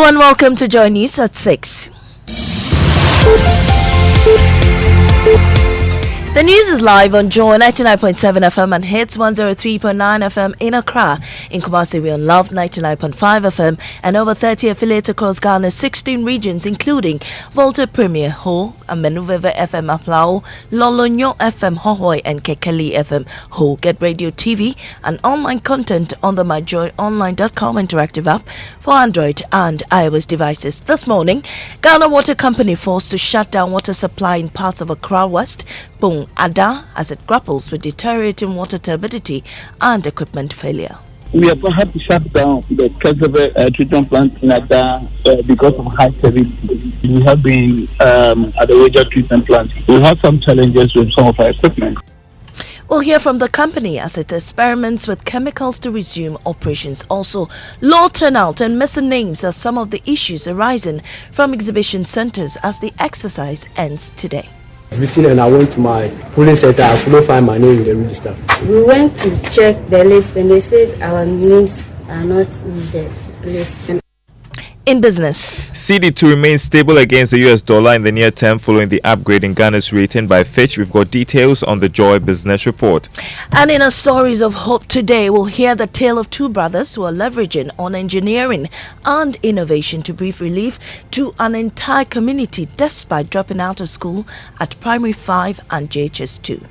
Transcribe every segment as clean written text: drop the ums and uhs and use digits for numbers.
and welcome to Joy News at 6. The news is live on Joy 99.7 FM and hits 103.9 FM in Accra. In Kumasi, we on Love 99.5 FM and over 30 affiliates across Ghana's 16 regions, including Volta Premier Ho, Amenuveve FM Aplao, Lolonyo FM Hohoi, and Kekeli FM Ho. Get radio, TV, and online content on the myjoyonline.com interactive app for Android and iOS devices. This morning, Ghana Water Company forced to shut down water supply in parts of Accra West, Bung Ada, as it grapples with deteriorating water turbidity and equipment failure. We have had to shut down the Korle-Bu treatment plant in Ada because of high turbidity. We have been at the Wager treatment plant. We have some challenges with some of our equipment. We'll hear from the company as it experiments with chemicals to resume operations. Also, low turnout and missing names are some of the issues arising from exhibition centers as the exercise ends today. And I went to my polling center. I couldn't find my name in the register. We went to check the list and they said our names are not in the list. In business, CD2 remains stable against the US dollar in the near term following the upgrade in Ghana's rating by Fitch. We've got details on the Joy Business Report. And in our stories of hope today, we'll hear the tale of two brothers who are leveraging on engineering and innovation to bring relief to an entire community despite dropping out of school at Primary 5 and JHS 2.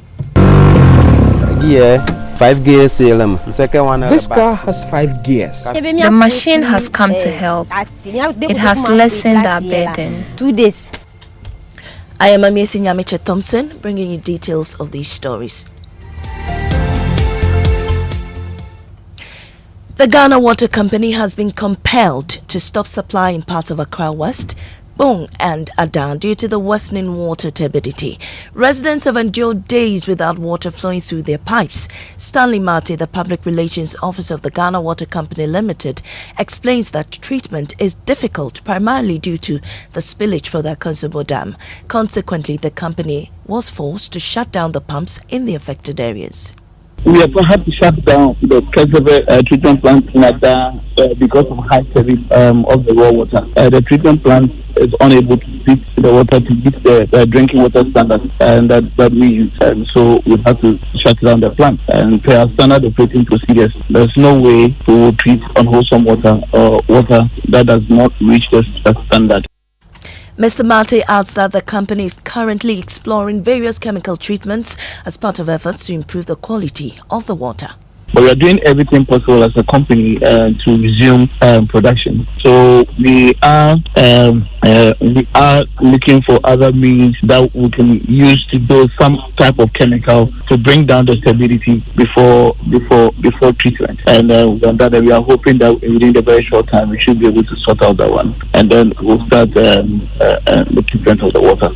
Yeah, 5 gears CLM. Second one. This car has 5 gears. The machine has come to help. It has lessened our burden. 2 days. I am Amiesi Nyamiche Thompson, bringing you details of these stories. The Ghana Water Company has been compelled to stop supply in parts of Accra West, Bong and Adan due to the worsening water turbidity. Residents have endured days without water flowing through their pipes. Stanley Marty, the Public Relations Officer of the Ghana Water Company Limited, explains that treatment is difficult primarily due to the spillage for the Akansobo Dam. Consequently, the company was forced to shut down the pumps in the affected areas. We have had to shut down the Korle-Bu treatment plant in Ada because of high turbidity of the raw water. The treatment plant is unable to treat the water to meet the drinking water standards and that we use. So we have to shut down the plant. And per our standard operating procedures, there's no way to treat unwholesome water or water that does not reach the standard. Mr. Mate adds that the company is currently exploring various chemical treatments as part of efforts to improve the quality of the water. But we are doing everything possible as a company to resume production. So we are looking for other means that we can use to do some type of chemical to bring down the stability before treatment. And that we are hoping that within a very short time we should be able to sort out that one, and then we'll start the treatment of the water.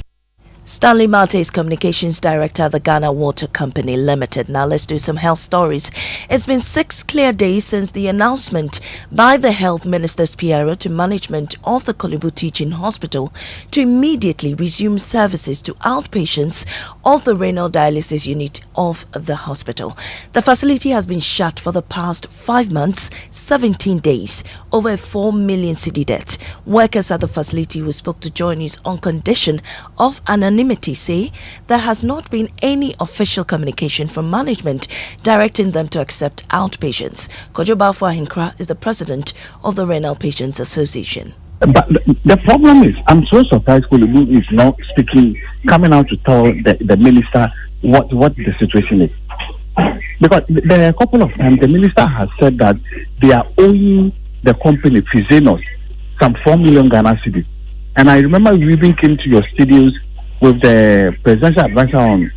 Stanley Mate is Communications Director at the Ghana Water Company Limited. Now let's do some health stories. It's been 6 clear days since the announcement by the Health Minister's PRO to management of the Korle-Bu Teaching Hospital to immediately resume services to outpatients of the Renal Dialysis Unit of the hospital. The facility has been shut for the past 5 months, 17 days, over 4 million cedi debt. Workers at the facility who spoke to Joy News on condition of anonymity say there has not been any official communication from management directing them to accept outpatients. Kojo Bafo Ahinkra is the president of the Renal Patients Association. But the problem is, I'm so surprised Korle-Bu is not coming out to tell the minister what the situation is. Because there are a couple of times the minister has said that they are owing the company, Fizenos, some 4 million Ghana cedis. And I remember we even came to your studios with the presidential advisor on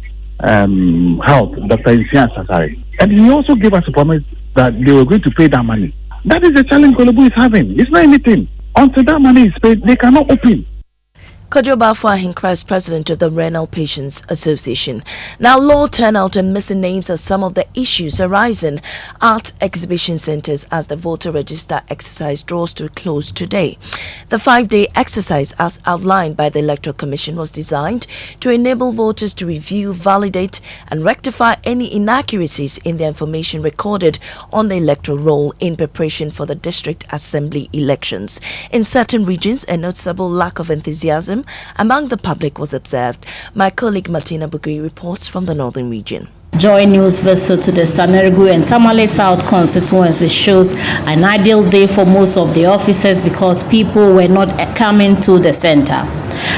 health, Dr. Isian Sasari. And he also gave us a promise that they were going to pay that money. That is the challenge Korle-Bu is having. It's not anything. Until that money is paid, they cannot open. Kojo Bafo is president of the Renal Patients Association. Now, low turnout and missing names are some of the issues arising at exhibition centers as the voter register exercise draws to a close today. The 5-day exercise, as outlined by the Electoral Commission, was designed to enable voters to review, validate, and rectify any inaccuracies in the information recorded on the electoral roll in preparation for the district assembly elections. In certain regions, a noticeable lack of enthusiasm among the public was observed. My colleague Martina Bugui reports from the northern region. Joy News visit to the Sanergu and Tamale South constituency shows an ideal day for most of the officers because people were not coming to the center.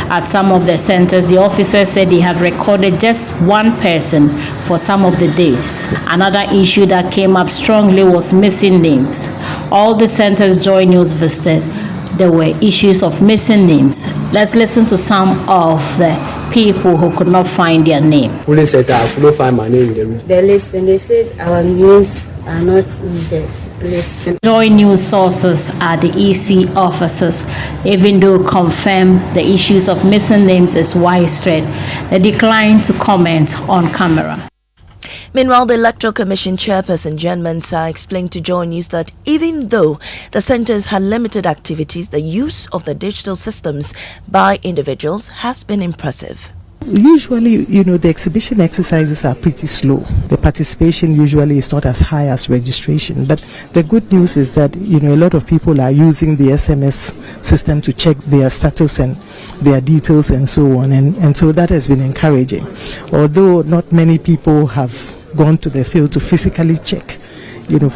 At some of the centers, the officers said they have recorded just one person for some of the days. Another issue that came up strongly was missing names. All the centers Joy News visited, there were issues of missing names. Let's listen to some of the people who could not find their name. Police said I could not find my name in The list, and they said our names are not in the list. Joy News sources are the EC officers, even though confirmed the issues of missing names is widespread. They declined to comment on camera. Meanwhile, the Electoral Commission chairperson Jen Mensah explained to Joy News that even though the centers had limited activities, the use of the digital systems by individuals has been impressive. Usually, the exhibition exercises are pretty slow. The participation usually is not as high as registration. But the good news is that, a lot of people are using the SMS system to check their status and their details and so on. And so that has been encouraging. Although not many people have gone to the field to physically check,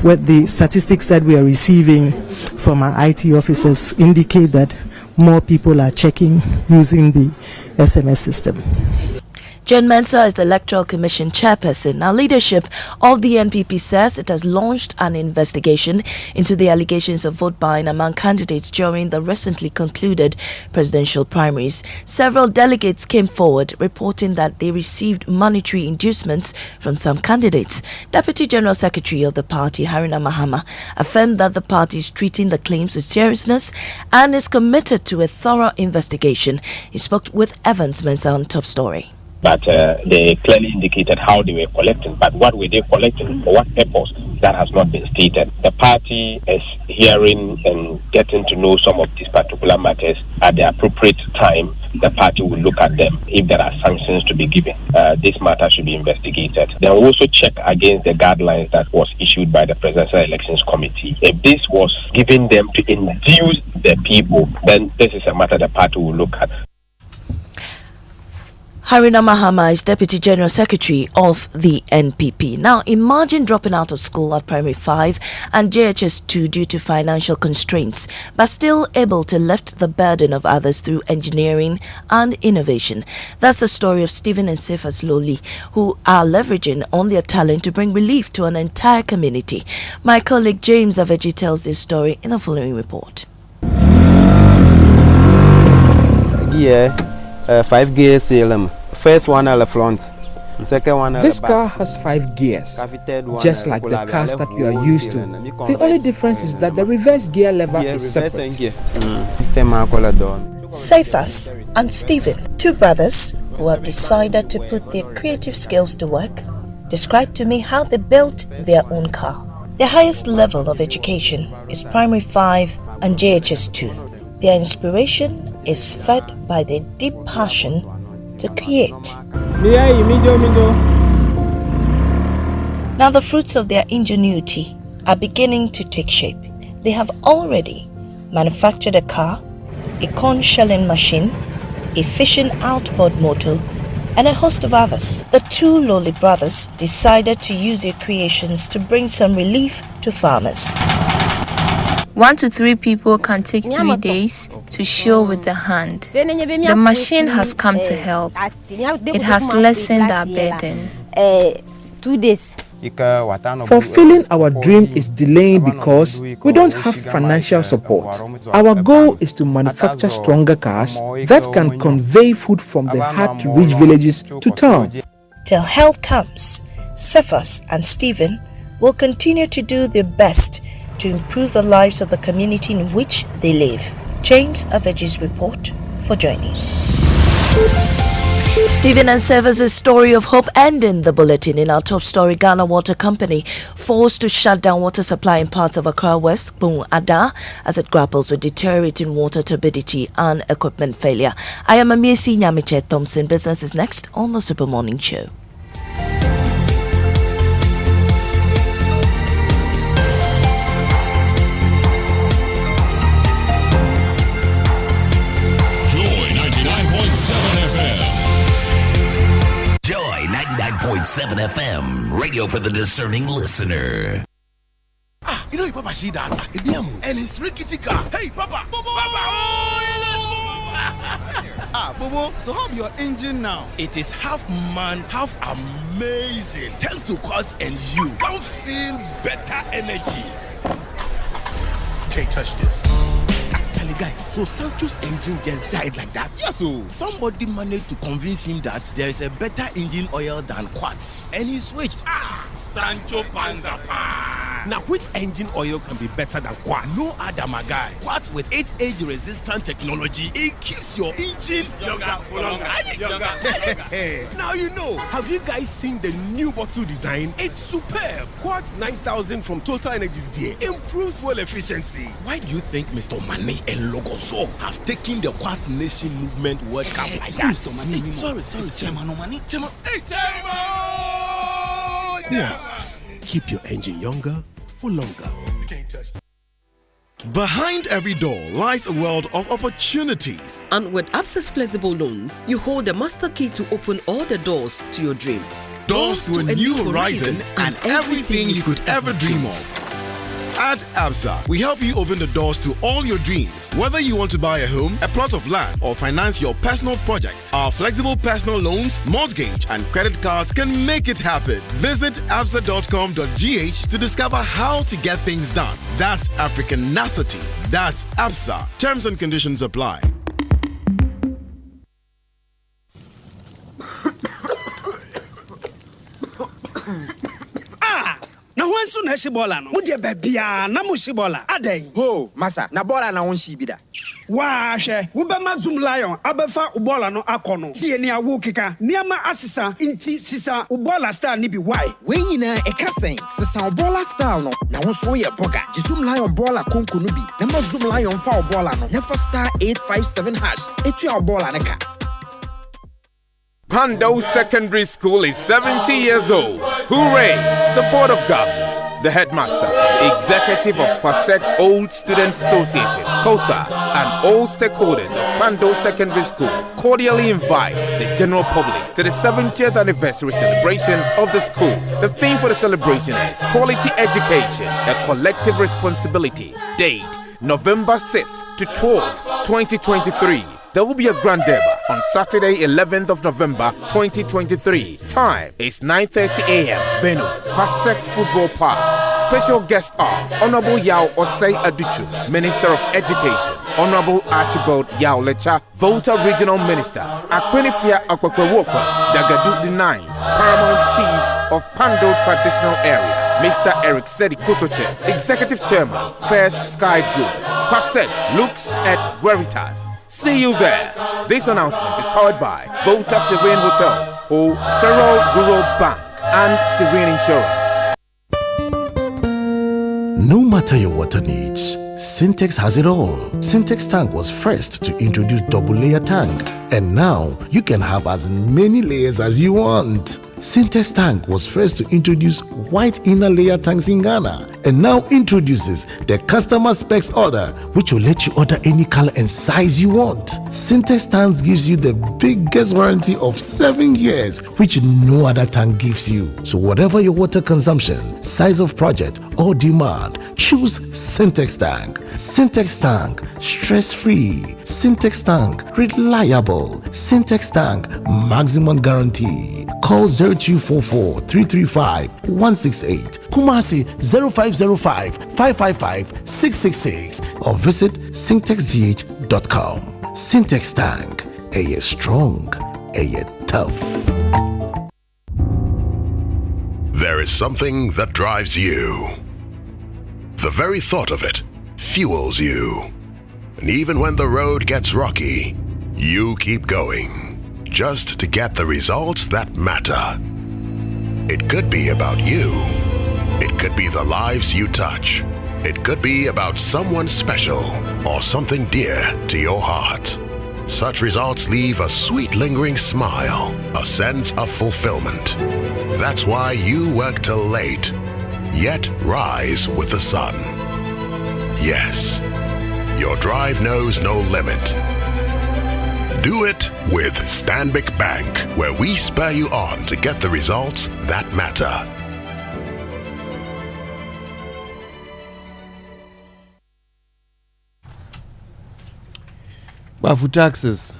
what the statistics that we are receiving from our IT officers indicate that more people are checking using the SMS system. Jen Mensah is the Electoral Commission chairperson. Now, leadership of the NPP says it has launched an investigation into the allegations of vote buying among candidates during the recently concluded presidential primaries. Several delegates came forward reporting that they received monetary inducements from some candidates. Deputy General Secretary of the party, Haruna Mahama, affirmed that the party is treating the claims with seriousness and is committed to a thorough investigation. He spoke with Evans Mensah on Top Story. But they clearly indicated how they were collecting. But what were they collecting? For what purpose? That has not been stated. The party is hearing and getting to know some of these particular matters. At the appropriate time, the party will look at them. If there are sanctions to be given, this matter should be investigated. They will also check against the guidelines that was issued by the Presidential Elections Committee. If this was given them to induce the people, then this is a matter the party will look at. Haruna Mahama is Deputy General Secretary of the NPP. Now, imagine dropping out of school at Primary 5 and JHS 2 due to financial constraints, but still able to lift the burden of others through engineering and innovation. That's the story of Stephen and Cephas Loli, who are leveraging on their talent to bring relief to an entire community. My colleague James Aveji tells this story in the following report. Yeah, 5 gears CLM. First one at the front, second one at This the car back. has 5 gears, just like the cars that you are used to. The only difference is that the reverse gear lever is separate. Cephas and Stephen, two brothers who have decided to put their creative skills to work, described to me how they built their own car. Their highest level of education is Primary 5 and JHS 2. Their inspiration is fed by their deep passion to create. Now the fruits of their ingenuity are beginning to take shape. They have already manufactured a car, a corn shelling machine, a fishing outboard motor, and a host of others. The two Loli brothers decided to use their creations to bring some relief to farmers. 1 to 3 people can take 3 days to shill with the hand. The machine has come to help. It has lessened our burden. 2 days. Fulfilling our dream is delaying because we don't have financial support. Our goal is to manufacture stronger cars that can convey food from the hard-to-reach villages to town. Till help comes, Cephas and Stephen will continue to do their best to improve the lives of the community in which they live. James Aveji's report for Joy News. Stephen and Services story of hope ending the bulletin. In our top story, Ghana Water Company forced to shut down water supply in parts of Accra West, Boom Ada, as it grapples with deteriorating water turbidity and equipment failure. I am Amiesi Nyamiche Thompson. Business is next on the Super Morning Show. Joy 99.7 FM, radio for the discerning listener. You know, Papa, see that? And it's rickety car. Hey, Papa! Bobo, so how your engine now? It is half man, half amazing. Thanks to Quartz and you can feel better energy. Can't touch this. Actually, guys, so Sancho's engine just died like that? Yes, so somebody managed to convince him that there is a better engine oil than Quartz, and he switched. Sancho Panzapa. Now, which engine oil can be better than Quartz? No other, my guy. Quartz with its age-resistant technology, it keeps your engine younger for longer. Now you know. Have you guys seen the new bottle design? It's superb. Quartz 9000 from Total Energies there improves fuel efficiency. Why do you think Mr. Mane and Logoso have taken the Quartz Nation movement World Cup like that? Sorry. Chairman. Hey, Quartz. Keep your engine younger for longer. Behind every door lies a world of opportunities. And with Access Flexible Loans, you hold the master key to open all the doors to your dreams. Doors to a new horizon and everything you could ever dream of. At ABSA, we help you open the doors to all your dreams. Whether you want to buy a home, a plot of land, or finance your personal projects, our flexible personal loans, mortgage, and credit cards can make it happen. Visit absa.com.gh to discover how to get things done. That's Africanacity. That's ABSA. Terms and conditions apply. Na wansu na shibola no. Mudi bebia na mu shibola. Aden. Ho, masa, na bola na won shibida. Wa hwe, wo be mazum lion abefa ubola no akono. Die ni awo keka. Niama asisa inti sisa ubola star ni bi why. We nyina e kasen, sisa ubola star no. Na won so ye boga. Jisum lion bola konko no bi. Na mazum lion fa ubola no. Never star 857 hash. Etu ubola ne ka. Pando Secondary School is 70 years old. Hooray! The Board of Governors, the Headmaster, the Executive of PASEC Old Students Association, COSA, and all stakeholders of Pando Secondary School cordially invite the general public to the 70th anniversary celebration of the school. The theme for the celebration is Quality Education, a Collective Responsibility. Date, November 6th to 12th, 2023. There will be a grand debut on Saturday, 11th of November, 2023. Time is 9:30 a.m. Venue, PASEC Football Park. Special guests are Honorable Yao Osei Aduchu, Minister of Education, Honorable Archibald Yao Lecha, Volta Regional Minister, Akpenifia Akpakwewopa, Dagadu the 9th, Paramount Chief of Pando Traditional Area, Mr. Eric Sedi Kotoche, Executive Chairman, First Sky Group. PASEC looks at Veritas. See you there. This announcement is powered by Volta Serene Hotel, or Federal Rural Bank, and Serene Insurance. No matter your water needs, Sintex has it all. Sintex tank was first to introduce double layer tank, and now you can have as many layers as you want. Sintex tank was first to introduce white inner layer tanks in Ghana, and now introduces the customer specs order, which will let you order any color and size you want. Sintex tanks gives you the biggest warranty of 7 years, which no other tank gives you. So whatever your water consumption, size of project, or demand, choose Sintex tank. Sintex tank, stress-free. Sintex tank, reliable. Sintex tank, maximum guarantee. Call 0244 335 168, Kumasi 0505 555 666, or visit syntexgh.com. Sintex tank, a strong, a tough. There is something that drives you. The very thought of it fuels you. And even when the road gets rocky, You keep going, just to get the results that matter. It could be about you. It could be the lives you touch. It could be about someone special or something dear to your heart. Such results leave a sweet lingering smile, a sense of fulfillment. That's why you work till late, yet rise with the sun. Yes, your drive knows no limit. Do it with Stanbic Bank, where we spur you on to get the results that matter. But for taxes,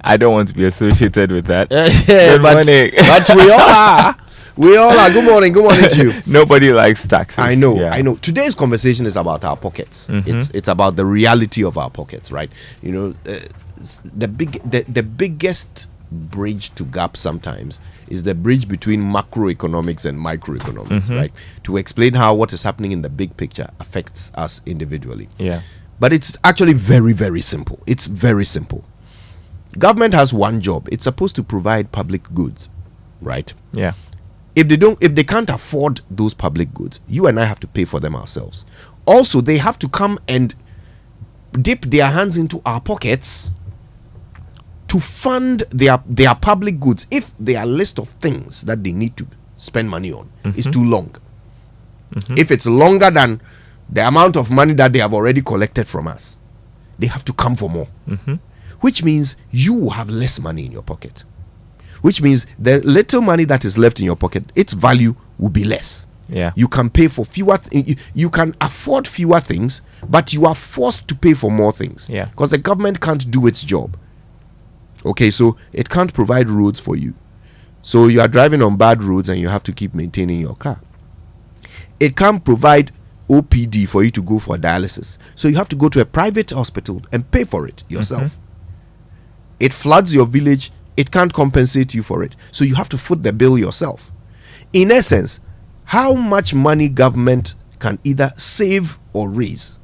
I don't want to be associated with that. Yeah, but we all are. We all are. Good morning to you. Nobody likes taxes. I know. Today's conversation is about our pockets. It's about the reality of our pockets, right? You know, the biggest bridge to gap sometimes is the bridge between macroeconomics and microeconomics, right? To explain how what is happening in the big picture affects us individually. Yeah. But it's actually very, very simple. It's very simple. Government has one job. It's supposed to provide public goods, right? Yeah. If they can't afford those public goods, you and I have to pay for them ourselves. Also, they have to come and dip their hands into our pockets to fund their public goods if their list of things that they need to spend money on is too long. If it's longer than the amount of money that they have already collected from us, they have to come for more. Which means you will have less money in your pocket. Which means the little money that is left in your pocket, its value will be less. Yeah. You can pay for fewer you can afford fewer things, but you are forced to pay for more things. Yeah. Because the government can't do its job. Okay, so it can't provide roads for you. So you are driving on bad roads and you have to keep maintaining your car. It can't provide OPD for you to go for dialysis. So you have to go to a private hospital and pay for it yourself. It floods your village, it can't compensate you for it. So you have to foot the bill yourself. In essence, how much money government can either save or raise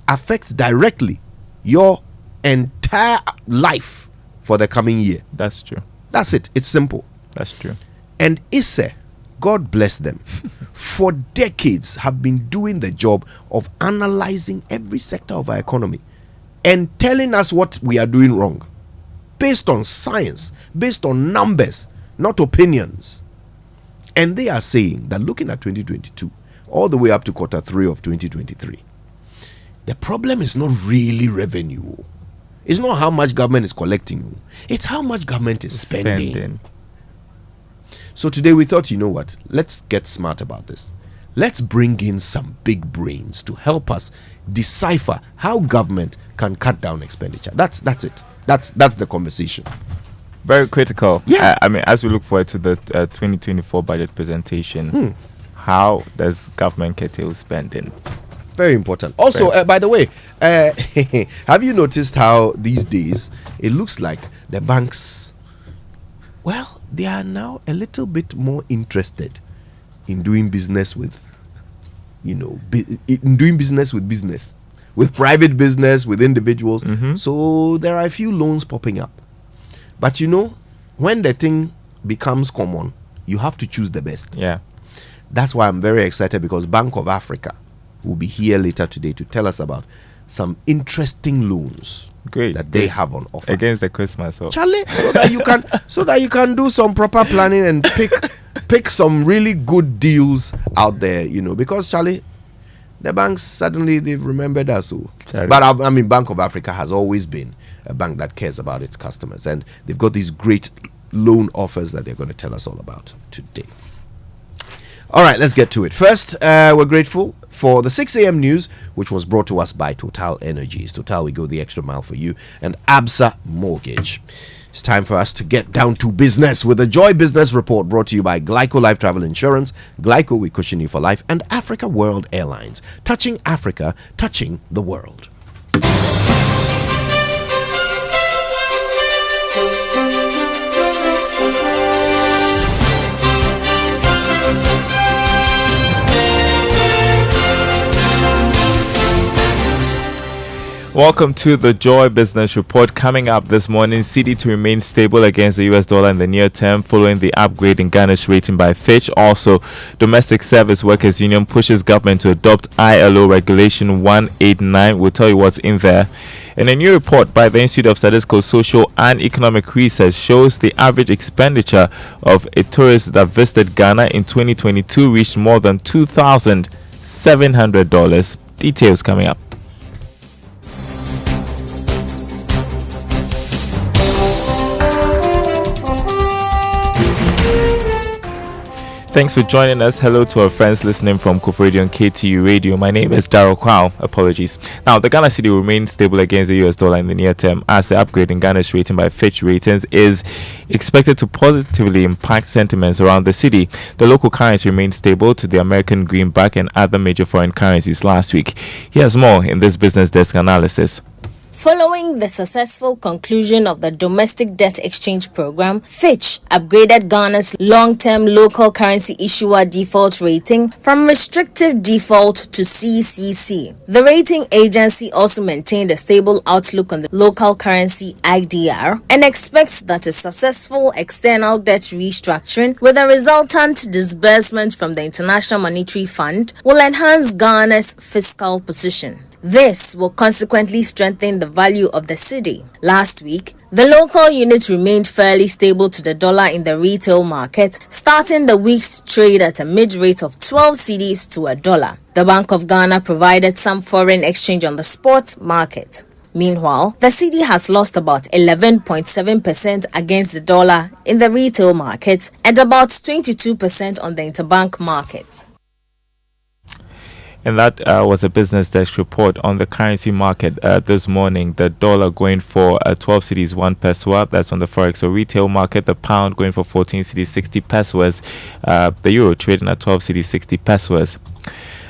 affects directly your entire life for the coming year. That's true. That's it. It's simple. That's true. And ISE, God bless them, for decades have been doing the job of analyzing every sector of our economy and telling us what we are doing wrong based on science, based on numbers, not opinions. And they are saying that looking at 2022 all the way up to quarter 3 of 2023, the problem is not really revenue. It's not how much government is collecting. It's how much government is spending. So today we thought, you know what? Let's get smart about this. Let's bring in some big brains to help us decipher how government can cut down expenditure. That's it. That's the conversation. Very critical. Yeah. I mean, as we look forward to the 2024 budget presentation, how does government curtail spending? Very important. Also, by the way, have you noticed how these days it looks like the banks, well, they are now a little bit more interested in doing business with, in doing business with private business, with individuals. So there are a few loans popping up. But when the thing becomes common, you have to choose the best. Yeah. That's why I'm very excited, because Bank of Africa will be here later today to tell us about some interesting loans that they have on offer against the Christmas. Charlie, so that you can do some proper planning and pick some really good deals out there, because Charlie, the banks suddenly they've remembered us. But I mean, Bank of Africa has always been a bank that cares about its customers, and they've got these great loan offers that they're going to tell us all about today. All right, let's get to it. First, we're grateful for the 6 a.m. news, which was brought to us by Total Energies. Total, we go the extra mile for you. And ABSA Mortgage. It's time for us to get down to business with the Joy Business Report, brought to you by Glyco Life Travel Insurance, Glyco, we cushion you for life, and Africa World Airlines. Touching Africa, touching the world. Welcome to the Joy Business Report. Coming up this morning, cedi to remain stable against the US dollar in the near term following the upgrade in Ghana's rating by Fitch. Also, Domestic Service Workers Union pushes government to adopt ILO Regulation 189. We'll tell you what's in there. And a new report by the Institute of Statistical, Social and Economic Research shows the average expenditure of a tourist that visited Ghana in 2022 reached more than $2,700. Details coming up. Thanks for joining us. Hello to our friends listening from Kofu Radio and KTU Radio. My name is Daryl Kwao. Apologies. Now, the Ghana cedi will remain stable against the US dollar in the near term as the upgrade in Ghana's rating by Fitch Ratings is expected to positively impact sentiments around the cedi. The local currency remained stable to the American greenback and other major foreign currencies last week. Here's more in this Business Desk analysis. Following the successful conclusion of the domestic debt exchange program, Fitch upgraded Ghana's long-term local currency issuer default rating from restrictive default to CCC. The rating agency also maintained a stable outlook on the local currency IDR and expects that a successful external debt restructuring with a resultant disbursement from the International Monetary Fund will enhance Ghana's fiscal position. This will consequently strengthen the value of the cedi. Last week, the local unit remained fairly stable to the dollar in the retail market, starting the week's trade at a mid-rate of 12 cedis to a dollar. The Bank of Ghana provided some foreign exchange on the spot market. Meanwhile, the cedi has lost about 11.7% against the dollar in the retail market and about 22% on the interbank market. And that was a Business Desk report on the currency market this morning. The dollar going for 12 cedis 1 peso. That's on the forex or retail market. The pound going for 14 cedis 60 pesos. The euro trading at 12 cedis 60 pesos.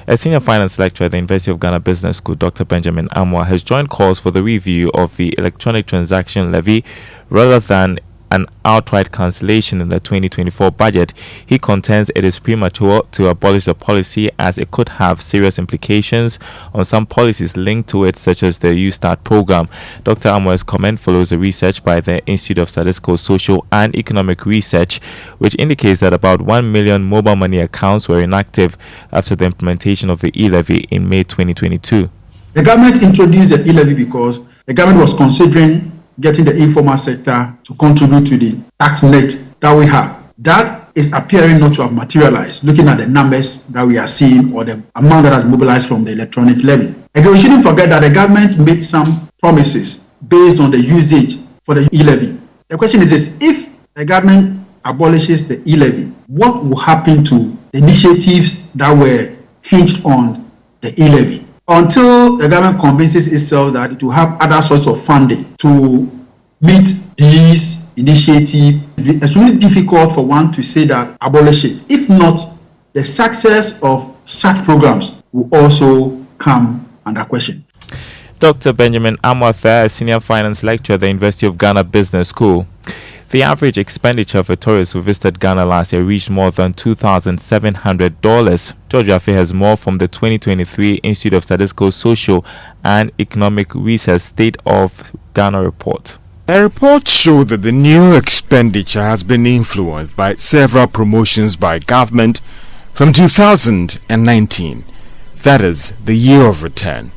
A senior finance lecturer at the University of Ghana Business School, Dr. Benjamin Amwa, has joined calls for the review of the electronic transaction levy rather than an outright cancellation in the 2024 budget. He contends it is premature to abolish the policy as it could have serious implications on some policies linked to it, such as the U-Start program. Dr. Amwa's comment follows a research by the Institute of Statistical, Social and Economic Research, which indicates that about 1 million mobile money accounts were inactive after the implementation of the e-levy in May 2022. The government introduced the e-levy because the government was considering getting the informal sector to contribute to the tax net that we have. That is appearing not to have materialized, looking at the numbers that we are seeing or the amount that has mobilized from the electronic levy. Again, we shouldn't forget that the government made some promises based on the usage for the e-levy. The question is this: if the government abolishes the e-levy, what will happen to the initiatives that were hinged on the e-levy? Until the government convinces itself that it will have other sources of funding to meet these initiatives, it's really difficult for one to say that abolish it. If not, the success of such programs will also come under question. Dr. Benjamin Amwa, senior finance lecturer at the University of Ghana Business School. The average expenditure for tourists who visited Ghana last year reached more than $2,700. George Affe has more from the 2023 Institute of Statistical, Social and Economic Research State of Ghana report. A report showed that the new expenditure has been influenced by several promotions by government from 2019. That is, the year of return.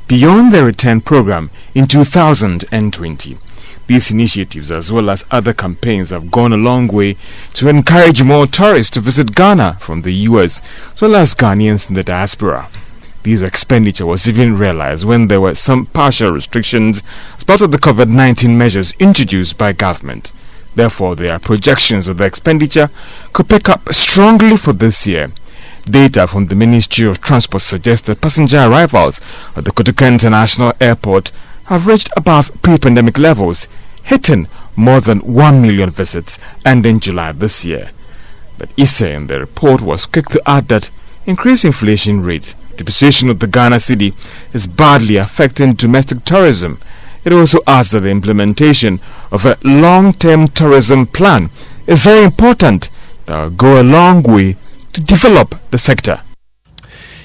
Beyond the return program in 2020. These initiatives, as well as other campaigns, have gone a long way to encourage more tourists to visit Ghana from the US, as well as Ghanaians in the diaspora. This expenditure was even realized when there were some partial restrictions as part of the COVID-19 measures introduced by government. Therefore, there are projections of the expenditure could pick up strongly for this year. Data from the Ministry of Transport suggests that passenger arrivals at the Kotoka International Airport have reached above pre-pandemic levels, hitting more than 1 million visits ending July this year. But Issa in the report was quick to add that increased inflation rates, depreciation of the Ghana cedi is badly affecting domestic tourism. It also adds that the implementation of a long-term tourism plan is very important that will go a long way to develop the sector.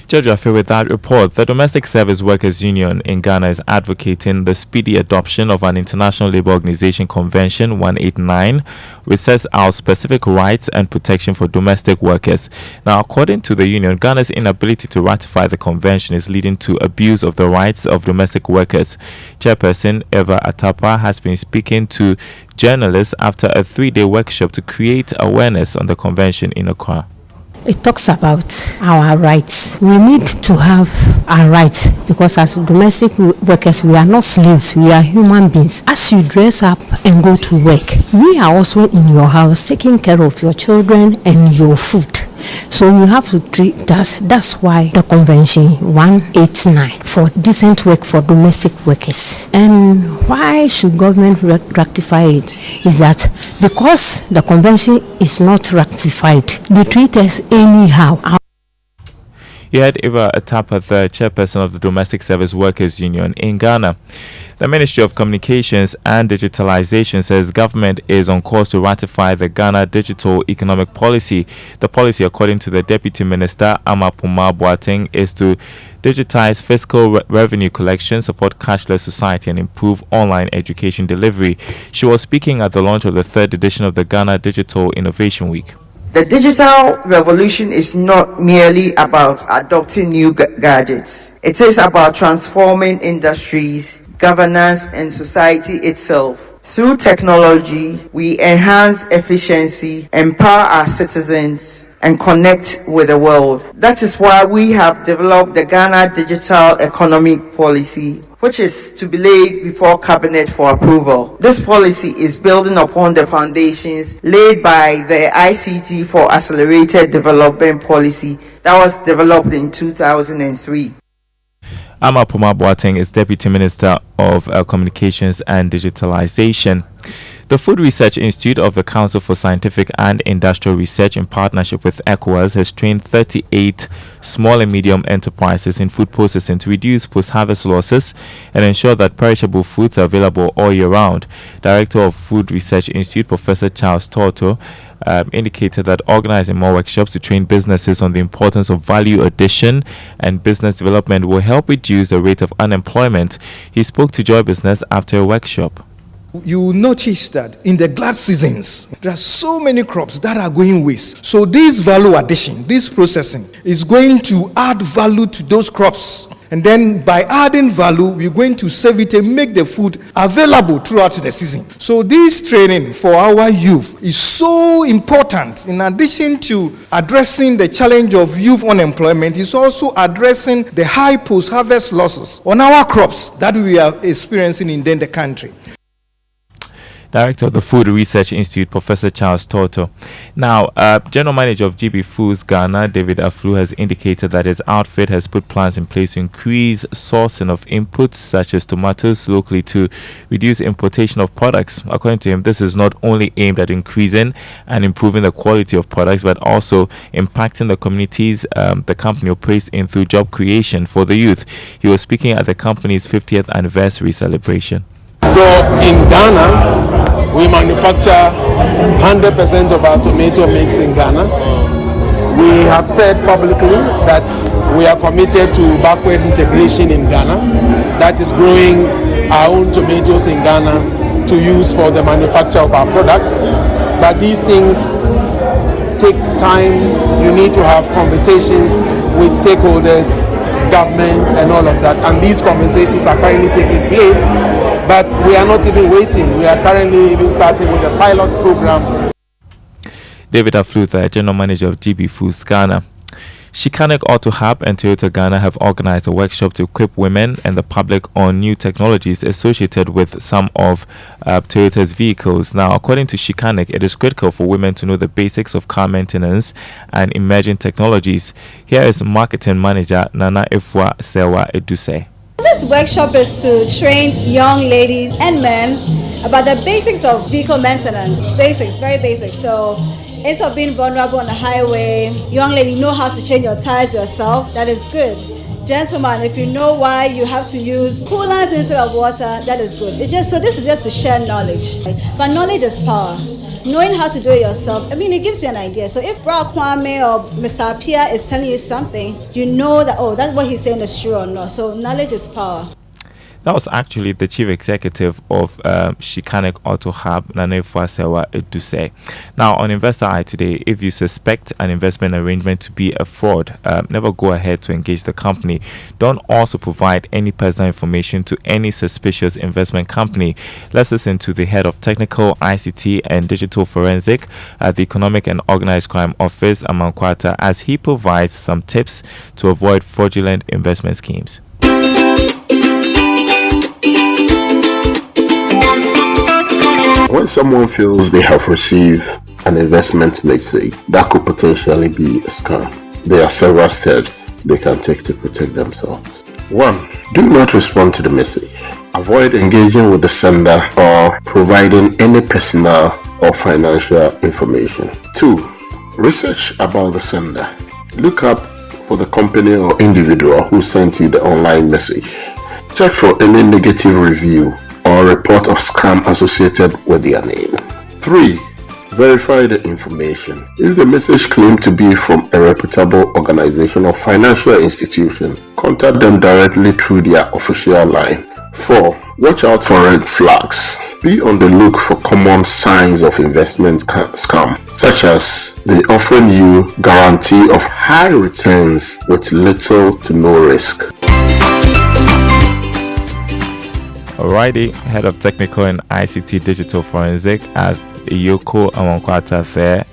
Judge Afe, with that report, the Domestic Service Workers Union in Ghana is advocating the speedy adoption of an International Labour Organization Convention 189, which sets out specific rights and protection for domestic workers. Now, according to the union, Ghana's inability to ratify the convention is leading to abuse of the rights of domestic workers. Chairperson Eva Atapa has been speaking to journalists after a 3-day workshop to create awareness on the convention in Accra. It talks about our rights. We need to have our rights because as domestic workers, we are not slaves, we are human beings. As you dress up and go to work, we are also in your house taking care of your children and your food. So you have to treat us. That's why the convention 189 for decent work for domestic workers. And why should government rectify it? Is that because the convention is not ratified, they treat us anyhow. You had Eva Atapa, the chairperson of the Domestic Service Workers Union in Ghana. The Ministry of Communications and Digitalization says government is on course to ratify the Ghana Digital Economic Policy. The policy, according to the Deputy Minister, Amapuma Boateng, is to digitize fiscal revenue collection, support cashless society, and improve online education delivery. She was speaking at the launch of the 3rd edition of the Ghana Digital Innovation Week. The digital revolution is not merely about adopting new gadgets. It is about transforming industries, governance, and society itself. Through technology, we enhance efficiency, empower our citizens, and connect with the world. That is why we have developed the Ghana Digital Economic Policy, which is to be laid before Cabinet for approval. This policy is building upon the foundations laid by the ICT for Accelerated Development Policy that was developed in 2003. Amapuma Boateng is Deputy Minister of Communications and Digitalization. The Food Research Institute of the Council for Scientific and Industrial Research, in partnership with ECOWAS, has trained 38 small and medium enterprises in food processing to reduce post-harvest losses and ensure that perishable foods are available all year round. Director of Food Research Institute, Professor Charles Torto, indicated that organizing more workshops to train businesses on the importance of value addition and business development will help reduce the rate of unemployment. He spoke to Joy Business after a workshop. You will notice that in the glad seasons, there are so many crops that are going waste. So this value addition, this processing is going to add value to those crops. And then by adding value, we're going to save it and make the food available throughout the season. So this training for our youth is so important. In addition to addressing the challenge of youth unemployment, it's also addressing the high post-harvest losses on our crops that we are experiencing in the country. Director of the Food Research Institute, Professor Charles Torto. Now, General Manager of GB Foods Ghana, David Aflu, has indicated that his outfit has put plans in place to increase sourcing of inputs such as tomatoes locally to reduce importation of products. According to him, this is not only aimed at increasing and improving the quality of products, but also impacting the communities the company operates in through job creation for the youth. He was speaking at the company's 50th anniversary celebration. So in Ghana, we manufacture 100% of our tomato mix in Ghana. We have said publicly that we are committed to backward integration in Ghana. That is growing our own tomatoes in Ghana to use for the manufacture of our products. But these things take time. You need to have conversations with stakeholders, government, and all of that. And these conversations are currently taking place. But we are not even waiting. We are currently even starting with a pilot program. David Aflu, the General Manager of GB Foods Ghana. Shikanek Auto Hub and Toyota Ghana have organized a workshop to equip women and the public on new technologies associated with some of Toyota's vehicles. Now, according to Shikanek, it is critical for women to know the basics of car maintenance and emerging technologies. Here is Marketing Manager Nana Efwa Sewa Eduse. This workshop is to train young ladies and men about the basics of vehicle maintenance. Basics, very basic. So instead of being vulnerable on the highway, young lady, know how to change your tires yourself. That is good. Gentlemen, if you know why you have to use coolant instead of water, that is good. So this is just to share knowledge. But knowledge is power. knowing how to do it yourself, I mean, it gives you an idea. So if Bra Kwame or Mr. Apia is telling you something, you know that, oh, that's what he's saying is true or not. So knowledge is power. That was actually the chief executive of Shikanek Auto Hub, Nane Fuasewa Eduse. Now, on Investor Eye today, if you suspect an investment arrangement to be a fraud, never go ahead to engage the company. Don't also provide any personal information to any suspicious investment company. Let's listen to the head of technical, ICT, and digital forensic at the Economic and Organized Crime Office, Amankwata, as he provides some tips to avoid fraudulent investment schemes. When someone feels they have received an investment message that could potentially be a scam, there are several steps they can take to protect themselves. 1. Do not respond to the message. Avoid engaging with the sender or providing any personal or financial information. 2. Research about the sender. Look up for the company or individual who sent you the online message. Check for any negative review or report of scam associated with their name. 3. Verify the information. If the message claimed to be from a reputable organization or financial institution, contact them directly through their official line. 4. Watch out for red flags. Be on the look for common signs of investment scam, such as they offering you guarantee of high returns with little to no risk. Alrighty, head of technical and ICT digital forensic at Yoko Amankwata there.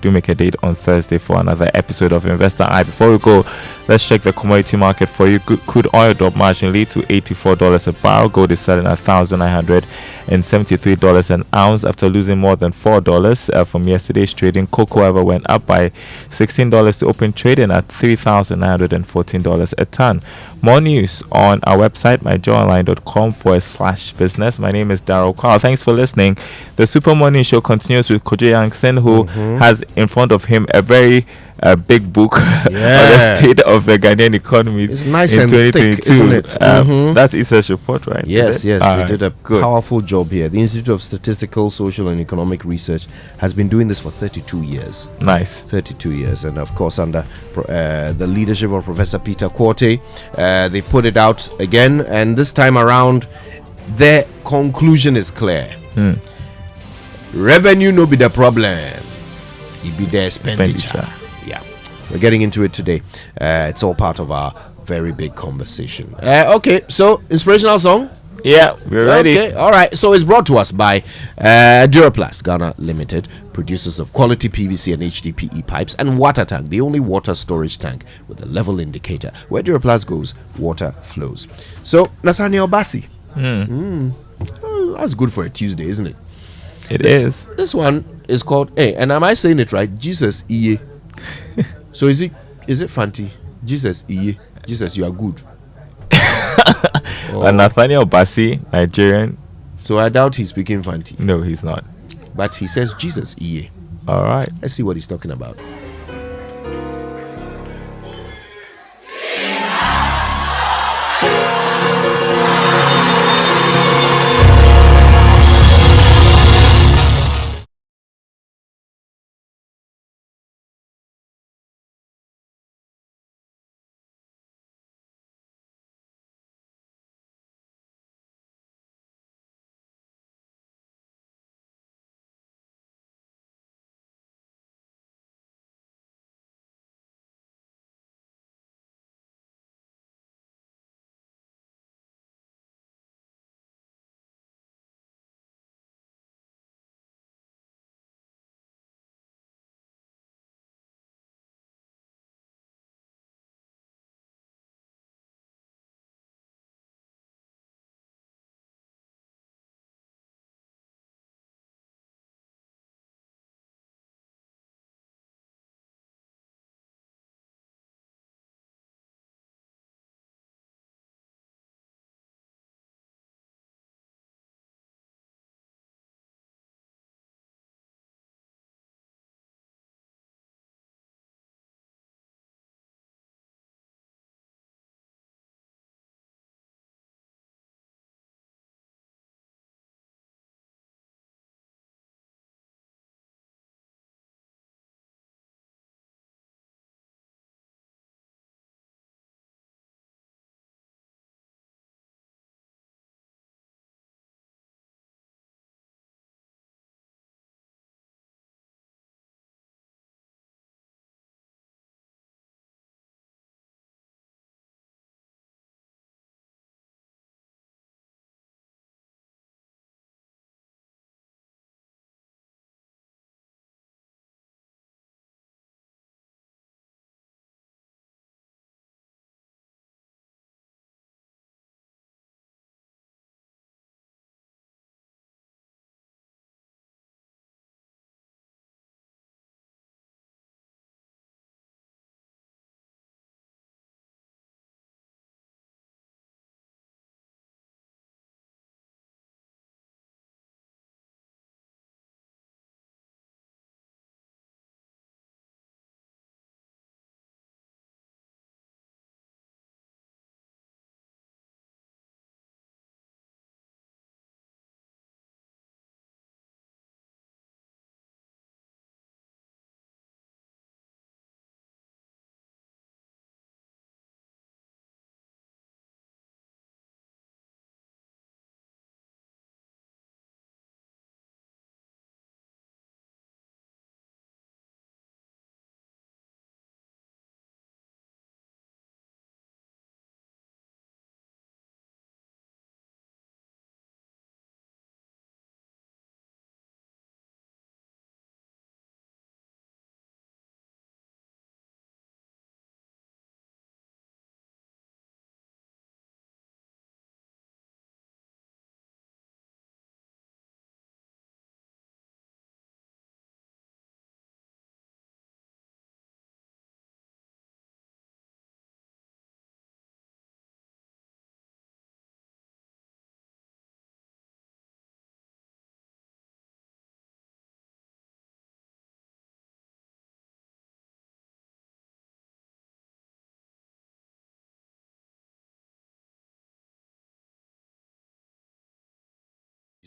Do make a date on Thursday for another episode of Investor Eye. Before we go, let's check the commodity market for you. Crude oil dropped marginally to $84 a barrel. Gold is selling at $1,973 an ounce after losing more than $4 from yesterday's trading. Cocoa, however, went up by $16 to open trading at $3,914 a ton. More news on our website, myjoyonline.com/business. My name is Daryl Carl. Thanks for listening. The Super Morning Show continues with Koje Yankson, who has in front of him a very big book on the state of the Ghanaian economy. It's nice in and 2022. thick, isn't it? That's Issa's report, right? Yes, we did a good. powerful job here. The Institute of Statistical, Social and Economic Research has been doing this for 32 years. Nice. 32 years. And of course, under the leadership of Professor Peter Quarte, they put it out again. And this time around, their conclusion is clear. Revenue no be the problem. It be the expenditure. Yeah. We're getting into it today. It's all part of our very big conversation. Okay, so inspirational song? Yeah, we're ready. Okay, all right. So it's brought to us by Duraplast Ghana Limited, producers of quality PVC and HDPE pipes, and Water Tank, the only water storage tank with a level indicator. Where Duraplast goes, water flows. So Nathaniel Bassi. Oh, that's good for a Tuesday, isn't it? It is. This one is called, and am I saying it right? Jesus Iye. So is it Fanti? Jesus Iye. Jesus, you are good. And Nathaniel Bassi, Nigerian. So I doubt he's speaking Fanti. No, he's not. But he says Jesus Iye. All right. Let's see what he's talking about.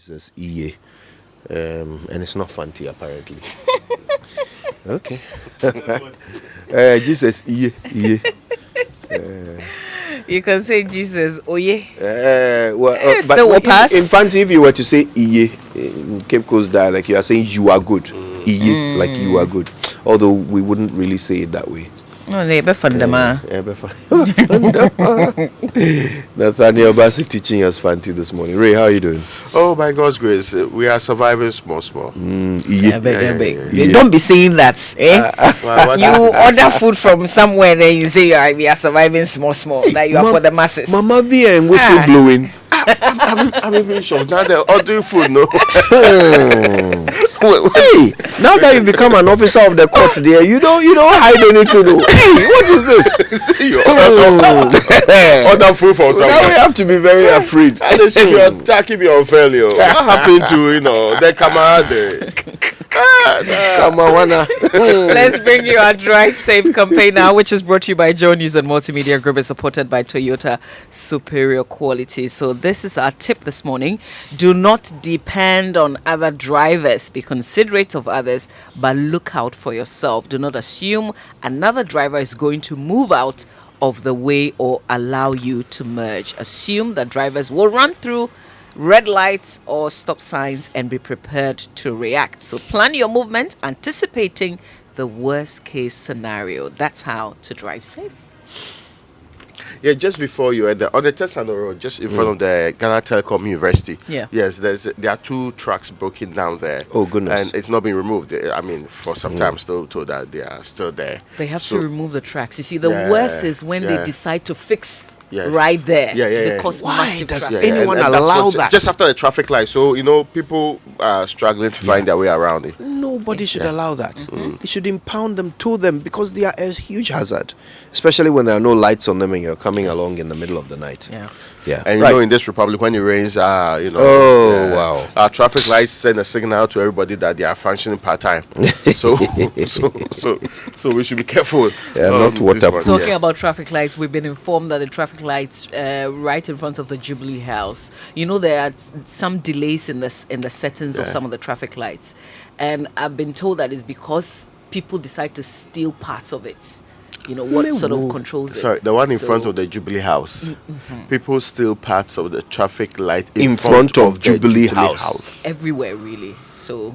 Jesus, EA. And it's not Fanti apparently. Okay. Jesus, EA. You can say Jesus, oye. But still will pass. In Fanti, if you were to say EA in Cape Coast dialect, you are saying you are good. EA, like you are good. Although we wouldn't really say it that way. Oh, they be fundama. Nathaniel Bassi teaching us Fanti this morning. Ray, how are you doing? Oh, by God's grace, we are surviving small. Yeah. Don't be saying that. You order food from somewhere, then you say we are surviving small. That you are for the masses. Mama Via and whistle blowing. I'm even shocked. Now they're ordering food, no? Hey, now that you become an officer of the court there, you don't hide anything. No. Hey, what is this? Order food from someone. Now we have to be very afraid. And they should be attacking me unfairly. What happened to the camaraderie? Let's bring you our Drive Safe campaign now, which is brought to you by Joe News and Multimedia Group and supported by Toyota Superior Quality. So this is our tip this morning. Do not depend on other drivers. Be considerate of others, but look out for yourself. Do not assume another driver is going to move out of the way or allow you to merge. Assume that drivers will run through red lights or stop signs and be prepared to react. So plan your movement, anticipating the worst case scenario. That's how to drive safe. Yeah, just before you on the Tesano Road, just in front of the Ghana Telecom University. Yeah. Yes, there are 2 tracks broken down there. Oh goodness! And it's not been removed. I mean, for some time, still told that they are still there. They have to remove the tracks. You see, the worst is when they decide to fix. Yes. Right there. They cause Why massive does traffic. anyone allow that? Just after the traffic light. So, people are struggling to find their way around it. Nobody should allow that. They should impound them to them because they are a huge hazard. Especially when there are no lights on them and you're coming along in the middle of the night. Yeah. And in this republic, when it rains, wow. Our traffic lights send a signal to everybody that they are functioning part-time. so we should be careful. Not waterproof. Talking about traffic lights, we've been informed that the traffic lights right in front of the Jubilee House, there are some delays in the settings of some of the traffic lights, and I've been told that it's because people decide to steal parts of it. What sort of controls it? Sorry, the one in front of the Jubilee House. People steal parts of the traffic light in front of Jubilee House. Everywhere, really. So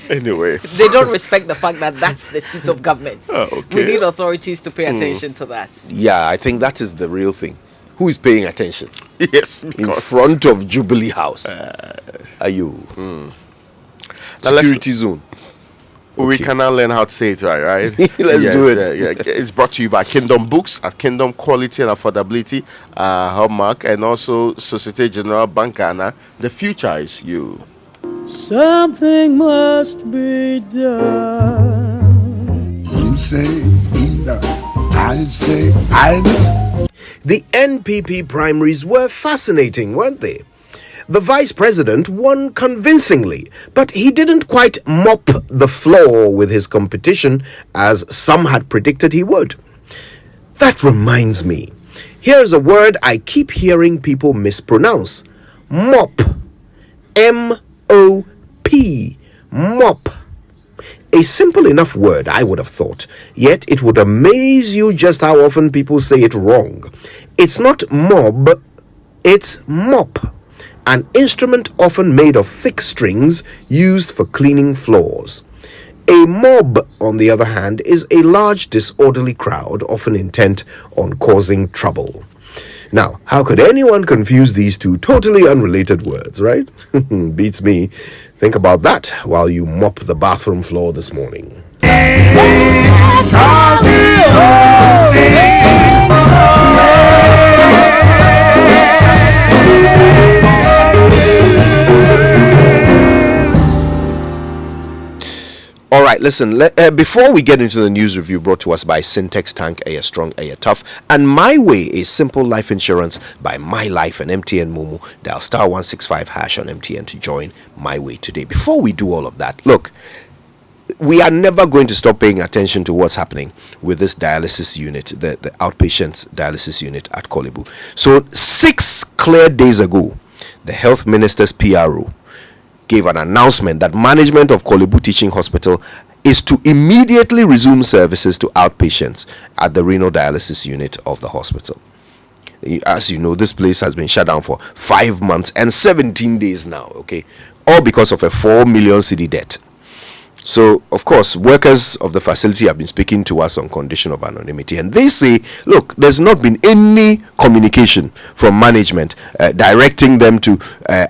anyway, they don't respect the fact that that's the seat of government. Okay. We need authorities to pay attention to that. Yeah, I think that is the real thing. Who is paying attention? Yes, in front of Jubilee House. Are you? Security zone. We cannot learn how to say it right? Let's do it. It's brought to you by Kingdom Books at Kingdom Quality and Affordability, Hallmark, and also Societe Generale Bank Ghana. The future is you. Something must be done. You say either, I say either. The NPP primaries were fascinating, weren't they? The vice president won convincingly, but he didn't quite mop the floor with his competition as some had predicted he would. That reminds me, here's a word I keep hearing people mispronounce. Mop. M-O-P. Mop. A simple enough word, I would have thought, yet it would amaze you just how often people say it wrong. It's not mob, it's mop. An instrument often made of thick strings used for cleaning floors. A mob, on the other hand, is a large disorderly crowd often intent on causing trouble. Now, how could anyone confuse these two totally unrelated words, right? Beats me. Think about that while you mop the bathroom floor this morning. All right, listen, before we get into the news review brought to us by Syntex Tank, Air Strong, Air Tough, and My Way is simple life insurance by My Life and MTN Momo. Dial star 165 hash on MTN to join My Way today. Before we do all of that, look, we are never going to stop paying attention to what's happening with this dialysis unit, the outpatient dialysis unit at Korle-Bu. So 6 clear days ago, the health minister's PRO gave an announcement that management of Korle-Bu Teaching Hospital is to immediately resume services to outpatients at the renal dialysis unit of the hospital. As you know, this place has been shut down for 5 months and 17 days now, okay, all because of a 4 million cedi debt. So, of course, workers of the facility have been speaking to us on condition of anonymity, and they say, look, there's not been any communication from management directing them to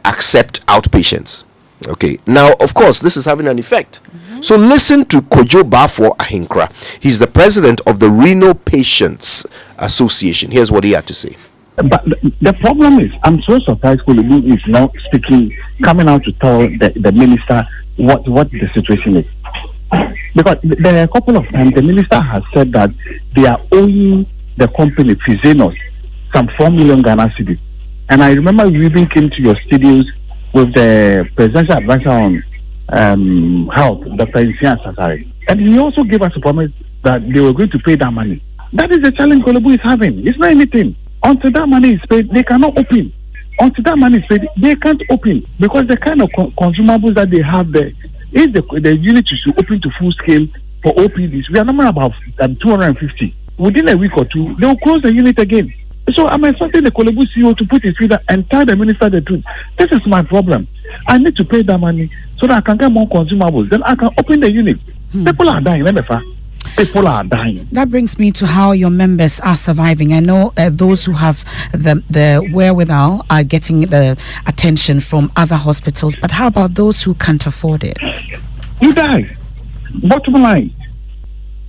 accept outpatients. Okay, now, of course, this is having an effect. So listen to Kojo Bafo Ahinkra. He's the president of the Renal Patients Association. Here's what he had to say. But the problem is, I'm so surprised Korle-Bu is now speaking, coming out to tell the minister what the situation is. Because there are a couple of times the minister has said that they are owing the company, Fizenos, some 4 million Ghana cedis. And I remember we even came to your studios with the presidential advisor on health, Dr. Insian Sasari. And he also gave us a promise that they were going to pay that money. That is the challenge Korle-Bu is having. It's not anything. Until that money is paid, they cannot open. Until that money is paid, they can't open. Because the kind of consumables that they have there, if the unit should open to full scale for OPDs, we are number about 250. Within a week or two, they will close the unit again. So I'm expecting the Korle-Bu CEO to put his feet up and tell the minister the truth. This is my problem. I need to pay that money so that I can get more consumables. Then I can open the unit. People are dying, remember? People are dying. That brings me to how your members are surviving. I know those who have the wherewithal are getting the attention from other hospitals, but how about those who can't afford it? You die. Bottom line,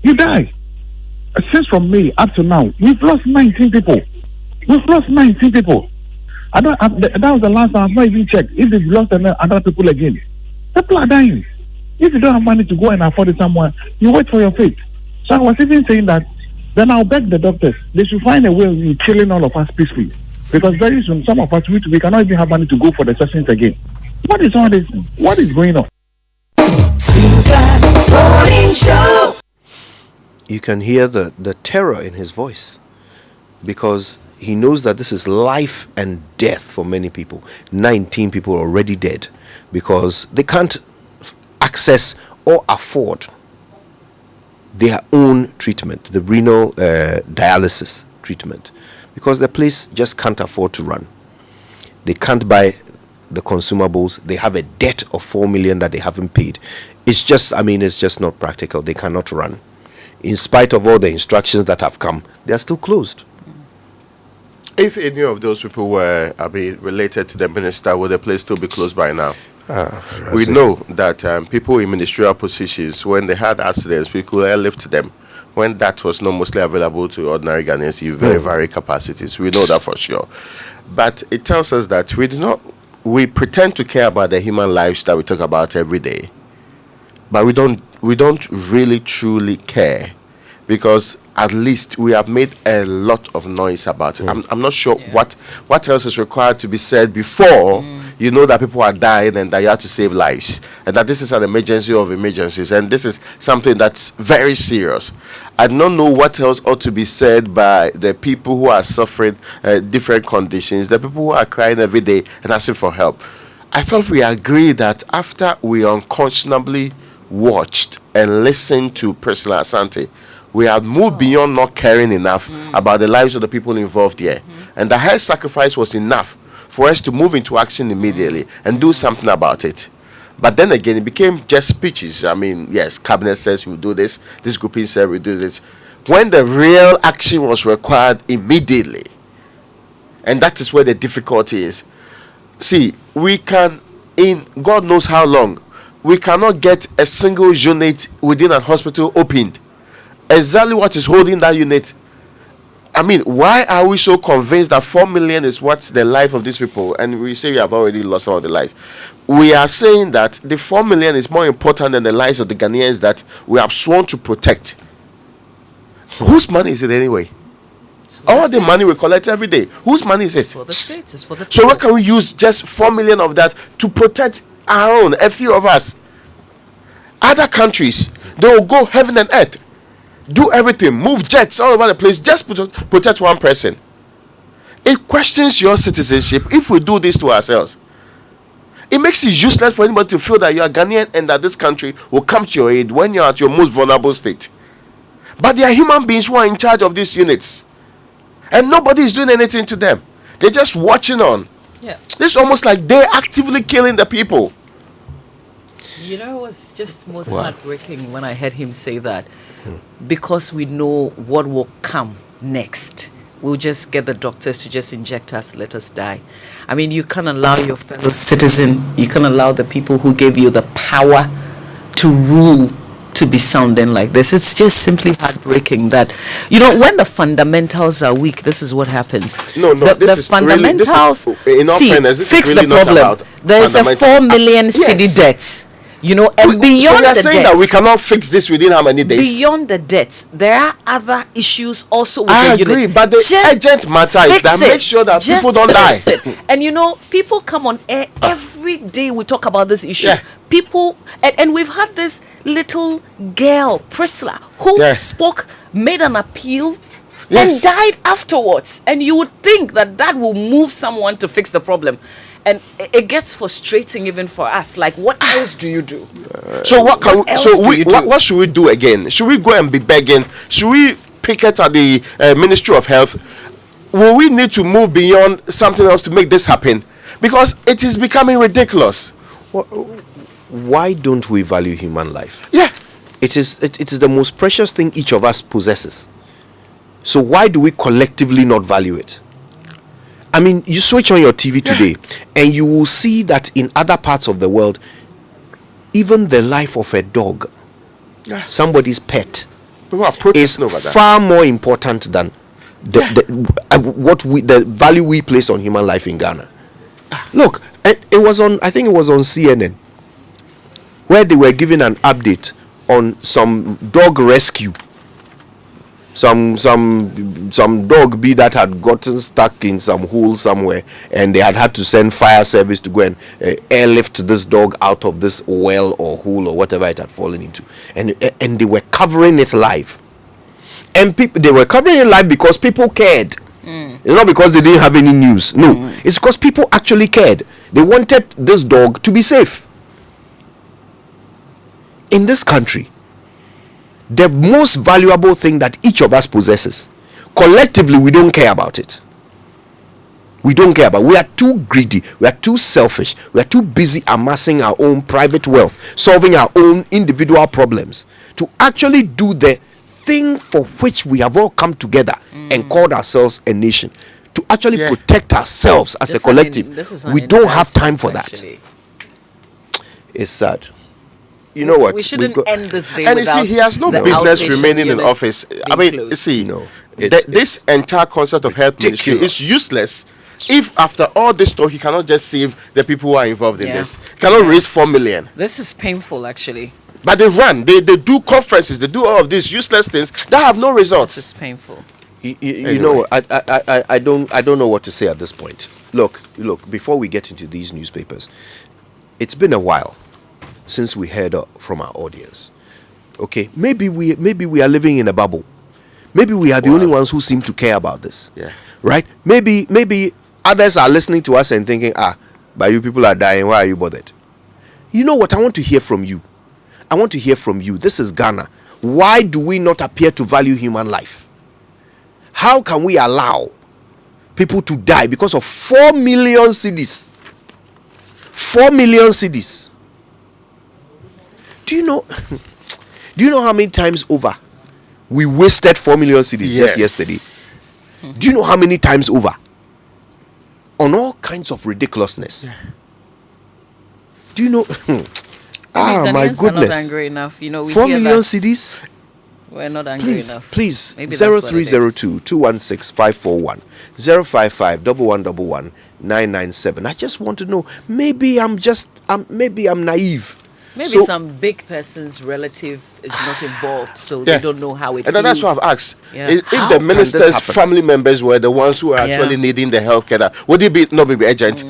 you die. Since from May up to now, we've lost 19 people. We've lost 19 people. That was the last time. I've not even checked if they've lost other people again. People are dying. If you don't have money to go and afford it somewhere, you wait for your fate. So I was even saying that, then I'll beg the doctors, they should find a way of killing all of us peacefully. Because very soon, some of us, we cannot even have money to go for the sessions again. What is all this? What is going on? You can hear the terror in his voice, because he knows that this is life and death for many people. 19 people are already dead because they can't access or afford their own treatment, the renal dialysis treatment, because the place just can't afford to run. They can't buy the consumables. They have a debt of 4 million that they haven't paid. It's just not practical. They cannot run. In spite of all the instructions that have come, they are still closed. If any of those people were, related to the minister, would the place still be closed by now? We know that people in ministerial positions, when they had accidents, people airlift them. When that was not mostly available to ordinary Ghanaians in very varied capacities, we know that for sure. But it tells us that we pretend to care about the human lives that we talk about every day, but we don't really truly care, because at least we have made a lot of noise about it. I'm not sure what else is required to be said before you know that people are dying and that you have to save lives, and that this is an emergency of emergencies, and this is something that's very serious. I don't know what else ought to be said by the people who are suffering different conditions, the people who are crying every day and asking for help. I thought we agreed that after we unconscionably watched and listened to Priscilla Asante, we have moved beyond not caring enough about the lives of the people involved here. And the high sacrifice was enough for us to move into action immediately and do something about it. But then again, it became just speeches. Yes, cabinet says we'll do this, this grouping said we'll do this. When the real action was required immediately, and that is where the difficulty is. See, we can, in God knows how long, we cannot get a single unit within a hospital opened. Exactly what is holding that unit. Why are we so convinced that 4 million is what's the life of these people? And we say we have already lost some of the lives. We are saying that the 4 million is more important than the lives of the Ghanaians that we have sworn to protect. Whose money is it anyway? All the money we collect every day, whose money is it? It's for the states. It's for the people. So what can we use just 4 million of that to protect our own, a few of us? Other countries, they will go heaven and earth, do everything, move jets all over the place, just protect one person. It questions your citizenship if we do this to ourselves. It makes it useless for anybody to feel that you are Ghanaian and that this country will come to your aid when you're at your most vulnerable state. But there are human beings who are in charge of these units, and nobody is doing anything to them. They're just watching on. Yeah. It's almost like they're actively killing the people. You know, it was just most heartbreaking when I heard him say that, because we know what will come next. We'll just get the doctors to just inject us, let us die. I mean, you can't allow your fellow citizen, you can't allow the people who gave you the power to rule to be sounding like this. It's just simply heartbreaking that, you know, when the fundamentals are weak, this is what happens. No, the fundamentals. Really, in all fairness, this fix is really the problem. not about There's a 4 million city debts. You know, and beyond so you're the saying debts, that we cannot fix this within how many days? Beyond the debts, there are other issues also with I the agree, unit. but the urgent matter is that make sure that people don't die. And you know, people come on air every day. We talk about this issue. Yeah. People, and we've had this little girl, Priscilla, who spoke, made an appeal, and died afterwards. And you would think that that will move someone to fix the problem. And it gets frustrating even for us. Like, what else do you do? So what should we do again? Should we go and be begging? Should we picket at the Ministry of Health? Will we need to move beyond something else to make this happen? Because it is becoming ridiculous. Why don't we value human life? Yeah. It is the most precious thing each of us possesses. So why do we collectively not value it? I mean, you switch on your TV today and you will see that in other parts of the world, even the life of a dog, somebody's pet, is far more important than the value we place on human life in Ghana. Look, it was on, I think it was on CNN, where they were giving an update on some dog rescue. Some dog bee that had gotten stuck in some hole somewhere, and they had to send fire service to go and airlift this dog out of this well or hole or whatever it had fallen into, and they were covering it live. And they were covering it live because people cared. It's not because they didn't have any news. No, it's because people actually cared. They wanted this dog to be safe. In this country, the most valuable thing that each of us possesses, collectively we don't care about it. We don't care about it. We are too greedy, we are too selfish, we are too busy amassing our own private wealth, solving our own individual problems, to actually do the thing for which we have all come together and called ourselves a nation, to actually protect ourselves as a collective. We don't have time for that. It's sad. You know what? We shouldn't end this day and without you see, he has no business remaining in office. I mean, you see, this entire concept of health ministry is useless if after all this talk he cannot just save the people who are involved in this. Cannot raise 4 million. This is painful, actually. But they run, they do conferences, they do all of these useless things that have no results. This is painful. You know, I don't know what to say at this point. Look, before we get into these newspapers, it's been a while since we heard from our audience. Okay, maybe we are living in a bubble. Maybe we are the only ones who seem to care about this. Yeah. Right? Maybe others are listening to us and thinking, but you people are dying, why are you bothered? You know what? I want to hear from you. I want to hear from you. This is Ghana. Why do we not appear to value human life? How can we allow people to die because of 4 million cedis? 4 million cedis. Do you know how many times over we wasted 4 million cedis just yesterday? Do you know how many times over? On all kinds of ridiculousness. Do you know? My goodness. We're not angry enough. You know, we 4 million cedis? We're not angry enough. Please, 0302 216 541 055 1111 997. I just want to know, maybe I'm naive. Maybe some big person's relative is not involved, so they don't know how it feels. And that's what I've asked. Yeah. If the minister's family members were the ones who are actually needing the health care, would it not be urgent?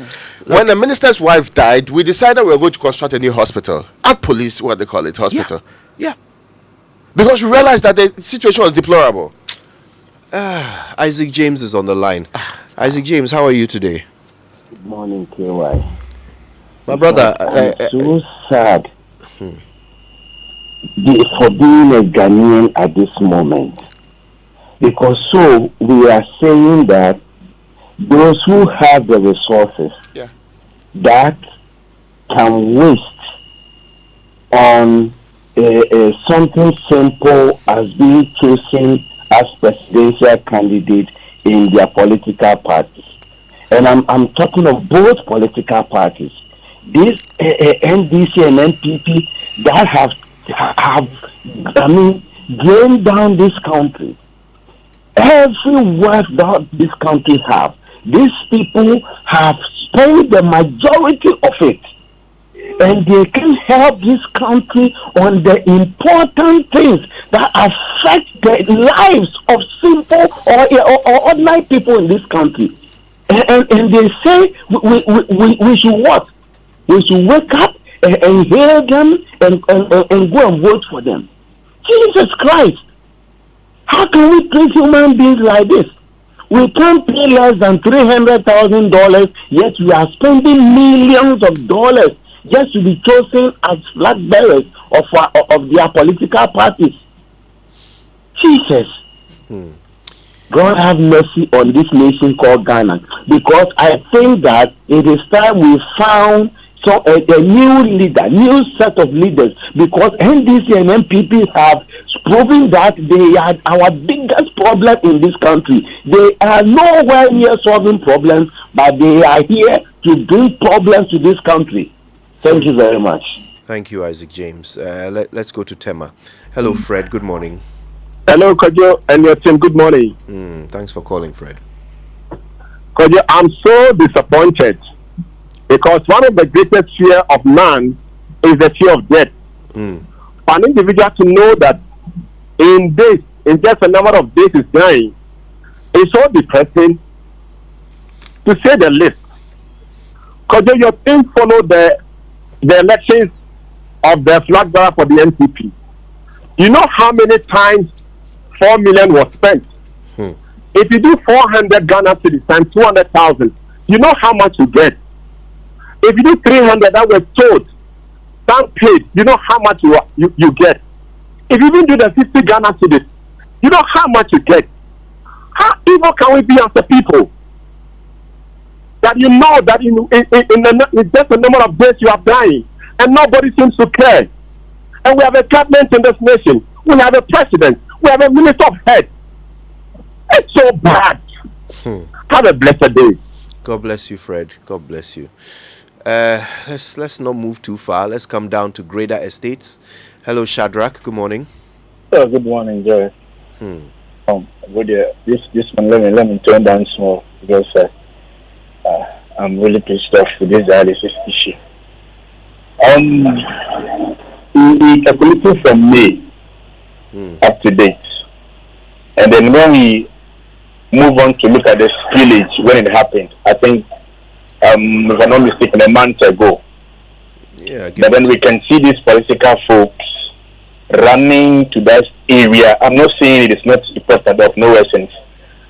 When the minister's wife died, we decided we were going to construct a new hospital. At police, what they call it, hospital. Yeah. Because we realized that the situation was deplorable. Isaac James is on the line. Isaac James, how are you today? Good morning, KY. My brother, I'm so sad for being a Ghanaian at this moment. Because so we are saying that those who have the resources that can waste on something simple as being chosen as presidential candidate in their political parties. And I'm talking of both political parties. These NDC and NPP that have drained down this country. Every wealth that this country have, these people have spent the majority of it. And they can help this country on the important things that affect the lives of simple or ordinary people in this country. And they say we should what? We should wake up and hear them and go and vote for them. Jesus Christ! How can we treat human beings like this? We can't pay less than $300,000, yet we are spending millions of dollars just to be chosen as flag bearers of their political parties. Jesus. God have mercy on this nation called Ghana, because I think that it is time we found a new leader, new set of leaders, because NDC and MPP have proven that they are our biggest problem in this country. They are nowhere near solving problems, but they are here to bring problems to this country. Thank you very much. Thank you, Isaac James. Let's go to Tema. Hello, Fred. Good morning. Hello, Kojo and your team. Good morning. Thanks for calling, Fred. Kojo, I'm so disappointed because one of the greatest fear of man is the fear of death. For an individual to know that in just a number of days is dying, is so depressing, to say the least. Kojo, your team followed the elections of the flag bearer for the NPP. You know how many times 4 million was spent? If you do 400 Ghana cedis times 200,000, you know how much you get. If you do 300 that was sold, some paid, you know how much you get. If you even do the 50 Ghana cedis, you know how much you get. How evil can we be as a people? That you know that in just a number of days you are dying, and nobody seems to care. And we have a government in this nation. We have a president. We have a minister of health. It's so bad. Have a blessed day. God bless you, Fred. God bless you. Let's not move too far. Let's come down to Greater Estates. Hello, Shadrach. Good morning. Oh, good morning, Joy. This one, let me turn down small because I'm really pissed off with this dialysis issue. We calculated from May up to date, and then when we move on to look at the spillage when it happened, I think, if I'm not mistaken, a month ago. But then we can see these political folks running to that area. I'm not saying it is not important of no essence,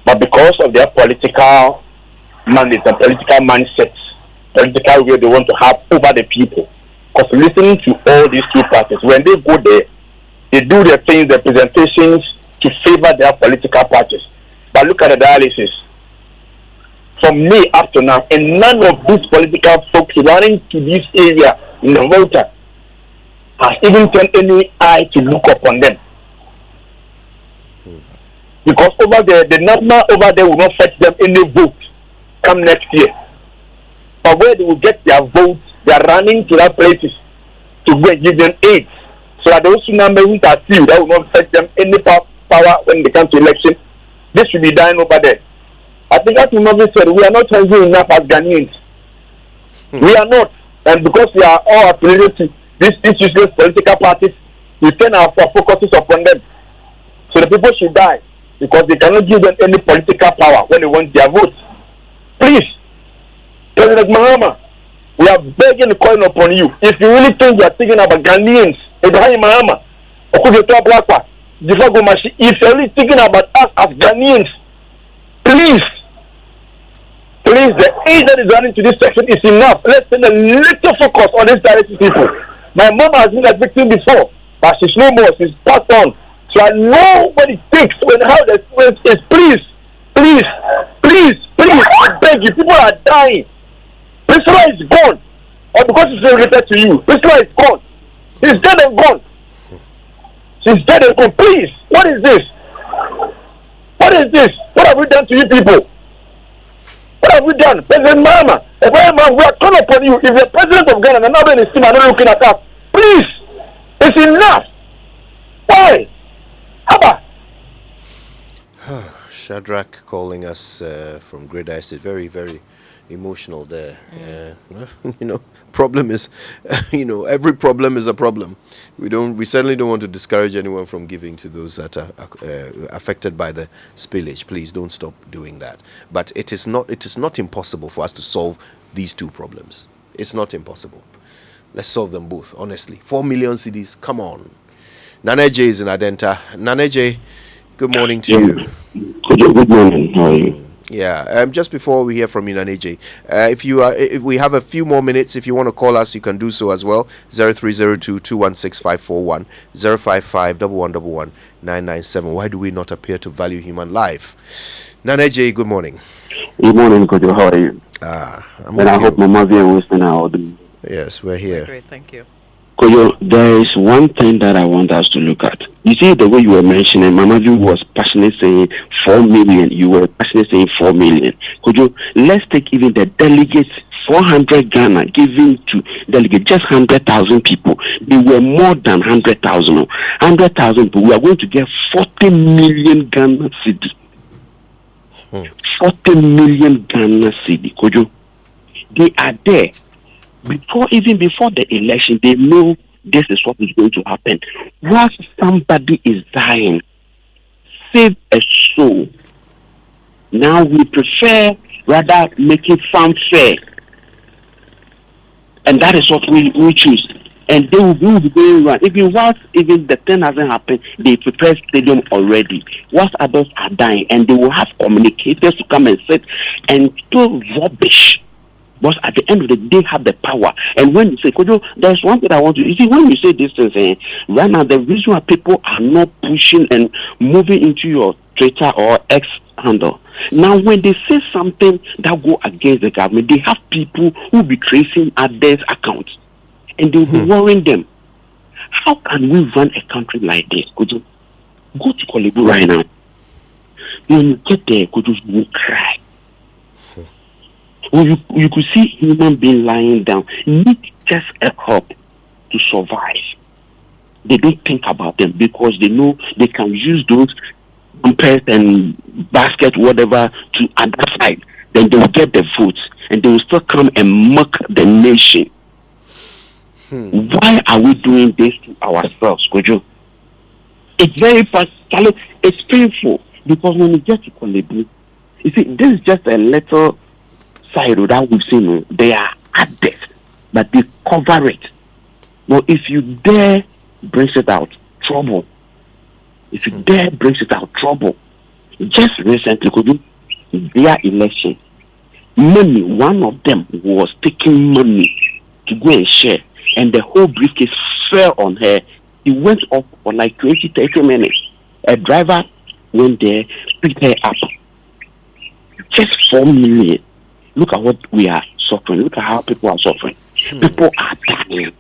but because of their political mandates and political mindsets, political way they want to have over the people. Because listening to all these two parties, when they go there, they do their things, their presentations to favor their political parties. But look at the dialysis. From May up to now, and none of these political folks running to this area in the voter has even turned any eye to look upon them. Because over there, the number over there will not fetch them any vote come next year. But where they will get their votes, they are running to that places to go and give them aid. So that those numbers are few, that will not fetch them any power when they come to election. This should be done over there. I think as Automotive said, we are not hungry enough as Ghanaians. We are not. And because we are all affiliated to these useless political parties, we turn our focuses upon them. So the people should die because they cannot give them any political power when they want their votes. Please, President Mahama, We are begging and calling upon you. If you really think you are thinking about Ghanaians, Ibrahim Mahama, if you're really thinking about us as Ghanaians, please, the aid that is running to this section is enough. Let's send a little focus on these dialysis people. My mom has been a victim before, but she's no more. She's passed on. So I know what it takes when how the experience is. Please, I beg you. People are dying. Priscilla is gone. Or because it's related to you. Priscilla is gone. She's dead and gone. She's dead and gone. Please, what is this? What is this? What have we done to you people? What have we done? President Mahama, we are calling upon you. If the president of Ghana and another in his team are not looking at us, please, it's enough. Why? Haba. Shadrach calling us from Greater Estate. Very, very emotional there. Problem is, every problem is a problem. We certainly don't want to discourage anyone from giving to those that are affected by the spillage. Please don't stop doing that. But it is not impossible for us to solve these two problems. It's not impossible. Let's solve them both, honestly. 4 million cedis, come on. Naneje is in Adenta. Naneje, good morning to you. Good morning. How are you? Yeah, just before we hear from you, Naneje, if we have a few more minutes, if you want to call us, you can do so as well. 0302-216-541, 055-1111-997. Why do we not appear to value human life? Naneje, good morning. Good morning, Kojo. How are you? I hope Mama V and Winston are audible. Yes, we're here. Great, thank you. Kojo, there is one thing that I want us to look at. You see, the way you were mentioning, Mama V was passionately saying 4 million. You were passionately saying 4 million. Kojo, let's take even the delegates, 400 Ghana given to delegate, just 100,000 people. They were more than 100,000. 100,000 people. We are going to get 40 million Ghana cedi. 40 million Ghana cedi. Kojo, they are there. Before the election, they know this is what is going to happen. Once somebody is dying, save a soul. Now we prefer rather make it sound fair. And that is what we choose. And they will be going around. Even the thing hasn't happened, they prepare stadium already. Once others are dying, and they will have communicators to come and sit and do rubbish. But at the end of the day, they have the power. And when you say, Kojo, there's one thing I want to... You see, when you say this thing, right now, the reason why people are not pushing and moving into your Twitter or X handle, now when they say something that go against the government, they have people who will be tracing others' accounts. And they will be worrying them. How can we run a country like this, Kojo? Go to Korle-Bu right now. When you get there, Kojo, you will cry. Well, you could see human being lying down, need just a help to survive. They don't think about them because they know they can use those bumpers and basket, whatever, to other side. Then they will get the votes and they will still come and mock the nation. Why are we doing this to ourselves, Kojo? It's very personal. It's painful because when you get to Korle-Bu, you see, this is just a little side that we've seen. They are added, but they cover it. But if you dare brings it out, trouble. If you dare brings it out, trouble. Just recently, could you their election? Money, one of them was taking money to go and share, and the whole briefcase fell on her. It went up for like 20-30 minutes. A driver went there, picked her up. Just 4 million. Look at what we are suffering. Look at how people are suffering. People are dying.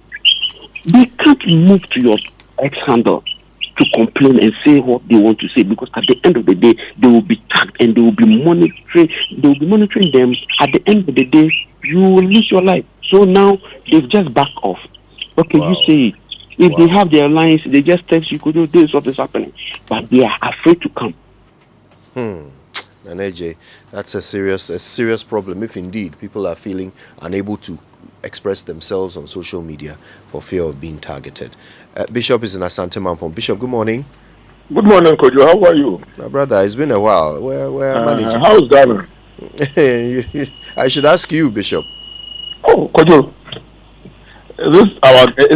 They can't move to your X handle to complain and say what they want to say, because at the end of the day, they will be tagged and they will be monitoring. They will be monitoring them. At the end of the day, you will lose your life. So now they've just backed off. Okay, you say it. If they have their lines, they just text you, could do this, what is happening. But they are afraid to come. And AJ, that's a serious problem if indeed people are feeling unable to express themselves on social media for fear of being targeted. Bishop is in Asante Mampong. Bishop, good morning. Good morning, Kojo. How are you? My brother, it's been a while. We're managing. How's Ghana? I should ask you, Bishop. Oh, Kojo, is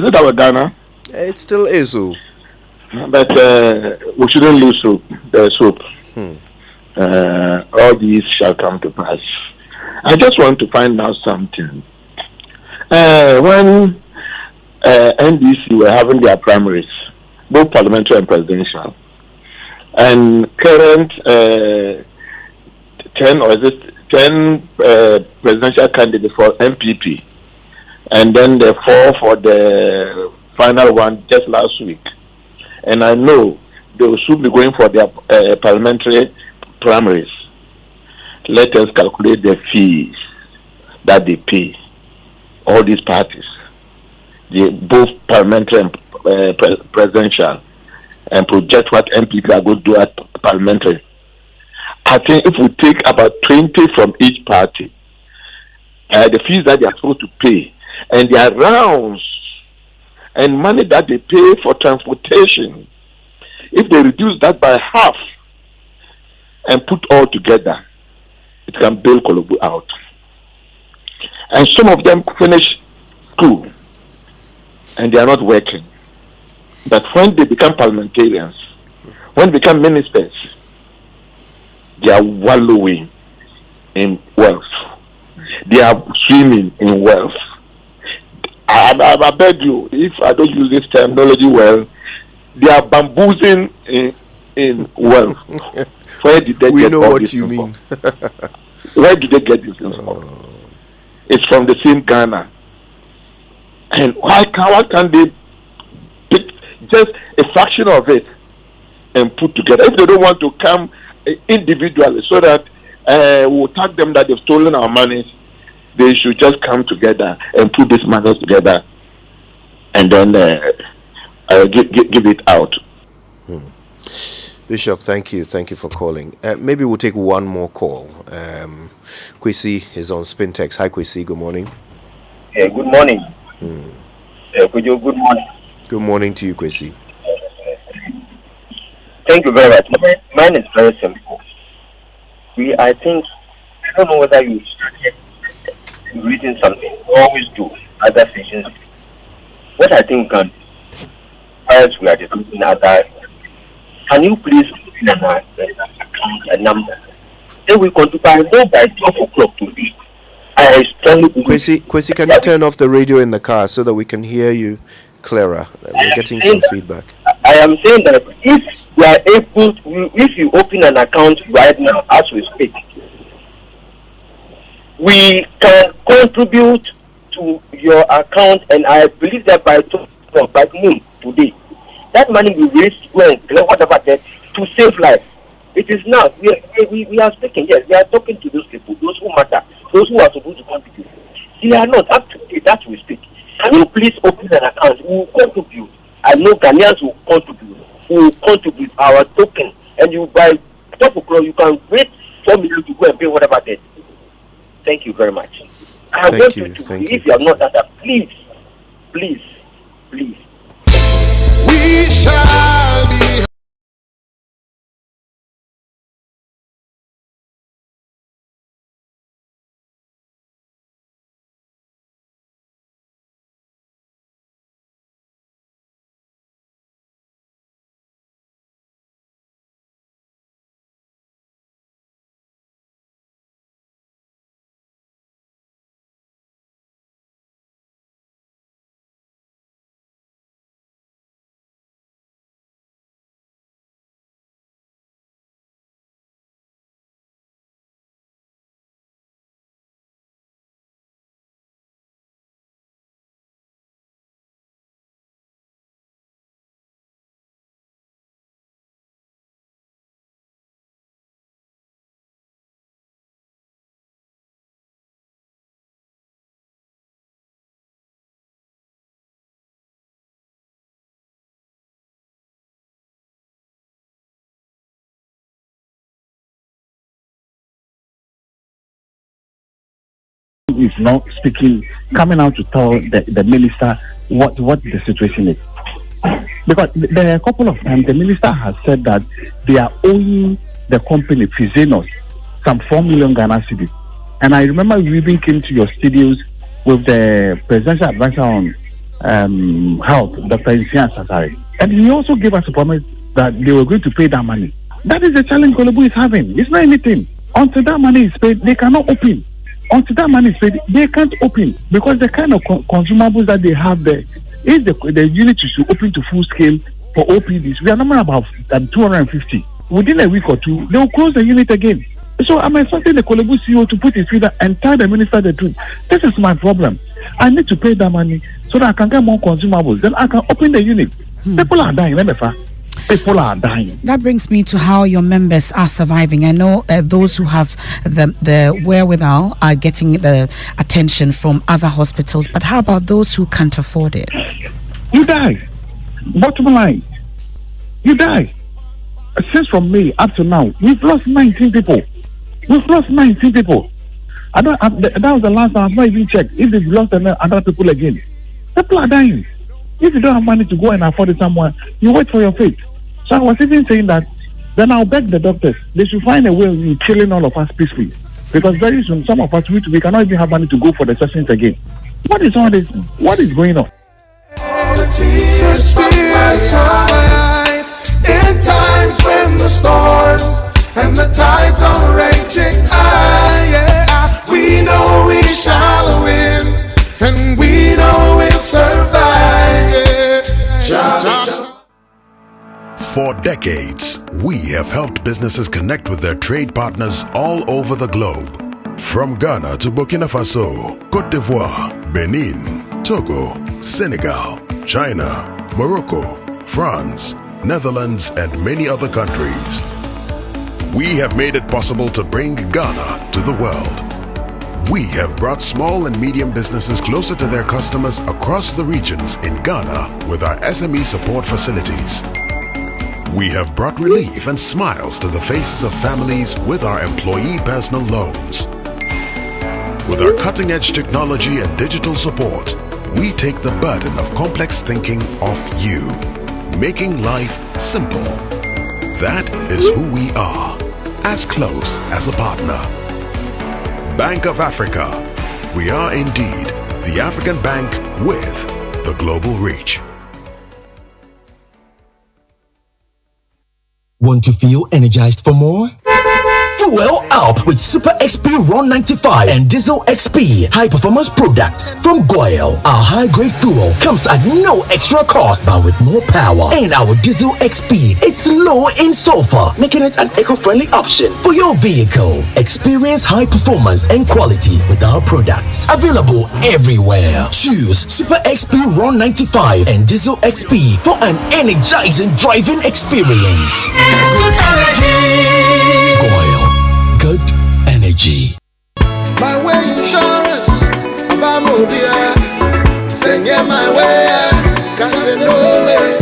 it our Ghana? It still is. But we shouldn't lose hope. There's hope. All these shall come to pass. I just want to find out something. When NDC were having their primaries, both parliamentary and presidential, and current 10 presidential candidates for MPP, and then the 4 for the final one just last week. And I know they will soon be going for their parliamentary primaries. Let us calculate the fees that they pay, all these parties, both parliamentary and presidential, and project what MPP are going to do at parliamentary. I think if we take about 20 from each party, the fees that they are supposed to pay, and their rounds, and money that they pay for transportation, if they reduce that by half and put all together, it can bail Korle-Bu out. And some of them finish school and they are not working. But when they become parliamentarians, when they become ministers, they are wallowing in wealth. They are swimming in wealth. I beg you, if I don't use this terminology well, they are bamboozling in wealth. Where did they get all this info? Where did they get this info? It's from the same Ghana. And why can't they pick just a fraction of it and put together? If they don't want to come individually so that we'll tag them that they've stolen our money, they should just come together and put this money together and then give it out. Bishop, thank you for calling. Maybe we'll take one more call. Kwesi is on Spintex. Hi Kwesi, good morning. Good morning. Good morning. Good morning to you, Kwesi. Thank you very much. Mine is very simple. I don't know whether you started reading something. We always do other sessions. What I think can, as we are discussing other, can you please put in a number? Then we can do by 12 o'clock today. Kwesi, can you turn off the radio in the car so that we can hear you clearer? We're getting some feedback. I am saying that if you are able, if you open an account right now as we speak, we can contribute to your account, and I believe that by noon today, that money will raise whatever that to save life. It is now we are speaking. Yes, we are talking to those people, those who matter, those who are supposed to contribute. They are not up to date. That we speak. Can you please open an account? We will contribute. I know Ghanaians will contribute. We will contribute our token, and you by 12 o'clock you can wait 4 minutes to go and pay whatever debt. Thank you very much. I want you to, if you have not done that, please. We shall be. Is not speaking, coming out to tell the minister what the situation is. Because there are a couple of times the minister has said that they are owing the company Fizenos some 4 million Ghana cedis. And I remember you even came to your studios with the presidential advisor on health, Dr. Isian Sasari. And he also gave us a promise that they were going to pay that money. That is the challenge Korle-Bu is having. It's not anything. Until that money is paid, they cannot open. Until that money is paid, they can't open because the kind of consumables that they have there, if the unit should open to full scale for OPDs, we are number about 250. Within a week or two, they will close the unit again. So I'm expecting the Korle-Bu CEO to put his feet and tell the minister the truth. This is my problem. I need to pay that money so that I can get more consumables. Then I can open the unit. People are dying. People are dying. That brings me to how your members are surviving. I know those who have the wherewithal are getting the attention from other hospitals, but how about those who can't afford it? You die. Bottom line, you die. Since from May up to now, we've lost 19 people. We've lost 19 people. That was the last time. I've not even checked if they've lost other people again. People are dying. If you don't have money to go and afford it somewhere, you wait for your fate. So I was even saying that, then I'll beg the doctors, they should find a way of killing all of us peacefully. Because very soon, some of us, we cannot even have money to go for the sessions again. What is all this? What is going on? In times when the storms and the tides are raging high, yeah, we know we shall win, and we know we'll survive, yeah. For decades, we have helped businesses connect with their trade partners all over the globe. From Ghana to Burkina Faso, Côte d'Ivoire, Benin, Togo, Senegal, China, Morocco, France, Netherlands, and many other countries. We have made it possible to bring Ghana to the world. We have brought small and medium businesses closer to their customers across the regions in Ghana with our SME support facilities. We have brought relief and smiles to the faces of families with our employee personal loans. With our cutting-edge technology and digital support, we take the burden of complex thinking off you, making life simple. That is who we are, as close as a partner. Bank of Africa. We are indeed the African bank with the global reach. Want to feel energized for more? Fuel up with Super XP Ron 95 and Diesel XP high performance products from Goil. Our high grade fuel comes at no extra cost but with more power. And our Diesel XP, it's low in sulfur, making it an eco-friendly option for your vehicle. Experience high performance and quality with our products. Available everywhere. Choose Super XP Ron 95 and Diesel XP for an energizing driving experience. Goil. Good energy. My way insurance, send my way.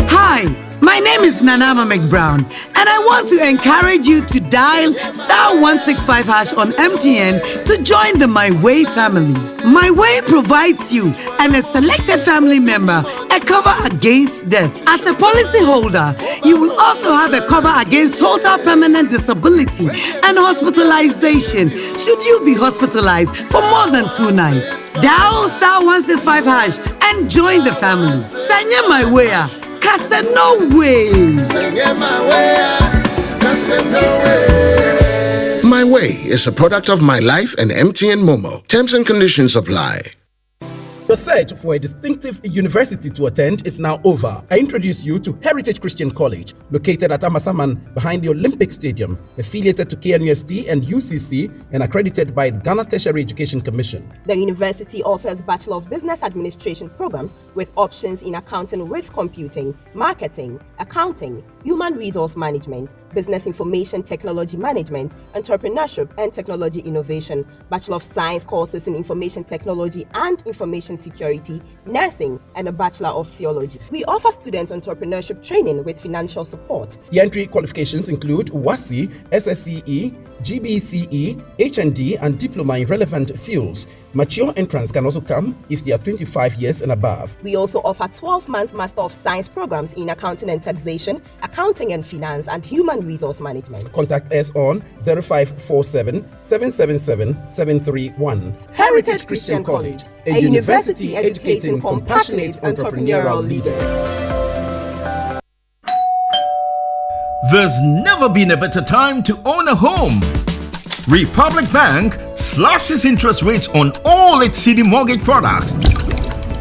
Hi, my name is Nanama McBrown, and I want to encourage you to dial *165# on MTN to join the My Way family. My Way provides you and a selected family member a cover against death. As a policy holder, you will also have a cover against total permanent disability and hospitalization should you be hospitalized for more than 2 nights. Dial *165# and join the family. Sanya My Way. No way. My Way is a product of My Life and MTN Momo. Terms and conditions apply. Your search for a distinctive university to attend is now over. I introduce you to Heritage Christian College, located at Amasaman behind the Olympic Stadium, affiliated to KNUST and UCC, and accredited by the Ghana Tertiary Education Commission. The university offers Bachelor of Business Administration programs with options in accounting with computing, marketing, accounting, human resource management, business information technology management, entrepreneurship and technology innovation, Bachelor of Science courses in information technology and information security, nursing, and a Bachelor of Theology. We offer students entrepreneurship training with financial support. The entry qualifications include WASI, SSCE, GBCE, HND, and diploma in relevant fields. Mature entrants can also come if they are 25 years and above. We also offer 12-month Master of Science programs in accounting and taxation, accounting and finance, and human resource management. Contact us on 0547 777 731. Heritage Christian College, a university educating compassionate entrepreneurial leaders. There's never been a better time to own a home. Republic Bank slashes interest rates on all its CD mortgage products.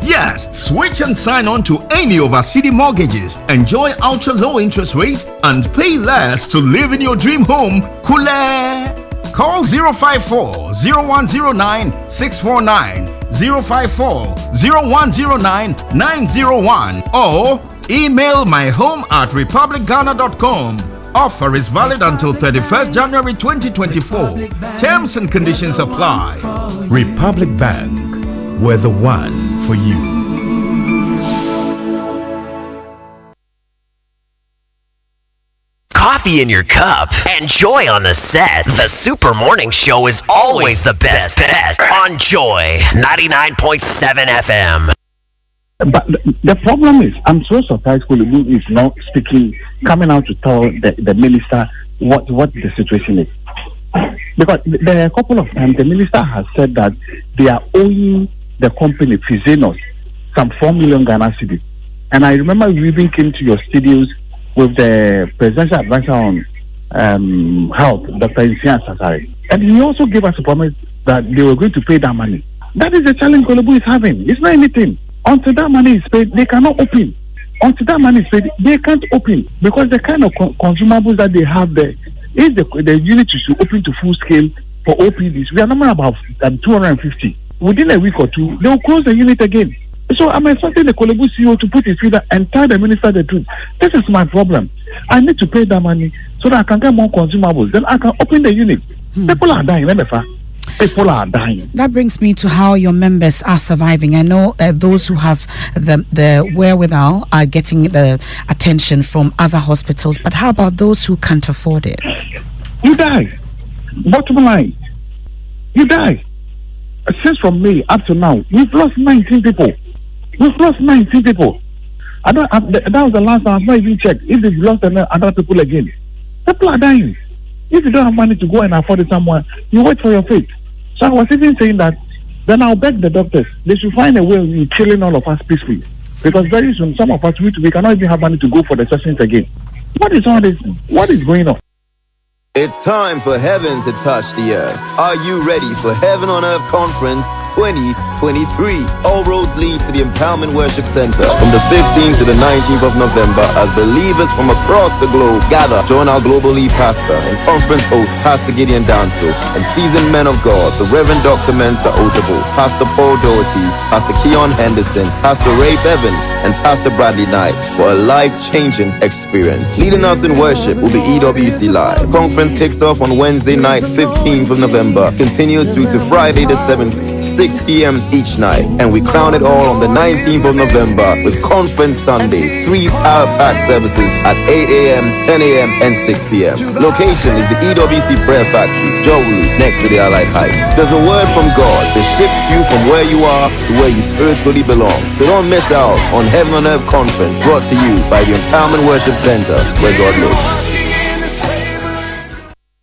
Yes, switch and sign on to any of our CD mortgages. Enjoy ultra low interest rates and pay less to live in your dream home. Kule! Call 054 0109 649, 054 0109 901, or email myhome@republicghana.com. Offer is valid until 31st January 2024. Terms and conditions apply. Republic Bank, we're the one for you. Coffee in your cup and joy on the set. The Super Morning Show is always the best bet on Joy 99.7 FM. But the problem is, I'm so surprised Korle-Bu is now coming out to tell the minister what the situation is. Because there are a couple of times the minister has said that they are owing the company, Fizenos, some 4 million Ghana cedis. And I remember we even came to your studios with the presidential advisor on health, Dr. Insian Sasari. And he also gave us a promise that they were going to pay that money. That is the challenge Korle-Bu is having. It's not anything. Until that money is paid, they cannot open. Until that money is paid, they can't open. Because the kind of consumables that they have there, if the unit is to open to full scale for OPDs, we are number about 250. Within a week or two, they will close the unit again. So I'm expecting the Korle-Bu CEO to put his feet and tell the minister the truth. This is my problem. I need to pay that money so that I can get more consumables. Then I can open the unit. People are dying, remember? People are dying. That brings me to how your members are surviving. I know those who have the wherewithal are getting the attention from other hospitals, but how about those who can't afford it? You die. Bottom line, you die. Since from May up to now, we've lost 19 people. We've lost 19 people. That was the last time. I've not even checked if they've lost other people again. People are dying. If you don't have money to go and afford it somewhere, you wait for your fate. So I was even saying that, then I'll beg the doctors, they should find a way of killing all of us peacefully. Because very soon, some of us, we cannot even have money to go for the sessions again. What is all this? What is going on? It's time for heaven to touch the earth. Are you ready for Heaven on Earth Conference 2023? All roads lead to the Empowerment Worship Center from the 15th to the 19th of November as believers from across the globe gather. Join our global lead pastor and conference host, Pastor Gideon Danso, and seasoned men of God, the Reverend Dr. Mensa Otabo, Pastor Paul Doherty, Pastor Keon Henderson, Pastor Ray Bevan, and Pastor Bradley Knight for a life-changing experience. Leading us in worship will be EWC Live. Conference kicks off on Wednesday night, 15th of November, continues through to Friday the 7th, 6 p.m. each night, and we crown it all on the 19th of November with Conference Sunday, 3 power-packed services at 8 a.m., 10 a.m., and 6 p.m. Location is the EWC Prayer Factory, Jowlu, next to the Allied Heights. There's a word from God to shift you from where you are to where you spiritually belong. So don't miss out on Heaven on Earth Conference, brought to you by the Empowerment Worship Center, where God lives.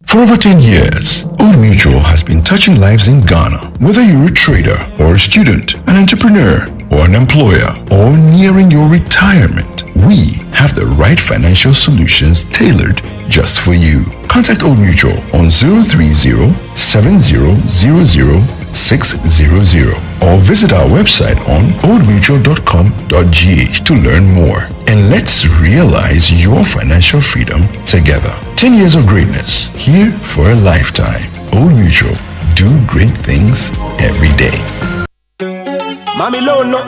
For over 10 years, Old Mutual has been touching lives in Ghana. Whether you're a trader or a student, an entrepreneur or an employer, or nearing your retirement, we have the right financial solutions tailored just for you. Contact Old Mutual on 030-7000-600 or visit our website on oldmutual.com.gh to learn more. And let's realize your financial freedom together. 10 years of greatness, here for a lifetime. Old Mutual, do great things every day. Mami Lono,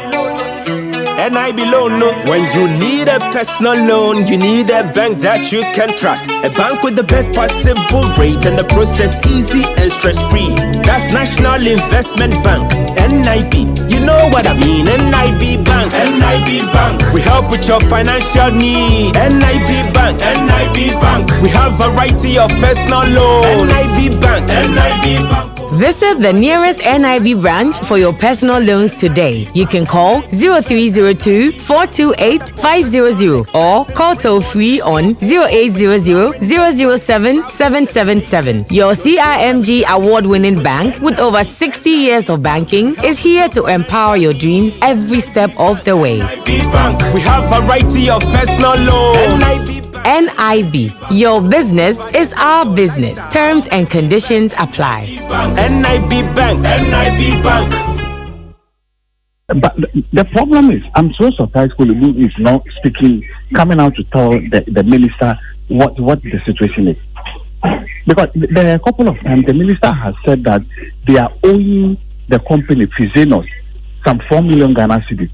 NIB loan. No. When you need a personal loan, you need a bank that you can trust. A bank with the best possible rate and the process easy and stress-free. That's National Investment Bank, NIB. You know what I mean, NIB Bank, NIB Bank. We help with your financial needs. NIB Bank, NIB Bank. We have variety of personal loans. NIB Bank, NIB Bank. Visit the nearest NIB branch for your personal loans today. You can call 0302 428 500 or call toll free on 0800 007 777. Your CIMG award-winning bank with over 60 years of banking is here to empower your dreams every step of the way. NIB Bank, we have variety of personal loans. NIB, your business is our business. Terms and conditions apply. NIB Bank, NIB Bank. But the problem is, I'm so surprised Korle-Bu is not speaking, coming out to tell the minister what the situation is. Because there are a couple of times the minister has said that they are owing the company, Fizenos, some 4 million Ghana cedis.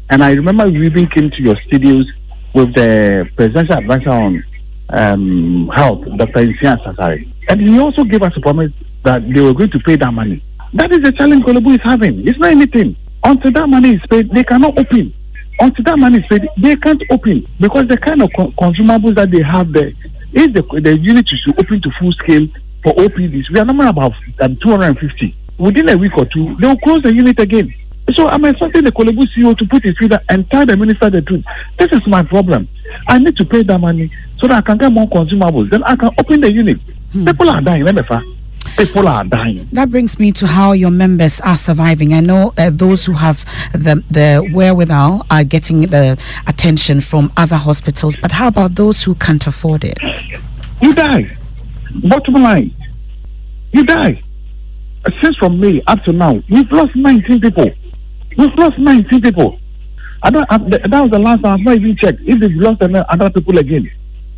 And I remember we even came to your studios with the presidential advisor on health, Dr. Insian Sasari. And he also gave us a promise that they were going to pay that money. That is the challenge Korle-Bu is having. It's not anything. Until that money is paid, they cannot open. Until that money is paid, they can't open. Because the kind of consumables that they have there, if the unit is open to full scale for OPDs, we are number about 250. Within a week or two, they will close the unit again. So I'm expecting the Korle-Bu CEO to put his feet and tell the minister the truth. This is my problem. I need to pay that money so that I can get more consumables. Then I can open the unit. People are dying. People are dying. That brings me to how your members are surviving. I know those who have the wherewithal are getting the attention from other hospitals, but how about those who can't afford it? You die. Bottom line, you die. Since from May up to now, we've lost 19 people. We've lost 19 people. That was the last time. I've not even checked if they've lost other people again.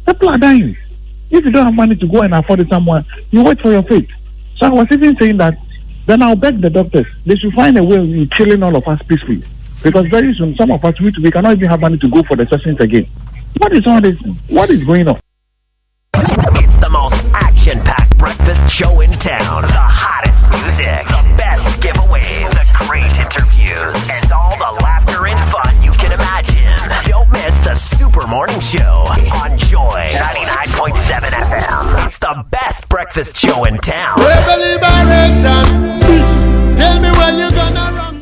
People are dying. If you don't have money to go and afford it somewhere, you wait for your fate. So I was even saying that, then I'll beg the doctors, they should find a way of killing all of us peacefully. Because very soon, some of us, we cannot even have money to go for the sessions again. What is all this? What is going on? It's the most action-packed breakfast show in town. The hottest music, the best giveaways, the great interviews, and all the laughter and fun you can imagine. Don't miss the Super Morning Show on Joy 99.7 FM. It's the best breakfast show in town. Tell me when you're gonna run.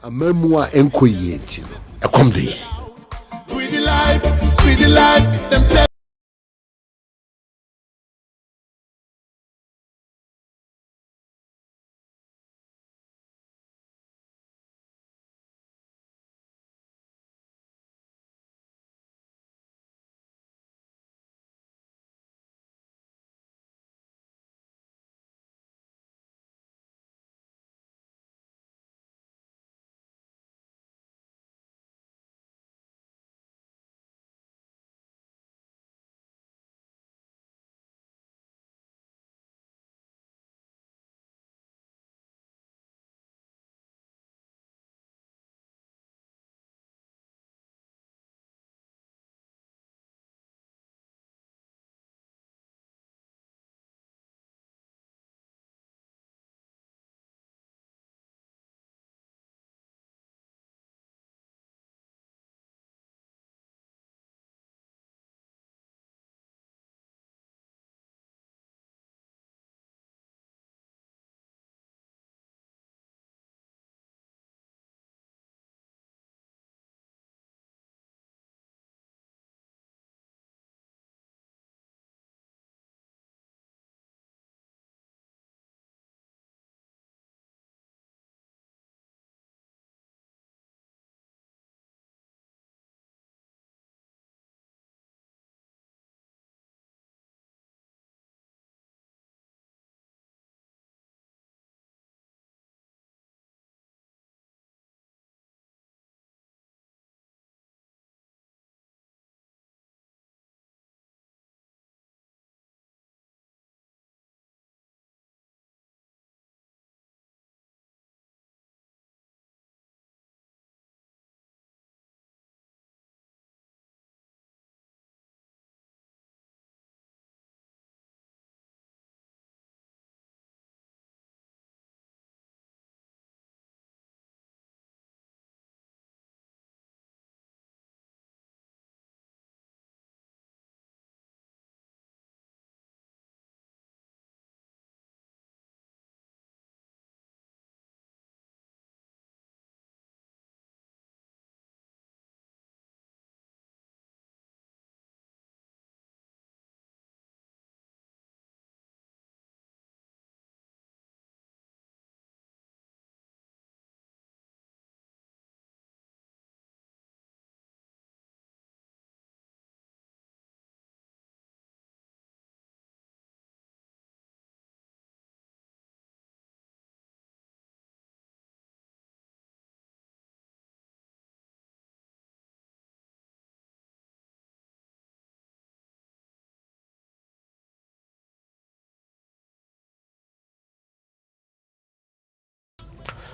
Amemua enkoye nti no ekom de With the life, them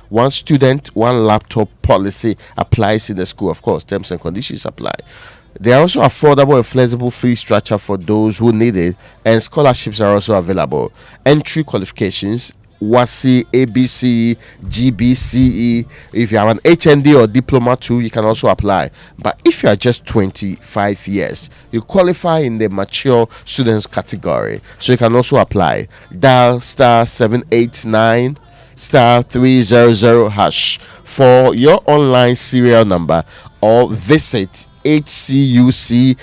one student, one laptop policy applies in the school. Of course, terms and conditions apply. They are also affordable and flexible fee structure for those who need it, and scholarships are also available. Entry qualifications: WASI, ABC, GBCE. If you have an HND or diploma too, you can also apply. But if you are just 25 years, you qualify in the mature students category, so you can also apply. Dial *789 *300# for your online serial number, or visit hcuc.edu.gh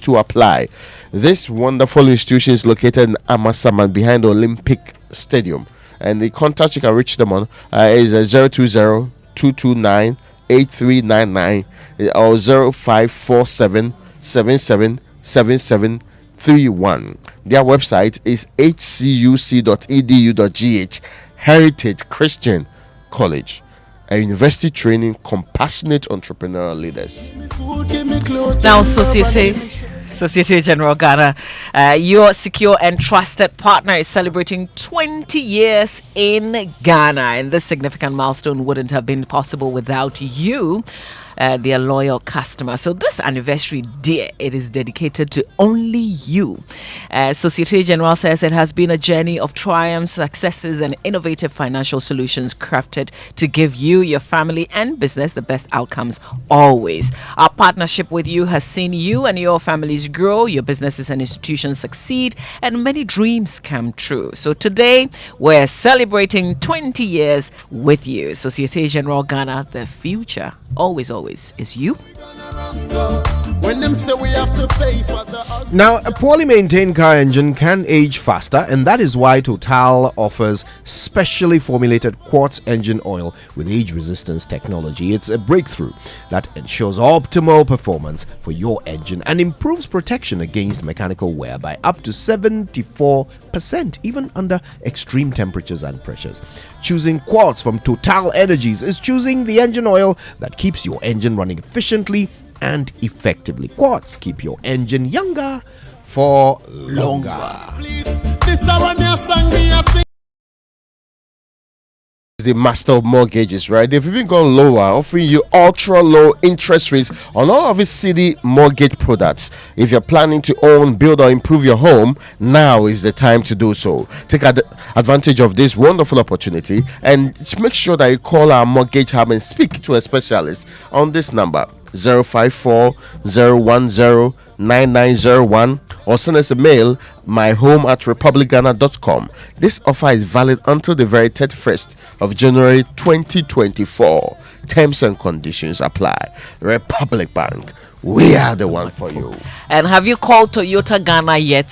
to apply. This wonderful institution is located in Amasaman behind the Olympic Stadium, and the contact you can reach them on is 020-229-8399 or 0547-777731. Their website is hcuc.edu.gh. Heritage Christian College, a university training compassionate entrepreneurial leaders. Now, Societe General Ghana, your secure and trusted partner, is celebrating 20 years in Ghana, and this significant milestone wouldn't have been possible without you, their loyal customer. So this anniversary, dear, it is dedicated to only you. Societe Generale says it has been a journey of triumphs, successes, and innovative financial solutions crafted to give you, your family, and business the best outcomes always. Our partnership with you has seen you and your families grow, your businesses and institutions succeed, and many dreams come true. So today, we're celebrating 20 years with you. Societe Generale Ghana, the future always is you. Now, a poorly maintained car engine can age faster, and that is why Total offers specially formulated quartz engine oil with age resistance technology. It's a breakthrough that ensures optimal performance for your engine and improves protection against mechanical wear by up to 74%, even under extreme temperatures and pressures. Choosing quartz from Total Energies is choosing the engine oil that keeps your engine running efficiently and effectively. Quartz, keep your engine younger for longer. The master of mortgages, right? They've even gone lower, offering you ultra low interest rates on all of its city mortgage products. If you're planning to own, build, or improve your home, now is the time to do so. Take advantage of this wonderful opportunity and make sure that you call our mortgage hub and speak to a specialist on this number: 054-010-9901, or send us a mail, myhome@republicghana.com. This offer is valid until the very 31st of January 2024. Terms and conditions apply. Republic Bank, we are the one for you. And have you called Toyota Ghana yet?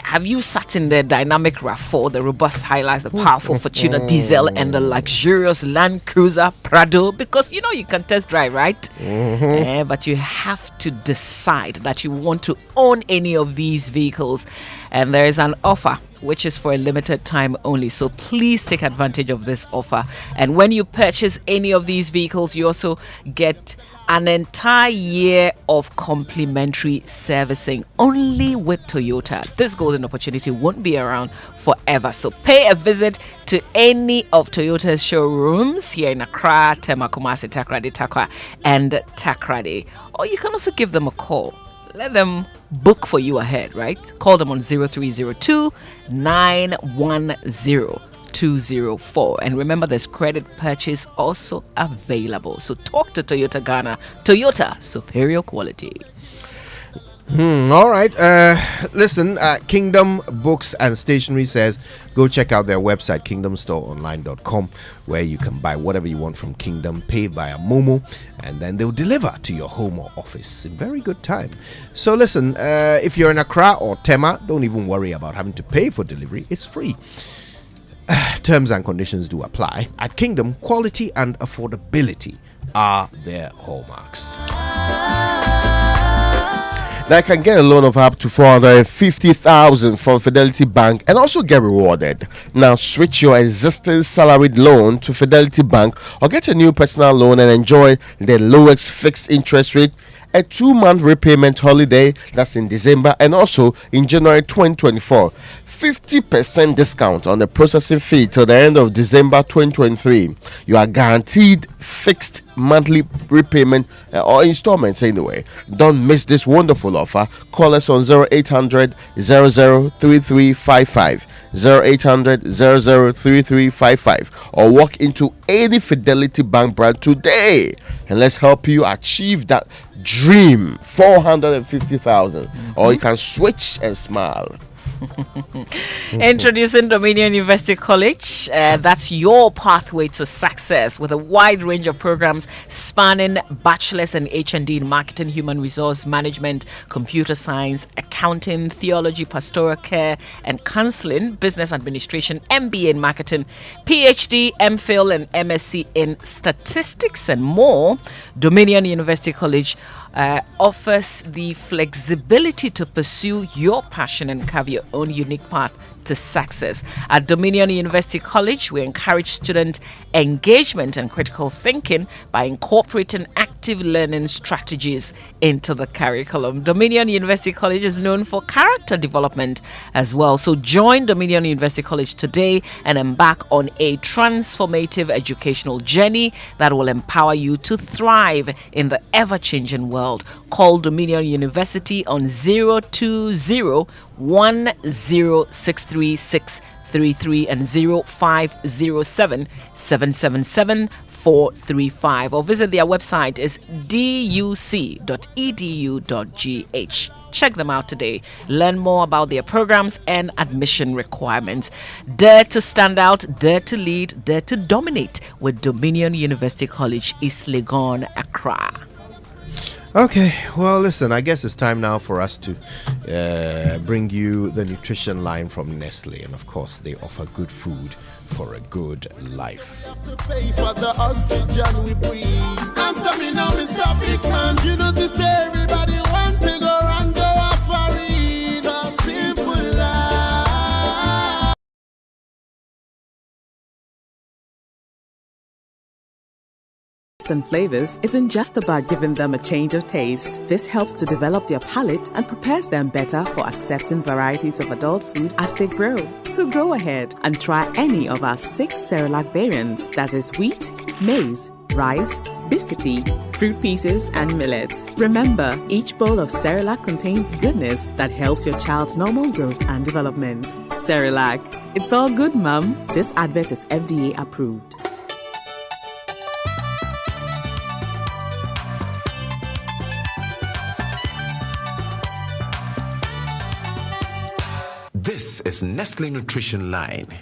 Have you sat in the dynamic RAV4, the robust highlights, the powerful Fortuner diesel, and the luxurious Land Cruiser Prado? Because you know you can test drive, right? But you have to decide that you want to own any of these vehicles. And there is an offer which is for a limited time only. So please take advantage of this offer. And when you purchase any of these vehicles, you also get an entire year of complimentary servicing only with Toyota. This golden opportunity won't be around forever. So pay a visit to any of Toyota's showrooms here in Accra, Tema, Kumasi, Takoradi, Takwa, and Takoradi. Or you can also give them a call. Let them book for you ahead, right? Call them on 0302 910 204. And remember, there's credit purchase also available. So talk to Toyota Ghana. Toyota, superior quality. All right. Listen, Kingdom Books and Stationery says go check out their website, kingdomstoreonline.com, where you can buy whatever you want from Kingdom, pay via Momo, and then they'll deliver to your home or office in very good time. So listen, if you're in Accra or Tema, don't even worry about having to pay for delivery. It's free. Terms and conditions do apply. At Kingdom, quality and affordability are their hallmarks. Now, I can get a loan of up to 450,000 from Fidelity Bank and also get rewarded. Now, switch your existing salaried loan to Fidelity Bank or get a new personal loan and enjoy the lowest fixed interest rate a 2-month repayment holiday, that's in December, and also in January 2024. 50% discount on the processing fee till the end of December 2023. You are guaranteed fixed monthly repayment or installments anyway. Don't miss this wonderful offer. Call us on 0800 003355, 0800 003355, or walk into any Fidelity Bank branch today, and let's help you achieve that dream, 450,000. Or you can switch and smile. Introducing Dominion University College. That's your pathway to success with a wide range of programs spanning bachelor's and HND in marketing, human resource management, computer science, accounting, theology, pastoral care and counseling, business administration, MBA in marketing, PhD, MPhil and MSc in statistics and more. Dominion University College offers the flexibility to pursue your passion and carve your own unique path to success. At Dominion University College, we encourage student engagement and critical thinking by incorporating active learning strategies into the curriculum. Dominion University College is known for character development as well. So join Dominion University College today and embark on a transformative educational journey that will empower you to thrive in the ever-changing world. Call Dominion University on 020 1063633 and 0507 777 435, or visit their website is duc.edu.gh. Check them out today. Learn more about their programs and admission requirements. Dare to stand out, dare to lead, dare to dominate with Dominion University College, East Legon, Accra. Okay, well, listen, I guess it's time now for us to bring you the nutrition line from Nestle. And of course, they offer good food for a good life. Pay for the oxygen we breathe. Answer me now, Mr. Big Man. You know this, everybody want to go and go off a read a simple life. And flavors isn't just about giving them a change of taste. This helps to develop their palate and prepares them better for accepting varieties of adult food as they grow. So go ahead and try any of our 6 Cerelac variants, that is wheat, maize, rice, biscuity, fruit pieces, and millet. Remember, each bowl of Cerelac contains goodness that helps your child's normal growth and development. Cerelac, it's all good, Mum. This advert is FDA approved. This is Nestle Nutrition Line.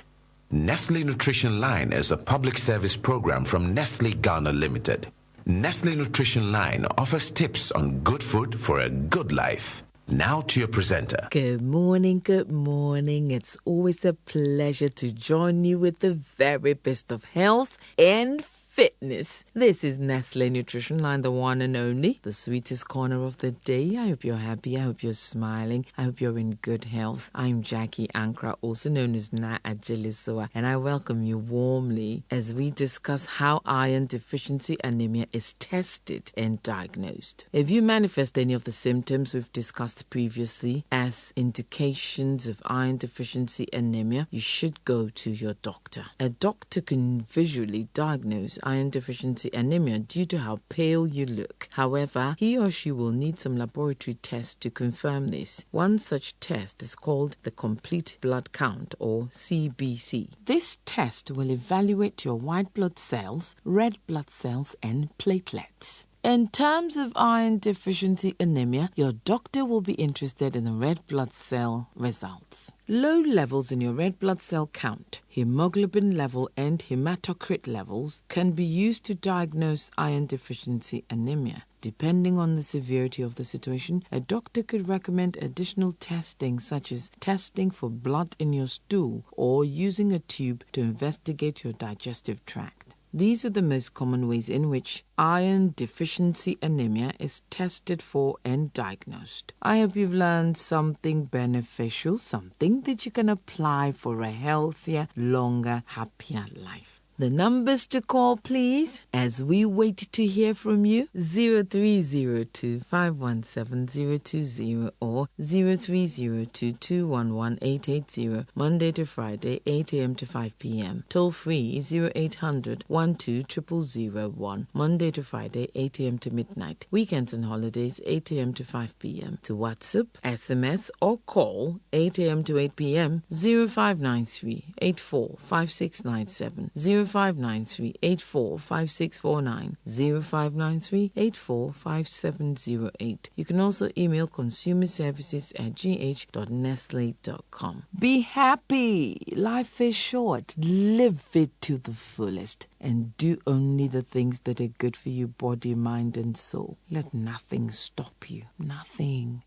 Nestle Nutrition Line is a public service program from Nestle Ghana Limited. Nestle Nutrition Line offers tips on good food for a good life. Now to your presenter. Good morning, good morning. It's always a pleasure to join you with the very best of health and fitness. This is Nestle Nutrition Line, the one and only, the sweetest corner of the day. I hope you're happy. I hope you're smiling. I hope you're in good health. I'm Jackie Ankra, also known as Na Ajelisoa, and I welcome you warmly as we discuss how iron deficiency anemia is tested and diagnosed. If you manifest any of the symptoms we've discussed previously as indications of iron deficiency anemia, you should go to your doctor. A doctor can visually diagnose iron deficiency anemia due to how pale you look. However, he or she will need some laboratory tests to confirm this. One such test is called the complete blood count, or CBC. This test will evaluate your white blood cells, red blood cells, and platelets. In terms of iron deficiency anemia, your doctor will be interested in the red blood cell results. Low levels in your red blood cell count, hemoglobin level, and hematocrit levels can be used to diagnose iron deficiency anemia. Depending on the severity of the situation, a doctor could recommend additional testing, such as testing for blood in your stool or using a tube to investigate your digestive tract. These are the most common ways in which iron deficiency anemia is tested for and diagnosed. I hope you've learned something beneficial, something that you can apply for a healthier, longer, happier life. The numbers to call, please, as we wait to hear from you: 0302-517-020 or 0302-211-880, Monday to Friday, 8 a.m. to 5 p.m. Toll free 0800-12-0001, Monday to Friday, 8 a.m. to midnight. Weekends and holidays, 8 a.m. to 5 p.m. To WhatsApp, SMS, or call 8 a.m. to 8 p.m. 0593-845697, 0593-845649, 0593-845708. You can also email consumerservices@gh.nestle.com. Be happy. Life is short. Live it to the fullest. And do only the things that are good for you, body, mind, and soul. Let nothing stop you. Nothing.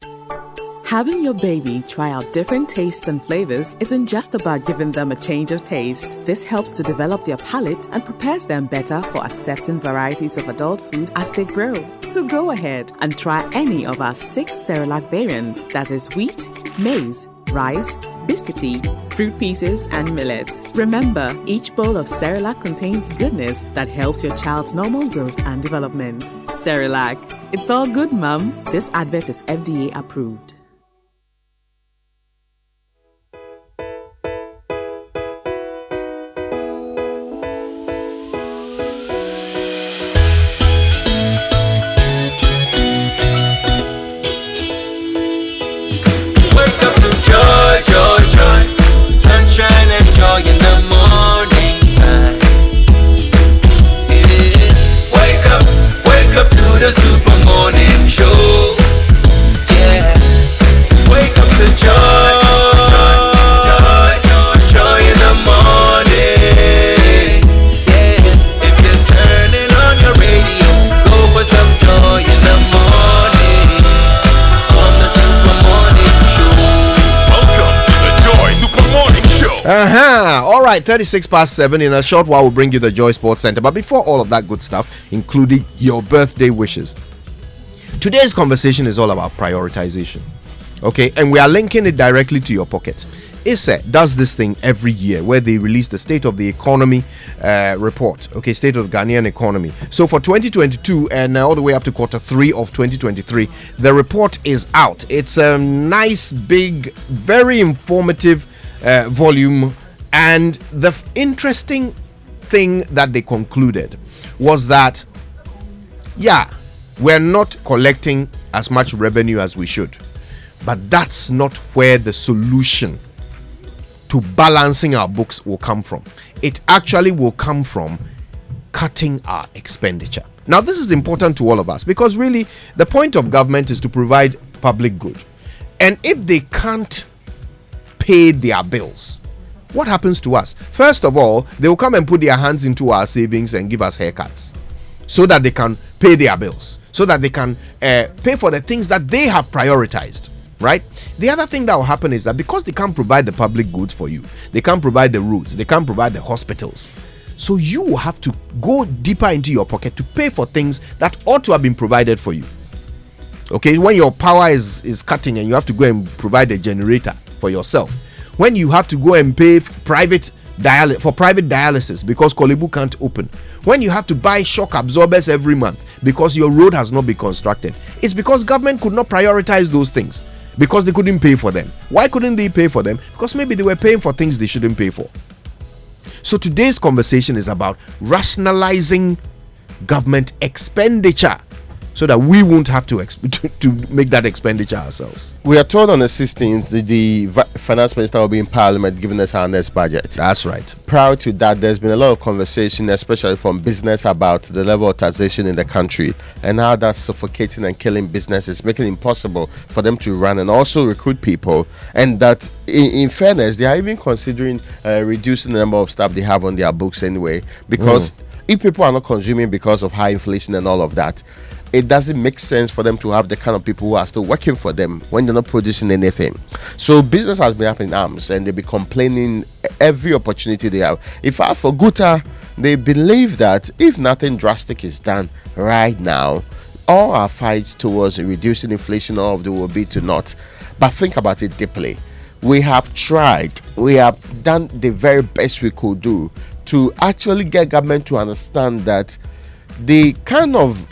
Having your baby try out different tastes and flavors isn't just about giving them a change of taste. This helps to develop their palate and prepares them better for accepting varieties of adult food as they grow. So go ahead and try any of our 6 Cerelac variants, that is wheat, maize, rice, biscuity, fruit pieces, and millet. Remember, each bowl of Cerelac contains goodness that helps your child's normal growth and development. Cerelac, it's all good, Mum. This advert is FDA approved. The Super Morning Show. Yeah. Wake up to joy. Joy in the morning. Yeah. If you're turning on your radio, go for some joy in the morning. On the Super Morning Show. Welcome to the Joy Super Morning Show. All right, 7:36. In a short while, we'll bring you the Joy Sports Center. But before all of that good stuff, including your birthday wishes, today's conversation is all about prioritization. Okay, and we are linking it directly to your pocket. ISE does this thing every year where they release the State of the Economy report. Okay, State of the Ghanaian economy. So for 2022 and all the way up to Q3 of 2023, the report is out. It's a nice, big, very informative volume. And the interesting thing that they concluded was that, yeah, we're not collecting as much revenue as we should, but that's not where the solution to balancing our books will come from. It actually will come from cutting our expenditure. Now, this is important to all of us because really the point of government is to provide public good. And if they can't pay their bills, what happens to us? First of all, they will come and put their hands into our savings and give us haircuts so that they can pay their bills, so that they can pay for the things that they have prioritized, right? The other thing that will happen is that because they can't provide the public goods for you, they can't provide the roads, they can't provide the hospitals, so you will have to go deeper into your pocket to pay for things that ought to have been provided for you. Okay, when your power is cutting and you have to go and provide a generator for yourself, when you have to go and pay for private dialysis because Korle-Bu can't open, when you have to buy shock absorbers every month because your road has not been constructed, it's because government could not prioritize those things because they couldn't pay for them. Why couldn't they pay for them? Because maybe they were paying for things they shouldn't pay for. So today's conversation is about rationalizing government expenditure so that we won't have to make that expenditure ourselves. We are told on the 16th the finance minister will be in parliament giving us our next budget. That's right. Prior to that, there's been a lot of conversation, especially from business, about the level of taxation in the country and how that's suffocating and killing businesses, making it impossible for them to run and also recruit people. And that, in fairness, they are even considering reducing the number of staff they have on their books anyway, because if people are not consuming because of high inflation and all of that, it doesn't make sense for them to have the kind of people who are still working for them when they're not producing anything. So business has been up in arms and they'll be complaining every opportunity they have. In fact, for Guta, they believe that if nothing drastic is done right now, all our fights towards reducing inflation, all of them will be to naught. But think about it deeply. We have tried, we have done the very best we could do to actually get government to understand that the kind of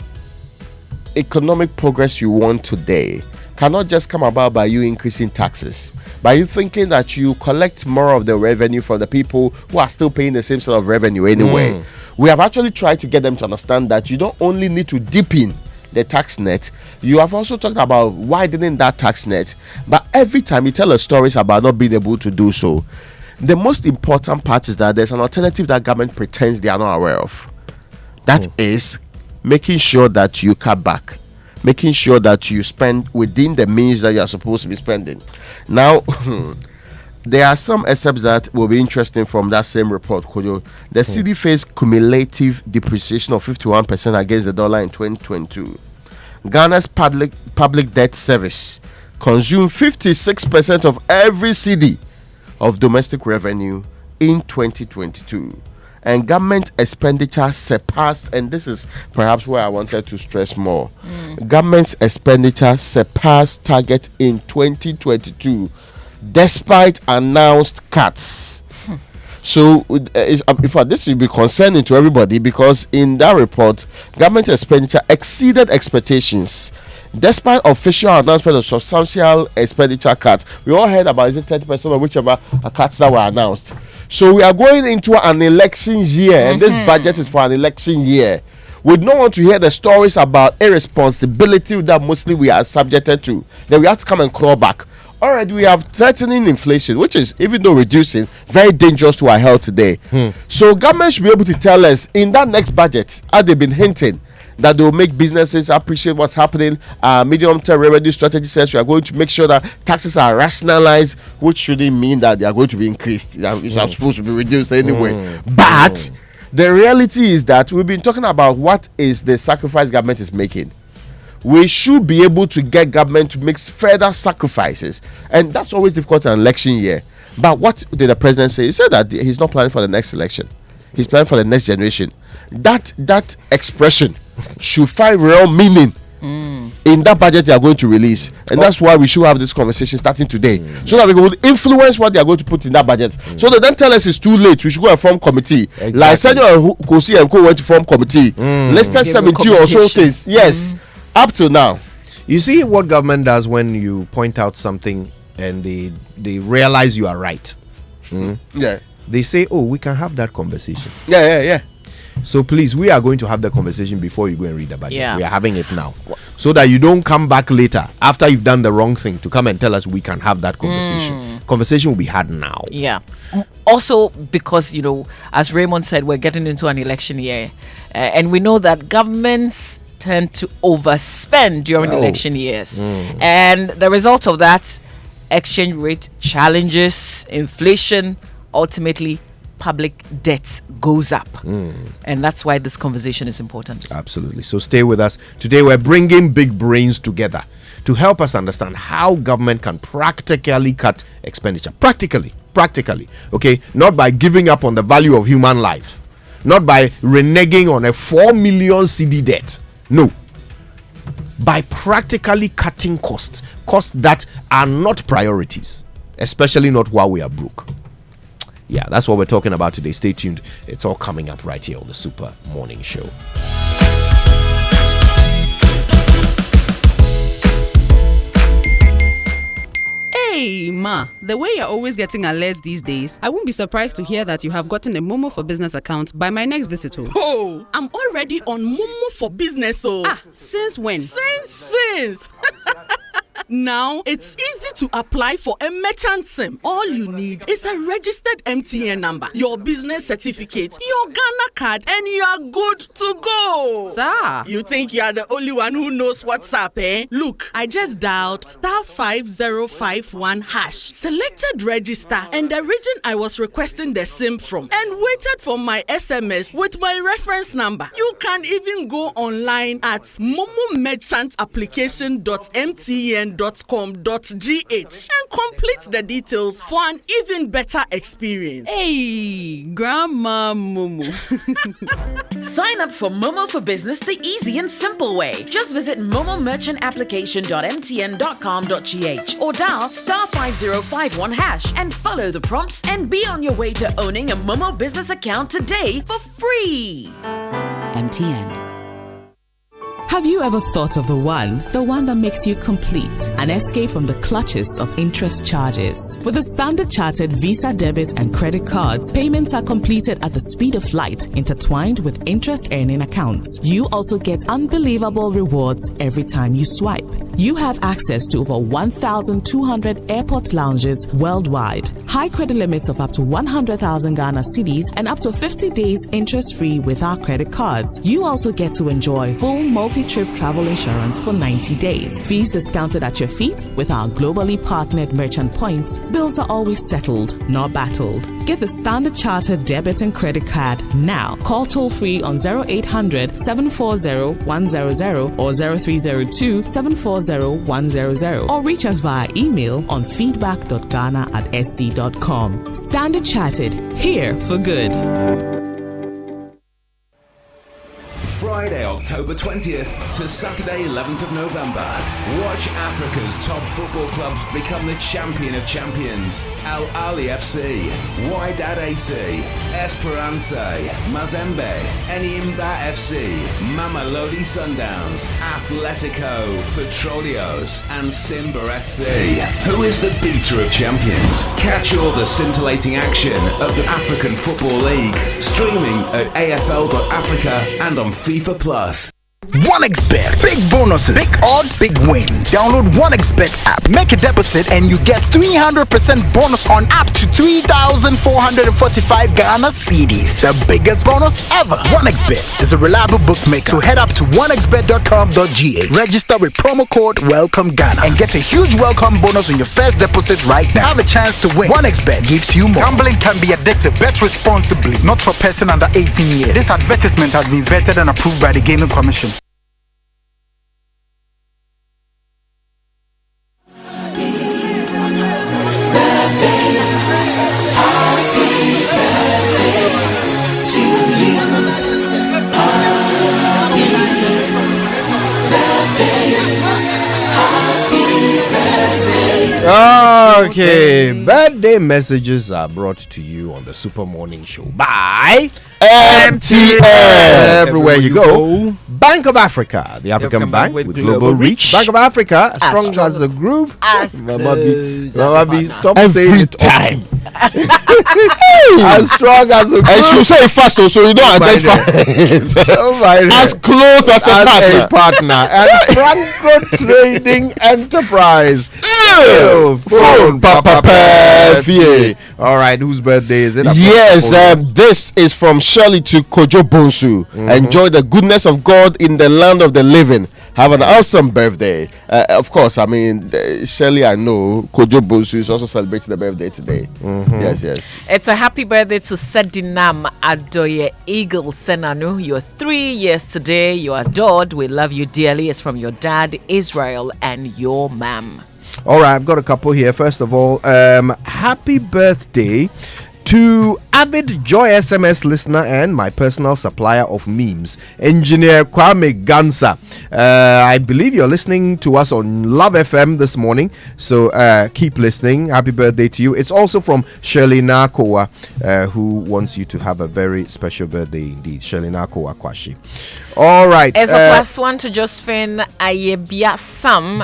economic progress you want today cannot just come about by you increasing taxes, by you thinking that you collect more of the revenue from the people who are still paying the same sort of revenue anyway. We have actually tried to get them to understand that you don't only need to dip in the tax net, you have also talked about widening that tax net, but every time you tell us stories about not being able to do so, the most important part is that there's an alternative that government pretends they are not aware of. That is making sure that you cut back, making sure that you spend within the means that you are supposed to be spending. Now, there are some excerpts that will be interesting from that same report, Kojo. The cedi faced cumulative depreciation of 51% against the dollar in 2022. Ghana's public debt service consumed 56% of every cedi of domestic revenue in 2022. And government expenditure surpassed, and this is perhaps where I wanted to stress more, government's expenditure surpassed target in 2022 despite announced cuts. So in fact, this will be concerning to everybody, because in that report, government expenditure exceeded expectations despite official announcement of substantial expenditure cuts. We all heard about, is it 30% or whichever cuts that were announced. So we are going into an election year, and this budget is for an election year. We don't want to hear the stories about irresponsibility that mostly we are subjected to. Then we have to come and claw back. Already we have threatening inflation, which is, even though reducing, very dangerous to our health today. So government should be able to tell us in that next budget, as they've been hinting, that they will make businesses appreciate what's happening. Medium-term revenue strategy says we are going to make sure that taxes are rationalized, which shouldn't mean that they are going to be increased. They are supposed to be reduced anyway. But the reality is that we've been talking about what is the sacrifice government is making. We should be able to get government to make further sacrifices, and that's always difficult in an election year. But what did the president say? He said that he's not planning for the next election. He's planning for the next generation. That expression should find real meaning in that budget they are going to release, and that's why we should have this conversation starting today, so that we will influence what they are going to put in that budget. So they don't tell us it's too late, we should go and form committee. Like Senor Kosi and Co went to form committee, listed 70 or so things. Yes, up to now. You see what government does when you point out something and they realize you are right. Yeah, they say, oh, we can have that conversation. Yeah. So please, we are going to have the conversation before you go and read the budget. Yeah. We are having it now, so that you don't come back later after you've done the wrong thing to come and tell us we can have that conversation. Conversation will be had now. Yeah. Also, because, as Raymond said, we're getting into an election year, and we know that governments tend to overspend during election years, and the result of that, exchange rate challenges, inflation, ultimately public debts goes up, and that's why this conversation is important. Absolutely. So stay with us. Today we're bringing big brains together to help us understand how government can practically cut expenditure. Practically, okay? Not by giving up on the value of human life, not by reneging on a 4 million cedi debt. No, by practically cutting costs that are not priorities, especially not while we are broke. Yeah, that's what we're talking about today. Stay tuned. It's all coming up right here on the Super Morning Show. Hey, Ma, the way you're always getting alerts these days, I won't be surprised to hear that you have gotten a Momo for Business account by my next visitor. Oh, I'm already on Momo for Business. Since when? Since. Now it's easy to apply for a merchant SIM. All you need is a registered MTN number, your business certificate, your Ghana card, and you are good to go. Sir, you think you are the only one who knows what's up, eh? Look, I just dialed *5051#, selected register and the region I was requesting the SIM from, and waited for my SMS with my reference number. You can even go online at momomerchantapplication.mtn mtn.com.gh and complete the details for an even better experience. Hey, Grandma Mumu. Sign up for Momo for Business the easy and simple way. Just visit momomerchantapplication.mtn.com.gh or dial *5051# and follow the prompts and be on your way to owning a Momo business account today for free. MTN. Have you ever thought of the one that makes you complete? An escape from the clutches of interest charges. With the Standard Chartered Visa debit and credit cards, payments are completed at the speed of light, intertwined with interest earning accounts. You also get unbelievable rewards every time you swipe. You have access to over 1,200 airport lounges worldwide. High credit limits of up to 100,000 Ghana cedis and up to 50 days interest-free with our credit cards. You also get to enjoy full multi-trip travel insurance for 90 days. Fees discounted at your feet with our globally partnered merchant points. Bills are always settled, not battled. Get the Standard Chartered debit and credit card now. Call toll-free on 0800 740 100 or 0302 740 100 or reach us via email on feedback.ghana@sc.com. Standard Chartered, here for good. Friday, October 20th to Saturday, 11th of November. Watch Africa's top football clubs become the champion of champions. Al Ali FC, Wydad AC, Esperance, Mazembe, Enyimba FC, Mamelodi Sundowns, Atletico, Petroleos, and Simba SC. Who is the beater of champions? Catch all the scintillating action of the African Football League. Streaming at afl.africa and on FIFA Plus. 1xBet. Big bonuses, big odds, big wins. Download 1xBet app. Make a deposit and you get 300% bonus on up to 3,445 Ghana cedis. The biggest bonus ever. 1xBet is a reliable bookmaker. So head up to 1xBet.com.gh. Register with promo code Welcome Ghana and get a huge welcome bonus on your first deposit right now. Have a chance to win. 1xBet gives you more. Gambling can be addictive. Bet responsibly. Not for person under 18 years. This advertisement has been vetted and approved by the Gaming Commission. Okay, birthday messages are brought to you on the Super Morning Show by MTN. Everywhere you go. Bank of Africa, the African Bank with global reach. Bank of Africa, as strong as the group. Mama B, stop saying it time. As strong as the group. And she'll say it fast, so you don't identify it. As close as a partner. And Franco Trading Enterprise. Phone Papa Pefie. All right, whose birthday is it? Yes, this is from Shirley to Kojo Bonsu. Enjoy the goodness of God in the land of the living. Have an awesome birthday. Of course, I mean, Shirley, I know Kojo Bonsu is also celebrating the birthday today. Yes. It's a happy birthday to Sedinam Adoye Eagle Senanu. You're 3 years today. You're adored. We love you dearly. It's from your dad, Israel, and your mom. All right, I've got a couple here. First of all, happy birthday to avid Joy SMS listener and my personal supplier of memes, Engineer Kwame Gansa. I believe you're listening to us on Love FM this morning, so keep listening. Happy birthday to you. It's also from Shirley Nakoa, who wants you to have a very special birthday indeed. Shirley Nakoa Kwashi. All right. As a +1 to Josephine Ayebia Sam,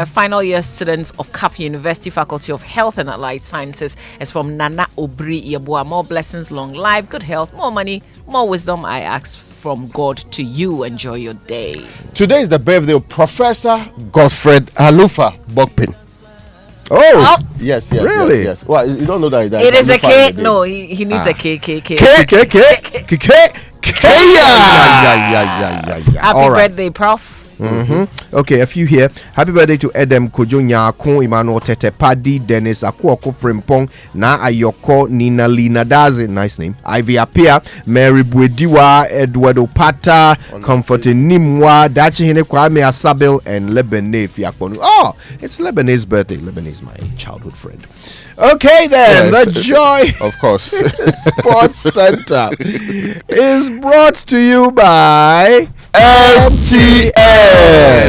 final year students of CAF University Faculty of Health and Allied Sciences. Is from Nana Obri Yabua. More blessings, long life, good health, more money, more wisdom. I ask from God to you. Enjoy your day. Today is the birthday of Professor Godfred Halufa Bokpin. Oh, yes. Really? Yes. Well, you don't know that. It is a K. No, he needs a K. K. Happy birthday, Prof. Okay, a few here. Happy birthday to Edem Kojonya, Kon Emmanuel Tete, Paddy, Dennis, Akuoko Frimpong, Na Ayoko, Nina Lina Daze, nice name. Ivy Apia, Mary Bwediwa, Eduardo Pata, Comforting Nimwa, Dachi Hene Kwame Asabil, and Lebanese Fiakonu. Oh, it's Lebanese birthday. Lebanese is my childhood friend. Okay, then, Yes. the Joy Of course. Sports Center is brought to you by MTN.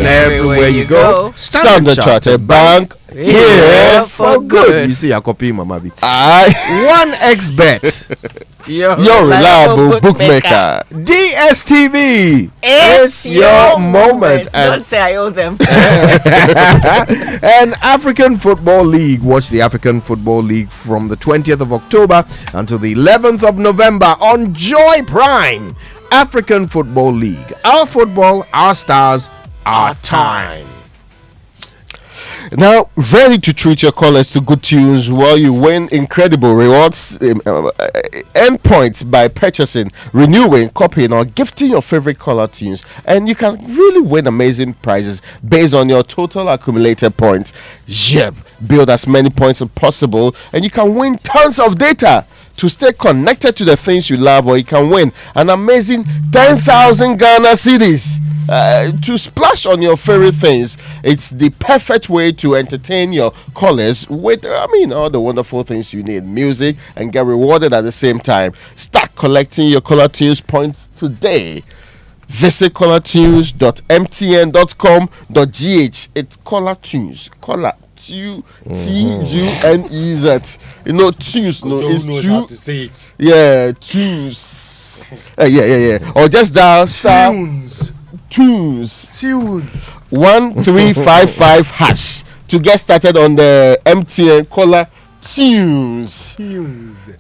Everywhere you go, Standard Chartered Bank here for good. You see, I copy Mama B. 1xBet. Your reliable bookmaker. DSTV. It's your moment. And Don't say I owe them. and African Football League. Watch the African Football League from the 20th of October until the 11th of November on Joy Prime. African Football League. Our football, our stars, our time. Now, ready to treat your callers to good tunes while you win incredible rewards, earn points by purchasing, renewing, copying, or gifting your favorite caller tunes, and you can really win amazing prizes based on your total accumulated points. Yep, build as many points as possible, and you can win tons of data to stay connected to the things you love, or you can win an amazing 10,000 Ghana cedis. To splash on your favorite things. It's the perfect way to entertain your callers with, all the wonderful things you need, music, and get rewarded at the same time. Start collecting your Caller Tunes points today. Visit collartunes.mtn.com.gh. It's Caller Tunes. Caller T-U-N-E-Z. You know, tunes. No, it's tunes. Yeah, tunes. Yeah. Or just dial star. Tunes 1355 hash to get started on the MTN Caller Tunes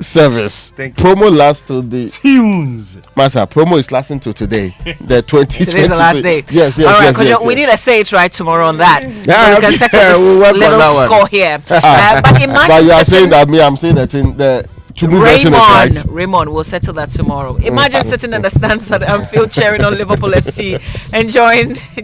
service. Promo lasts till the Tunes. Master, promo is lasting till today. The 2020. Today's the last day. Yes. All right, yes. we need to say it right tomorrow on that. So we can okay, settle this we'll work on little that one. score here. But imagine But you are saying sitting- that me, I'm saying that in the Tumu version is right. Raymond, we'll settle that tomorrow. Imagine sitting in the stands at Anfield cheering on Liverpool FC and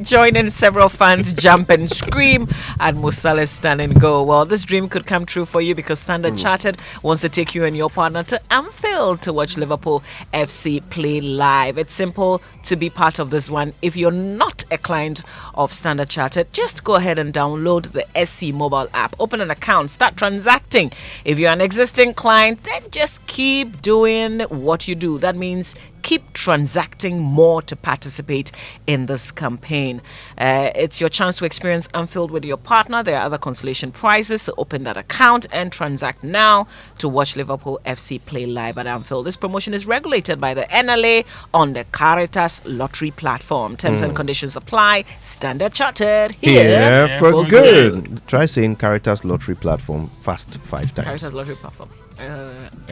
joining several fans jump and scream at Mo Salah's standing goal. Well, this dream could come true for you because Standard Chartered wants to take you and your partner to Anfield to watch Liverpool FC play live. It's simple to be part of this one. If you're not a client of Standard Chartered, just go ahead and download the SC mobile app. Open an account, start transacting. If you're an existing client, then just keep doing what you do. That means keep transacting more to participate in this campaign. It's your chance to experience Anfield with your partner. There are other consolation prizes, so open that account and transact now to watch Liverpool FC play live at Anfield. This promotion is regulated by the NLA on the Caritas Lottery platform. Terms and conditions apply. Standard Chartered here for good. Try saying Caritas Lottery platform fast 5 times. Caritas Lottery platform.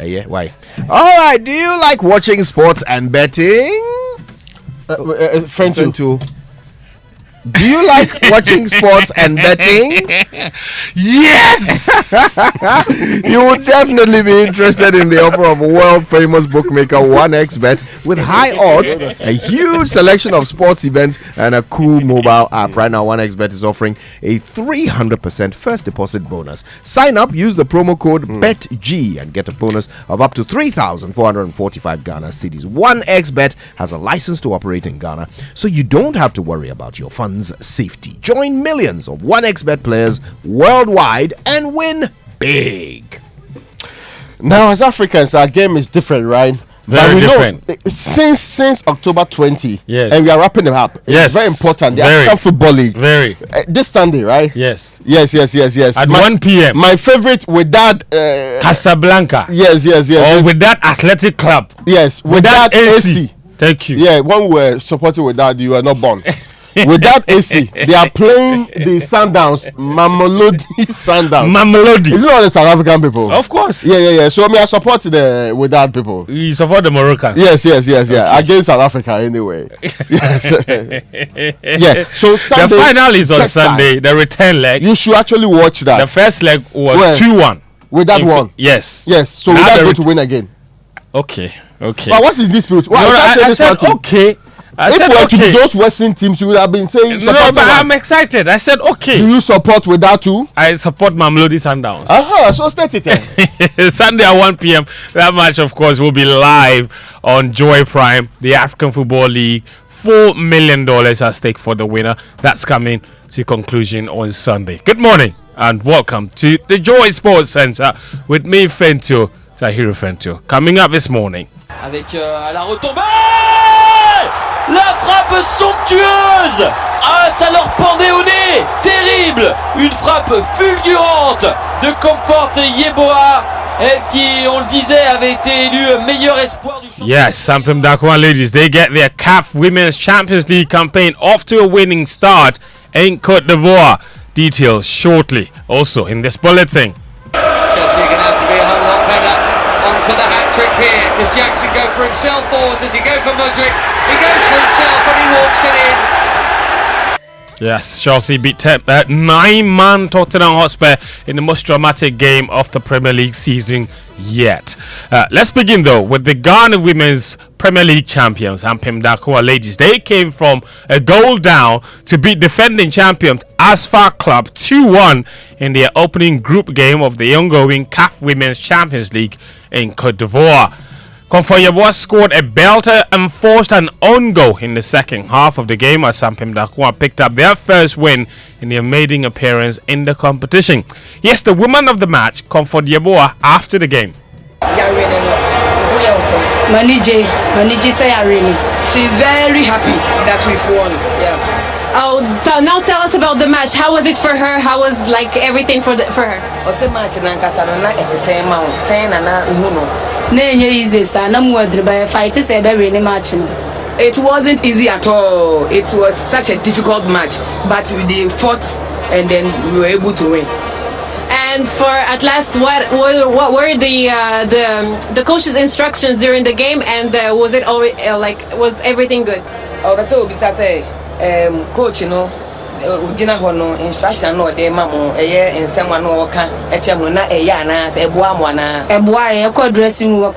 Yeah, why? All right, do you like watching sports and betting? Friend too. Do you like watching sports and betting? Yes! You would definitely be interested in the offer of world famous bookmaker 1xBet with high odds, a huge selection of sports events, and a cool mobile app. Right now, 1xBet is offering a 300% first deposit bonus. Sign up, use the promo code BETG and get a bonus of up to 3,445 Ghana cedis. 1xBet has a license to operate in Ghana, so you don't have to worry about your funds safety. Join millions of 1xBet players worldwide and win big. Now, as Africans, our game is different, right? Very different. Since October 20, yes, and we are wrapping it up. Yes, it's very important. The very. African Football League. Very. This Sunday, right? Yes. Yes. At 1 p.m. My favorite with that Casablanca. Yes. Or with that athletic club. Yes. With that AC. Thank you. Yeah, when we were supporting with that, you were not born. Without AC, they are playing the Sundowns, Mamelodi Sundowns. Mamelodi. Isn't all the South African people? Of course. Yeah. So I support the without people. You support the Moroccans? Yes. Okay. Against South Africa anyway. Yes. Yeah. So Sunday, the final is on Sunday. The return leg. You should actually watch that. The first leg was 2-1. With that one. Yes. So we are going to win again. Okay. But what is dispute? I said okay. If we're to be those Western teams, you would have been saying. No, but I'm excited. I said okay. Do you support with that too? I support Mamelodi Sundowns. So state it. Sunday at 1 p.m. That match, of course, will be live on Joy Prime, the African Football League. $4 million at stake for the winner. That's coming to conclusion on Sunday. Good morning and welcome to the Joy Sports Center with me, Fento, Tahiru Fento. Coming up this morning. Avec à la retombée, la frappe somptueuse. Ah, ça leur pendait au nez. Terrible. Une frappe fulgurante de Comfort Yeboah. Elle qui, on le disait, avait été élue meilleur espoir du championnat. Yes, Sampim Dakwa ladies, they get their CAF Women's Champions League campaign off to a winning start in Côte d'Ivoire. Details shortly, also in this bulletin. Chelsea are going to have to be a whole lot better on for the hat-trick here. Does Jackson go for himself or does he go for Mudryk? He goes for himself and he walks it in. Yes, Chelsea beat 9-man Tottenham Hotspur in the most dramatic game of the Premier League season yet. Let's begin though with the Ghana Women's Premier League champions, Ampem Dakwa ladies. They came from a goal down to beat defending champion Asfar Club 2-1 in their opening group game of the ongoing CAF Women's Champions League in Côte d'Ivoire. Comfort Yeboah scored a belter and forced an own goal in the second half of the game as Sampim Dakwa picked up their first win in their maiden appearance in the competition. Yes, the woman of the match, Comfort Yeboah, after the game. Maniji Sayarini. She's very happy that we've won. Yeah. Oh, so now tell us about the match. How was it for her? How was like everything for her? It wasn't easy at all. It was such a difficult match, but we fought and then we were able to win. And for at last, what were the coach's instructions during the game? And was it already was everything good? Oh, that's all. Besides, coach, instruction no de mamo in someone no can na dressing room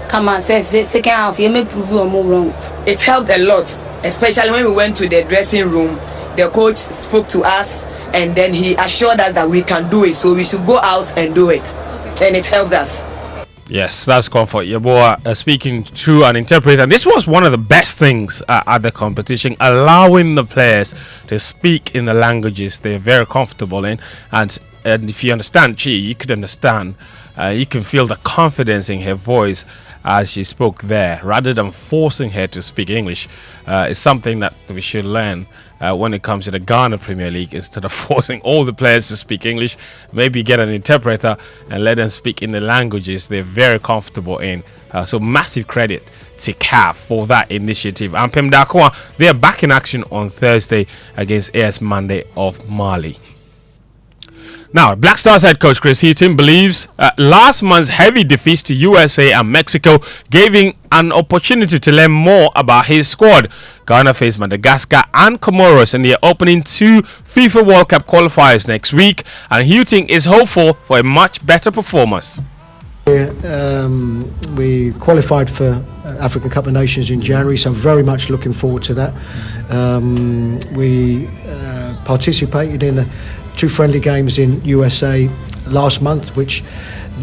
come and say second half you may prove you more wrong. It helped a lot, especially when we went to the dressing room. The coach spoke to us and then he assured us that we can do it, so we should go out and do it, and it helped us. Yes, that's Comfort Yeboah speaking through an interpreter. This was one of the best things at the competition, allowing the players to speak in the languages they're very comfortable in. And if you understand Chi, you could understand, you can feel the confidence in her voice as she spoke there, rather than forcing her to speak English. It's something that we should learn when it comes to the Ghana Premier League. Instead of forcing all the players to speak English, maybe get an interpreter and let them speak in the languages they're very comfortable in. So massive credit to CAF for that initiative. And Pem Dakwa, they are back in action on Thursday against AS Mande of Mali. Now, Black Stars head coach Chris Heaton believes last month's heavy defeats to USA and Mexico gave him an opportunity to learn more about his squad. Ghana face Madagascar and Comoros in their opening two FIFA World Cup qualifiers next week, and Heaton is hopeful for a much better performance. We qualified for African Cup of Nations in January, so very much looking forward to that. We participated in two friendly games in USA last month, which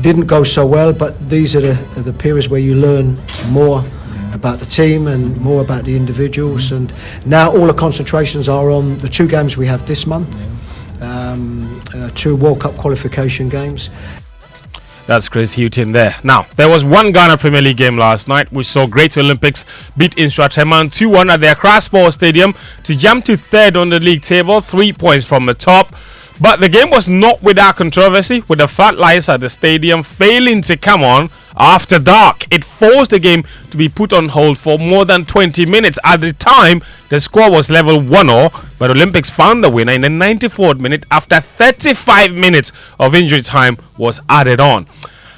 didn't go so well, but these are the periods where you learn more about the team and more about the individuals. And now all the concentrations are on the two games we have this month, two World Cup qualification games. That's Chris Heaton there. Now, there was one Ghana Premier League game last night which saw Great Olympics beat Instrateman 2-1 at their Accra Sports Stadium to jump to third on the league table, 3 points from the top. But the game was not without controversy, with the floodlights at the stadium failing to come on after dark. It forced the game to be put on hold for more than 20 minutes. At the time, the score was level 1-0, but Olympics found the winner in the 94th minute after 35 minutes of injury time was added on.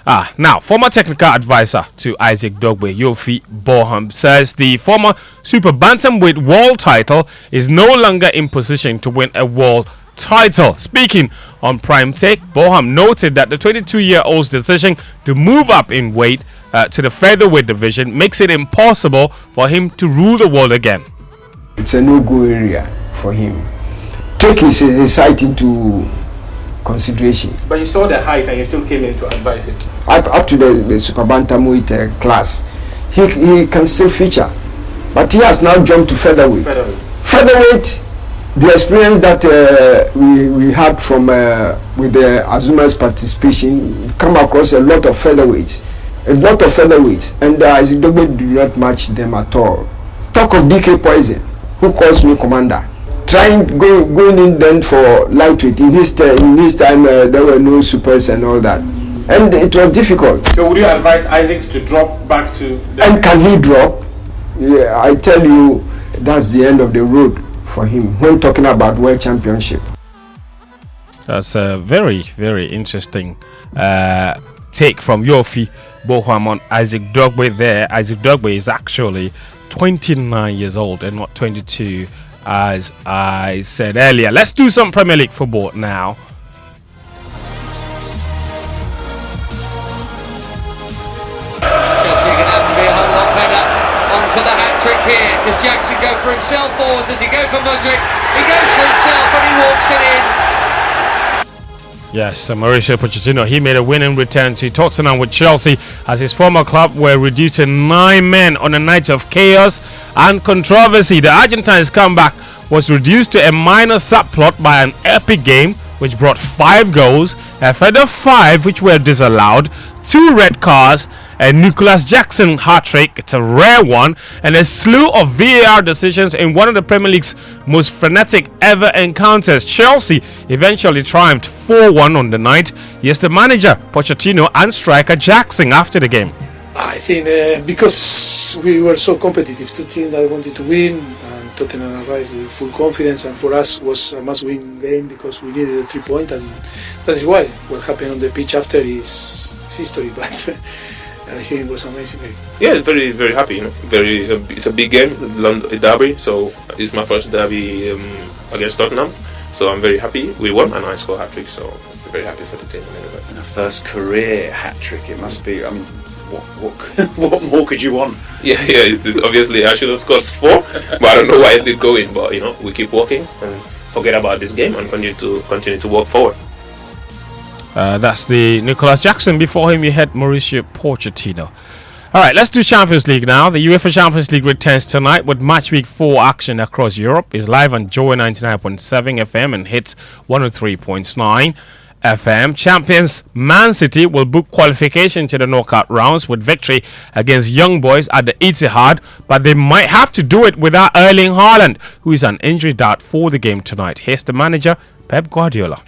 Now, former technical advisor to Isaac Dogbe, Yofi Boham, says the former super bantamweight world title is no longer in position to win a world title. Speaking on Prime Take, Boham noted that the 22-year-old's decision to move up in weight to the featherweight division makes it impossible for him to rule the world again. It's a no-go area for him. Take his height into consideration. But you saw the height and you still came in to advise it. Up to the super bantamweight class, he can still feature, but he has now jumped to featherweight. Featherweight, the experience that we had from with the Azuma's participation, come across a lot of featherweights, and Isaac Dogbe do not match them at all. Talk of DK Poison, who calls me commander. Going in then for lightweight. In his time, there were no supers and all that, and it was difficult. So would you advise Isaac to drop back to? And can he drop? Yeah, I tell you, that's the end of the road for him when talking about world championship. That's a very, very interesting take from Yofi Boham on Isaac Dogbe there. Isaac Dogbe is actually 29 years old and not 22, as I said earlier. Let's do some Premier League football now. Chelsea are going to have to be a whole lot better on for the hat-trick here. Does Jackson go for himself or does he go for Mudryk? He goes for himself and he walks it in. Yes, Mauricio Pochettino, he made a winning return to Tottenham with Chelsea as his former club were reduced to 9 men on a night of chaos and controversy. The Argentine's comeback was reduced to a minor subplot by an epic game which brought 5 goals, a further 5 which were disallowed, 2 red cards, a Nicholas Jackson hat-trick, it's a rare one, and a slew of VAR decisions in one of the Premier League's most frenetic ever encounters. Chelsea eventually triumphed 4-1 on the night. Here's the manager, Pochettino, and striker Jackson after the game. I think because we were so competitive, two teams that wanted to win, and Tottenham arrived with full confidence, and for us was a must-win game because we needed a 3-point, and that is why what happened on the pitch after is history, but I think it was amazing game. Yeah, very, very happy. You know, it's a big game, London derby. So it's my first derby against Tottenham. So I'm very happy. We won and I scored a hat trick. So I'm very happy for the team. And a first career hat trick. It must be. I mean, what more could you want? Yeah. It's obviously I should have scored 4, but I don't know why it did go in. But you know, we keep working and forget about this game and continue to work forward. That's the Nicholas Jackson. Before him, you had Mauricio Pochettino. All right, let's do Champions League now. The UEFA Champions League returns tonight with match week 4 action across Europe. It's live on Joy 99.7 FM and hits 103.9 FM. Champions Man City will book qualification to the knockout rounds with victory against Young Boys at the Etihad, but they might have to do it without Erling Haaland, who is an injury dart for the game tonight. Here's the manager, Pep Guardiola.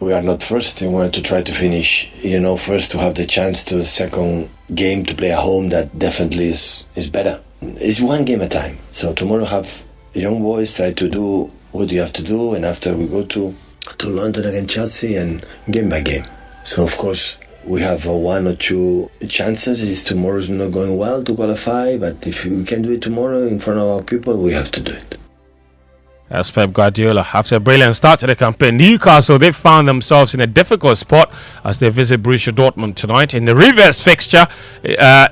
We are not first. We want to try to finish, first to have the chance to the second game to play at home. That definitely is better. It's one game at a time. So tomorrow have Young Boys, try to do what you have to do, and after we go to London against Chelsea and game by game. So of course we have 1 or 2 chances. If tomorrow's not going well to qualify, but if we can do it tomorrow in front of our people, we have to do it. As Pep Guardiola, after a brilliant start to the campaign, Newcastle, they found themselves in a difficult spot as they visit Borussia Dortmund tonight. In the reverse fixture,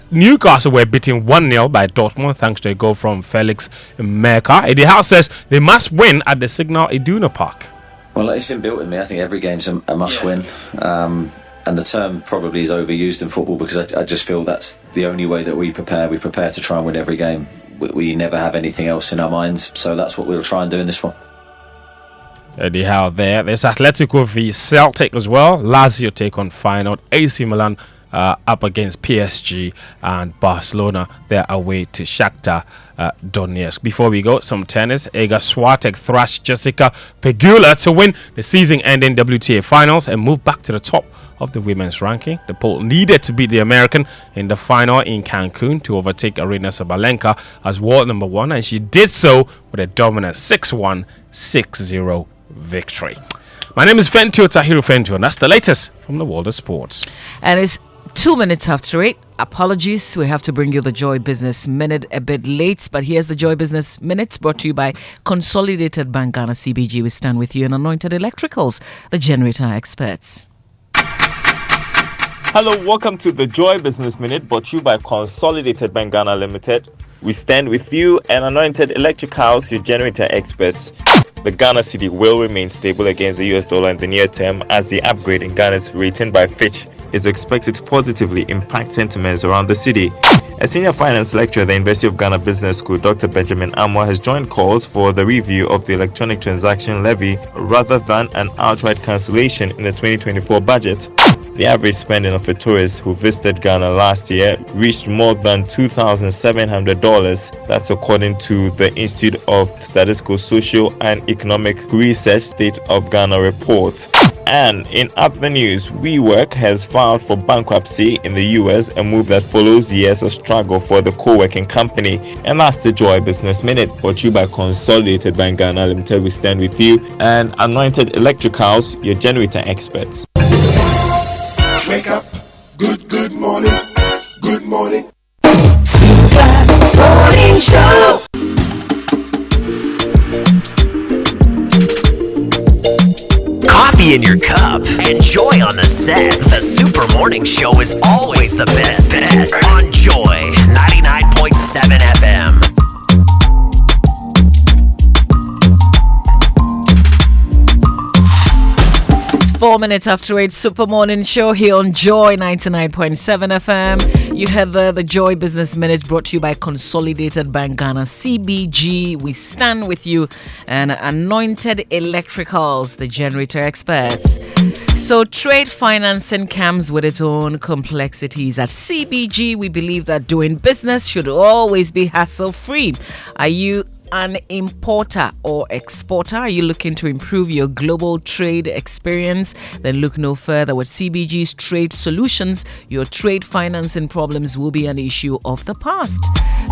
Newcastle were beaten 1-0 by Dortmund thanks to a goal from Felix Meka. Eddie Howe says they must win at the Signal Iduna Park. Well, it's inbuilt in me. I think every game's a must-win. And the term probably is overused in football because I just feel that's the only way that we prepare. We prepare to try and win every game. We never have anything else in our minds, so that's what we'll try and do in this one. Eddie Howe there. There's Atletico v Celtic as well. Lazio take on Feyenoord. AC Milan up against PSG, and Barcelona they're away to Shakhtar Donetsk. Before we go, some tennis. Iga Swiatek thrashed Jessica Pegula to win the season-ending WTA finals and move back to the top of the women's ranking. The Pole needed to beat the American in the final in Cancun to overtake Aryna Sabalenka as world number 1, and she did so with a dominant 6-1, 6-0 victory. My name is Fentio Tahiru Fentio, and that's the latest from the world of sports. And it's 2 minutes after 8. Apologies, we have to bring you the Joy Business Minute a bit late, but here's the Joy Business Minute brought to you by Consolidated Bank Ghana CBG. We stand with you in Anointed Electricals, the generator experts. Hello, welcome to the Joy Business Minute brought to you by Consolidated Bank Ghana Limited. We stand with you and Anointed Electricals, your generator experts. The Ghana cedi will remain stable against the US dollar in the near term as the upgrade in Ghana's rating by Fitch is expected to positively impact sentiments around the city. A senior finance lecturer at the University of Ghana Business School, Dr. Benjamin Amwa, has joined calls for the review of the electronic transaction levy rather than an outright cancellation in the 2024 budget. The average spending of a tourist who visited Ghana last year reached more than $2,700. That's according to the Institute of Statistical, Social and Economic Research State of Ghana report. And in other news, WeWork has filed for bankruptcy in the US, a move that follows years of struggle for the co-working company. And that's the Joy Business Minute, brought to you by Consolidated Bank Ghana Limited. We stand with you and Anointed Electricals, your generator experts. Wake up, good morning, good morning. Morning Show. Coffee in your cup and joy on the set. The Super Morning Show is always the best bet on Joy 99.7 FM. 4 minutes after 8, Super Morning Show here on Joy 99.7 FM. You had the Joy Business Minute brought to you by Consolidated Bank Ghana CBG. We stand with you and Anointed Electricals, the generator experts. So trade financing comes with its own complexities. At CBG, we believe that doing business should always be hassle-free. Are you an importer or exporter? Are you looking to improve your global trade experience? Then look no further. With CBG's Trade Solutions, your trade financing problems will be an issue of the past.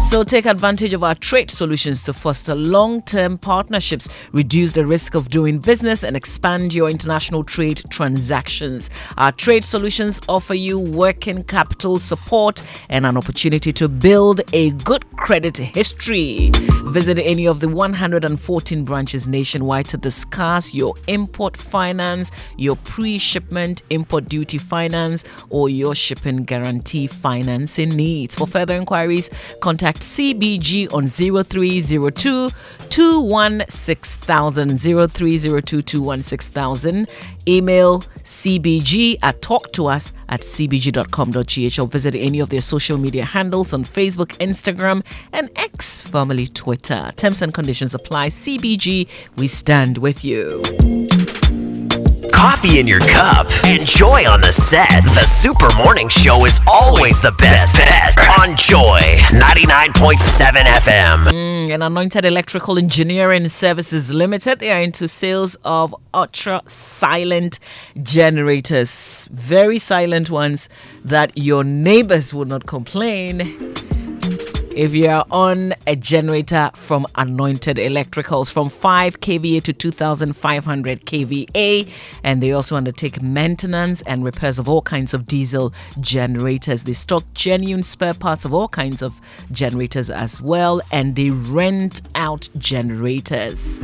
So take advantage of our trade solutions to foster long-term partnerships, reduce the risk of doing business, and expand your international trade transactions. Our trade solutions offer you working capital support and an opportunity to build a good credit history. Visit any of the 114 branches nationwide to discuss your import finance, your pre-shipment import duty finance, or your shipping guarantee financing needs. For further inquiries, contact CBG on 0302 216,000, 0302 216,000. Email cbg@talktous@cbg.com.gh or visit any of their social media handles on Facebook, Instagram, and X, formerly Twitter. Terms and conditions apply. CBG, we stand with you. Coffee in your cup and joy on the set. The Super Morning Show is always the best bet on Joy 99.7 FM. And Anointed Electrical Engineering Services Limited, they are into sales of ultra silent generators, very silent ones that your neighbors will not complain if you are on a generator from Anointed Electricals, from 5 kVA to 2,500 kVA. And they also undertake maintenance and repairs of all kinds of diesel generators. They stock genuine spare parts of all kinds of generators as well. And they rent out generators.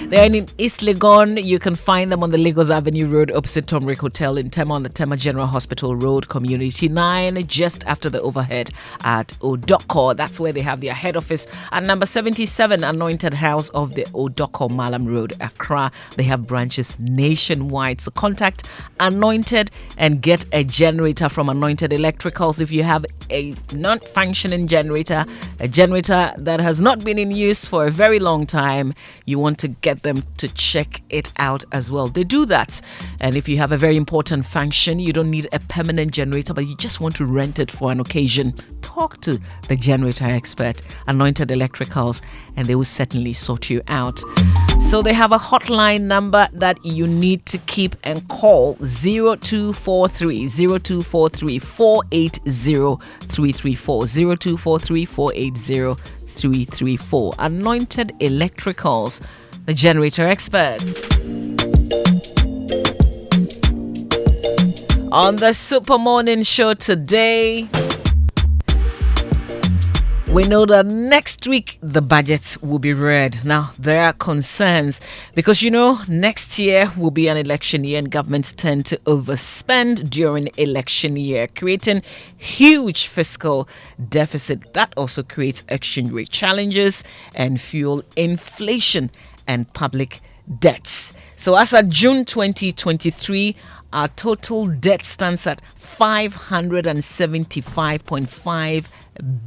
They're in East Legon. You can find them on the Lagos Avenue Road opposite Tomrick Hotel in Tema, on the Tema General Hospital Road, Community 9, just after the overhead at Odoko. That's where they have their head office at number 77 Anointed House of the Odoko Malam Road, Accra. They have branches nationwide. So contact Anointed and get a generator from Anointed Electricals. If you have a non-functioning generator, a generator that has not been in use for a very long time, you want to get them to check it out as well. They do that. And if you have a very important function, you don't need a permanent generator, but you just want to rent it for an occasion, talk to the generator expert, Anointed Electricals, and they will certainly sort you out. So they have a hotline number that you need to keep and call, 0243 480 334, 0243 480 334. Anointed Electricals, the generator experts. On the Super Morning Show today, we know that next week the budget will be read. Now, there are concerns because, next year will be an election year and governments tend to overspend during election year, creating huge fiscal deficit. That also creates exchange rate challenges and fuel inflation and public debts. So as of June 2023, our total debt stands at 575.5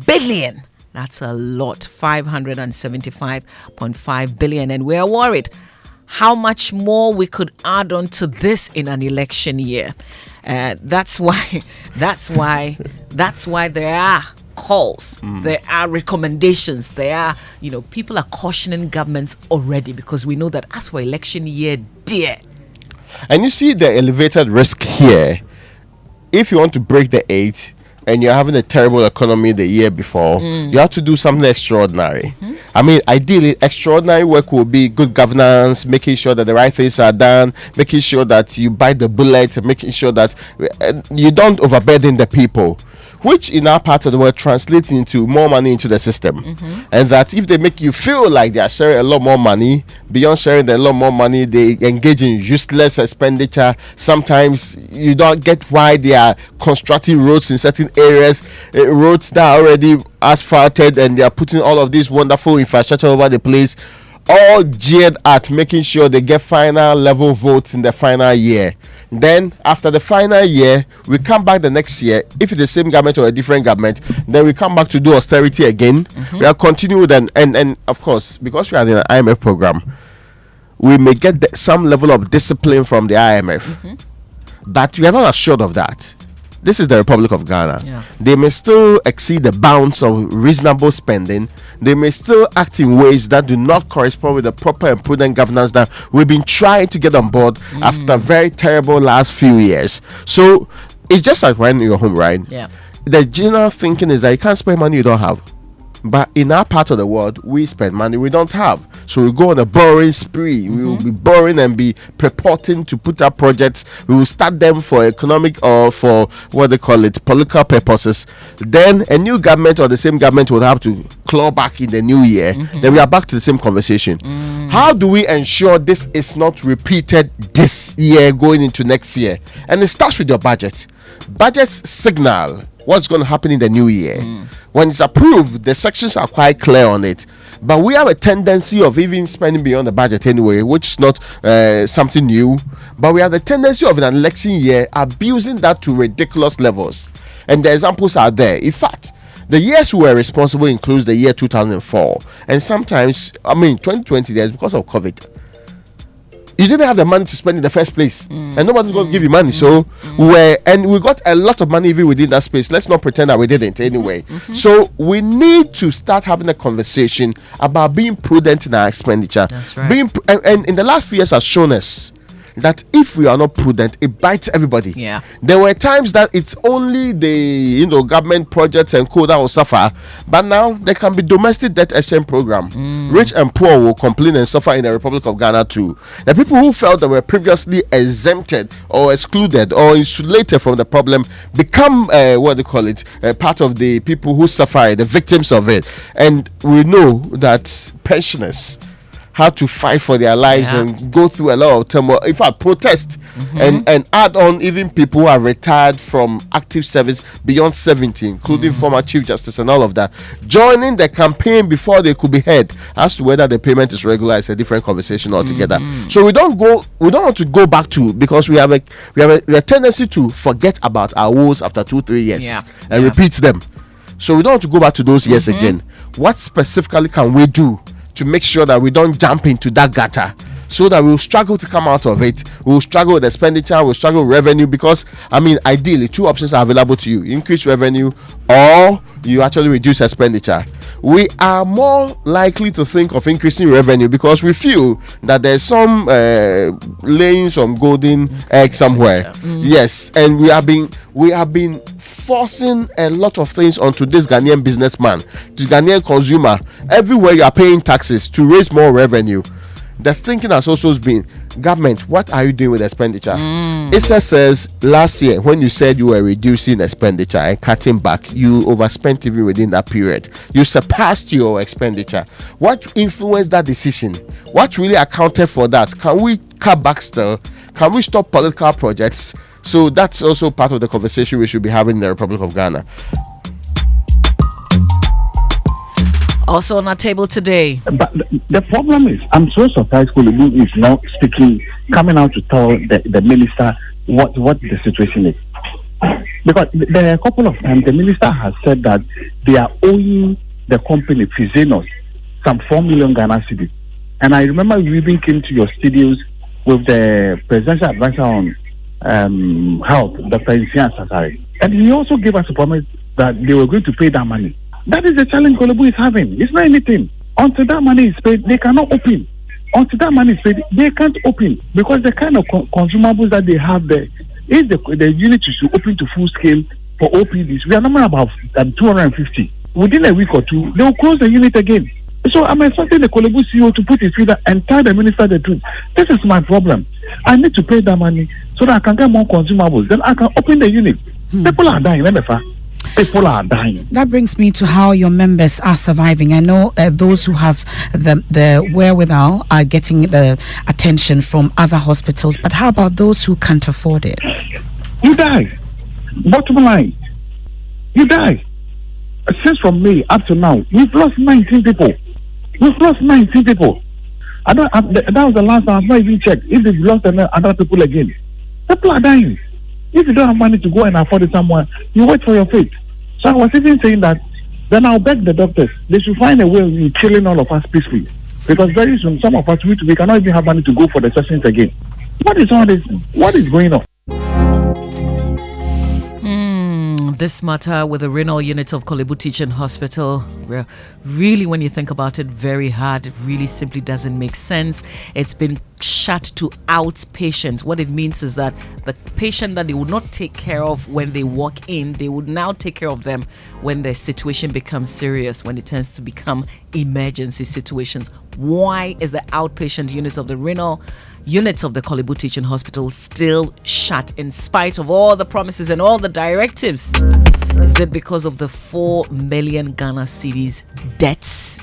billion. That's a lot, 575.5 billion. And we are worried how much more we could add on to this in an election year. That's why there are calls, there are recommendations, there are, people are cautioning governments already because we know that as for election year, dear. And you see the elevated risk here. If you want to break the 8, and you're having a terrible economy the year before, you have to do something extraordinary. I mean, ideally, extraordinary work will be good governance, making sure that the right things are done, making sure that you bite the bullet, and making sure that you don't overburden the people, which in our part of the world translates into more money into the system. And that if they make you feel like they are sharing a lot more money, beyond sharing a lot more money, they engage in useless expenditure. Sometimes you don't get why they are constructing roads in certain areas, roads that are already asphalted, and they are putting all of this wonderful infrastructure over the place, all geared at making sure they get final level votes in the final year. Then after the final year, we come back the next year. If it's the same government or a different government, then we come back to do austerity again. We are continued, and of course, because we are in an IMF program, we may get some level of discipline from the IMF, but we are not assured of that. This is the Republic of Ghana. They may still exceed the bounds of reasonable spending. They may still act in ways that do not correspond with the proper and prudent governance that we've been trying to get on board after very terrible last few years. So it's just like when you're home, right? The general thinking is that you can't spend money you don't have. But in our part of the world, we spend money we don't have. So we go on a borrowing spree. We will be borrowing and be purporting to put up projects. We will start them for economic or for what they call it, political purposes. Then a new government or the same government will have to claw back in the new year. Then we are back to the same conversation. How do we ensure this is not repeated this year going into next year? And it starts with your budget. Budgets signal what's going to happen in the new year. When it's approved, the sections are quite clear on it. But we have a tendency of even spending beyond the budget anyway, which is not something new. But we have the tendency of an election year abusing that to ridiculous levels. And the examples are there. In fact, the years we were responsible includes the year 2004. And sometimes, 2020, there's because of COVID. You didn't have the money to spend in the first place, and nobody's going to give you money. So we got a lot of money even within that space. Let's not pretend that we didn't anyway. So we need to start having a conversation about being prudent in our expenditure. That's right. And in the last few years has shown us that if we are not prudent, it bites everybody. There were times that it's only the government projects and co that will suffer, but now there can be domestic debt exchange program. Rich and poor will complain and suffer in the Republic of Ghana too. The people who felt they were previously exempted or excluded or insulated from the problem become part of the people who suffer, the victims of it. And we know that pensioners had to fight for their lives and go through a lot of turmoil. In fact, protest and add on even people who are retired from active service beyond 70, including former Chief Justice and all of that, joining the campaign before they could be heard as to whether the payment is regular. Is a different conversation altogether. So we don't want to go back to, because we have a tendency to forget about our woes after 2-3 years and repeat them. So we don't want to go back to those years again. What specifically can we do to make sure that we don't jump into that gutter, so that we'll struggle to come out of it? We'll struggle with expenditure, we'll struggle with revenue, because ideally 2 options are available to you: increase revenue or you actually reduce expenditure. We are more likely to think of increasing revenue because we feel that there's some laying some golden egg somewhere. Yes, and we have been forcing a lot of things onto this Ghanaian businessman, the Ghanaian consumer. Everywhere you are paying taxes to raise more revenue. The thinking has also been, Government, what are you doing with expenditure? ISA says last year, when you said you were reducing expenditure and cutting back, you overspent even within that period. You surpassed your expenditure. What influenced that decision? What really accounted for that? Can we cut back still? Can we stop political projects? So that's also part of the conversation we should be having in the Republic of Ghana. Also on our table today. But the problem is, I'm so surprised Korle-Bu is now coming out to tell the minister what the situation is. Because there are a couple of times the minister has said that they are owing the company, Fizenos, some 4 million Ghana cedis. And I remember you even came to your studios with the presidential advisor on health, Dr. Isian Sasari. And he also gave us a promise that they were going to pay that money. That is the challenge Korle-Bu is having. It's not anything. Until that money is paid, they cannot open. Until that money is paid, they can't open. Because the kind of consumables that they have there, if the unit is to open to full scale for OPDs, we are normally about 250. Within a week or two, they will close the unit again. So I'm expecting the Korle-Bu CEO to put his feet and tell the minister the truth. This is my problem. I need to pay that money so that I can get more consumables. Then I can open the unit. People are dying, remember? People are dying. That brings me to how your members are surviving. I know those who have the wherewithal are getting the attention from other hospitals, but how about those who can't afford it? You die. Bottom line, you die. Since from May up to now, we've lost 19 people. We've lost 19 people. That was the last time. I've not even checked if they've lost other people again. People are dying. If you don't have money to go and afford it somewhere, you wait for your fate. So I was even saying that, then I'll beg the doctors, they should find a way of killing all of us peacefully. Because very soon, some of us, we cannot even have money to go for the sessions again. What is all this? What is going on? This matter with the renal unit of Korle-Bu Teaching Hospital, really, when you think about it very hard, it really simply doesn't make sense. It's been shut to outpatients. What it means is that the patient that they would not take care of when they walk in, they would now take care of them when the situation becomes serious, when it tends to become emergency situations. Why is the outpatient units of the renal units of the Korle-Bu Teaching Hospital still shut in spite of all the promises and all the directives? Is it because of the 4 million Ghana cedis debts?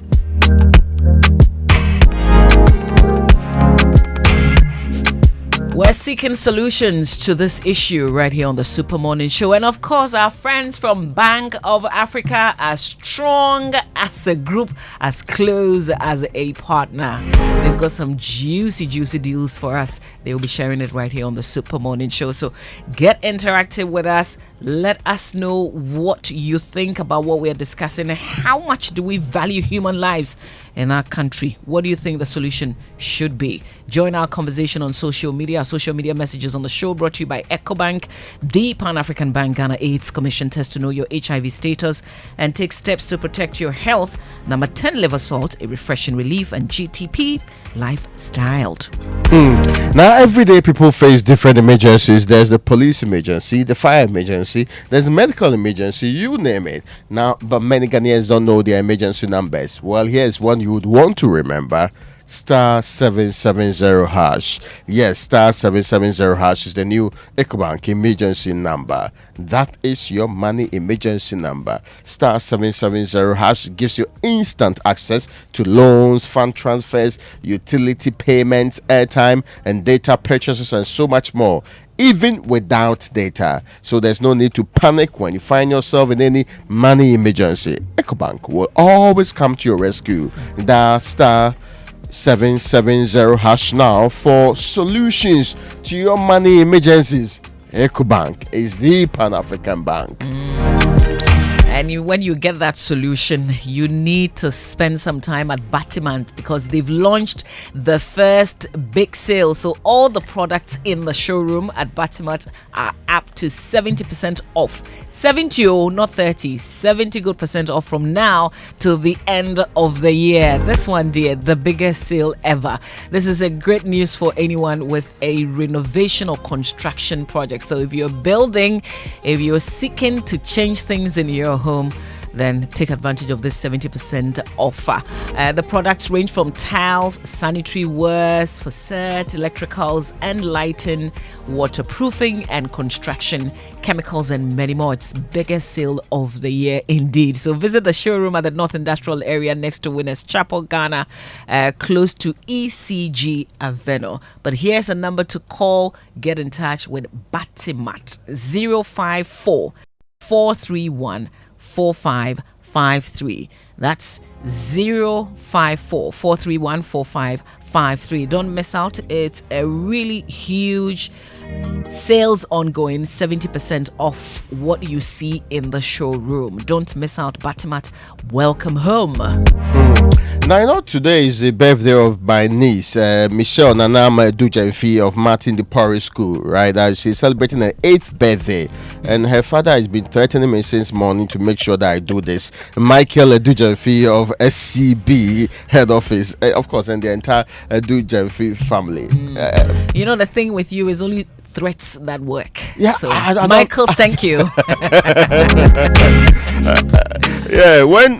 We're seeking solutions to this issue right here on the Super Morning Show. And of course, our friends from Bank of Africa are strong as a group, as close as a partner. They've got some juicy deals for us. They will be sharing it right here on the Super Morning Show. So get interactive with us. Let us know what you think about what we are discussing. How much do we value human lives in our country? What do you think the solution should be? Join our conversation on social media. Our social media messages on the show brought to you by EcoBank, the Pan-African Bank Ghana AIDS Commission. Test to know your HIV status and take steps to protect your health. Number 10, liver salt, a refreshing relief, and GTP, lifestyled. Now, every day people face different emergencies. There's the police emergency, the fire emergency, there's a medical emergency, you name it. Now, but many Ghanaians don't know their emergency numbers. Well, here's one you would want to remember. Star 770 hash. Yes, star 770 hash is the new EcoBank emergency number. That is your money emergency number. Star 770 hash gives you instant access to loans, fund transfers, utility payments, airtime and data purchases, and so much more, even without data. So there's no need to panic when you find yourself in any money emergency. EcoBank will always come to your rescue. Dial star 770 hash now for solutions to your money emergencies. EcoBank is the Pan-African Bank. And when you get that solution, you need to spend some time at Batimant because they've launched the first big sale. So all the products in the showroom at Batimant are up to 70% off. 70, not 30, 70 good percent off from now till the end of the year. This one, dear, the biggest sale ever. This is a great news for anyone with a renovation or construction project. So if you're building, if you're seeking to change things in your home, then take advantage of this 70% offer. The products range from tiles, sanitary wares, facade, electricals and lighting, waterproofing and construction, chemicals and many more. It's the biggest sale of the year indeed. So visit the showroom at the North Industrial Area next to Winners Chapel, Ghana, close to ECG Aveno. But here's a number to call. Get in touch with Batimat 054 431 4553. That's 054 431 4553. Don't miss out. It's a really huge sales ongoing, 70% off what you see in the showroom. Don't miss out. Batimat, welcome home. Now, you know, today is the birthday of my niece, Michelle Nanama Dujanfi of Martin the Pori School, right? She's celebrating her 8th birthday, and her father has been threatening me since morning to make sure that I do this. Michael Dujanfi of SCB head office, of course, and the entire Dujanfi family. You know, the thing with you is only threats that work. Yeah, so, Michael, thank you. Yeah, when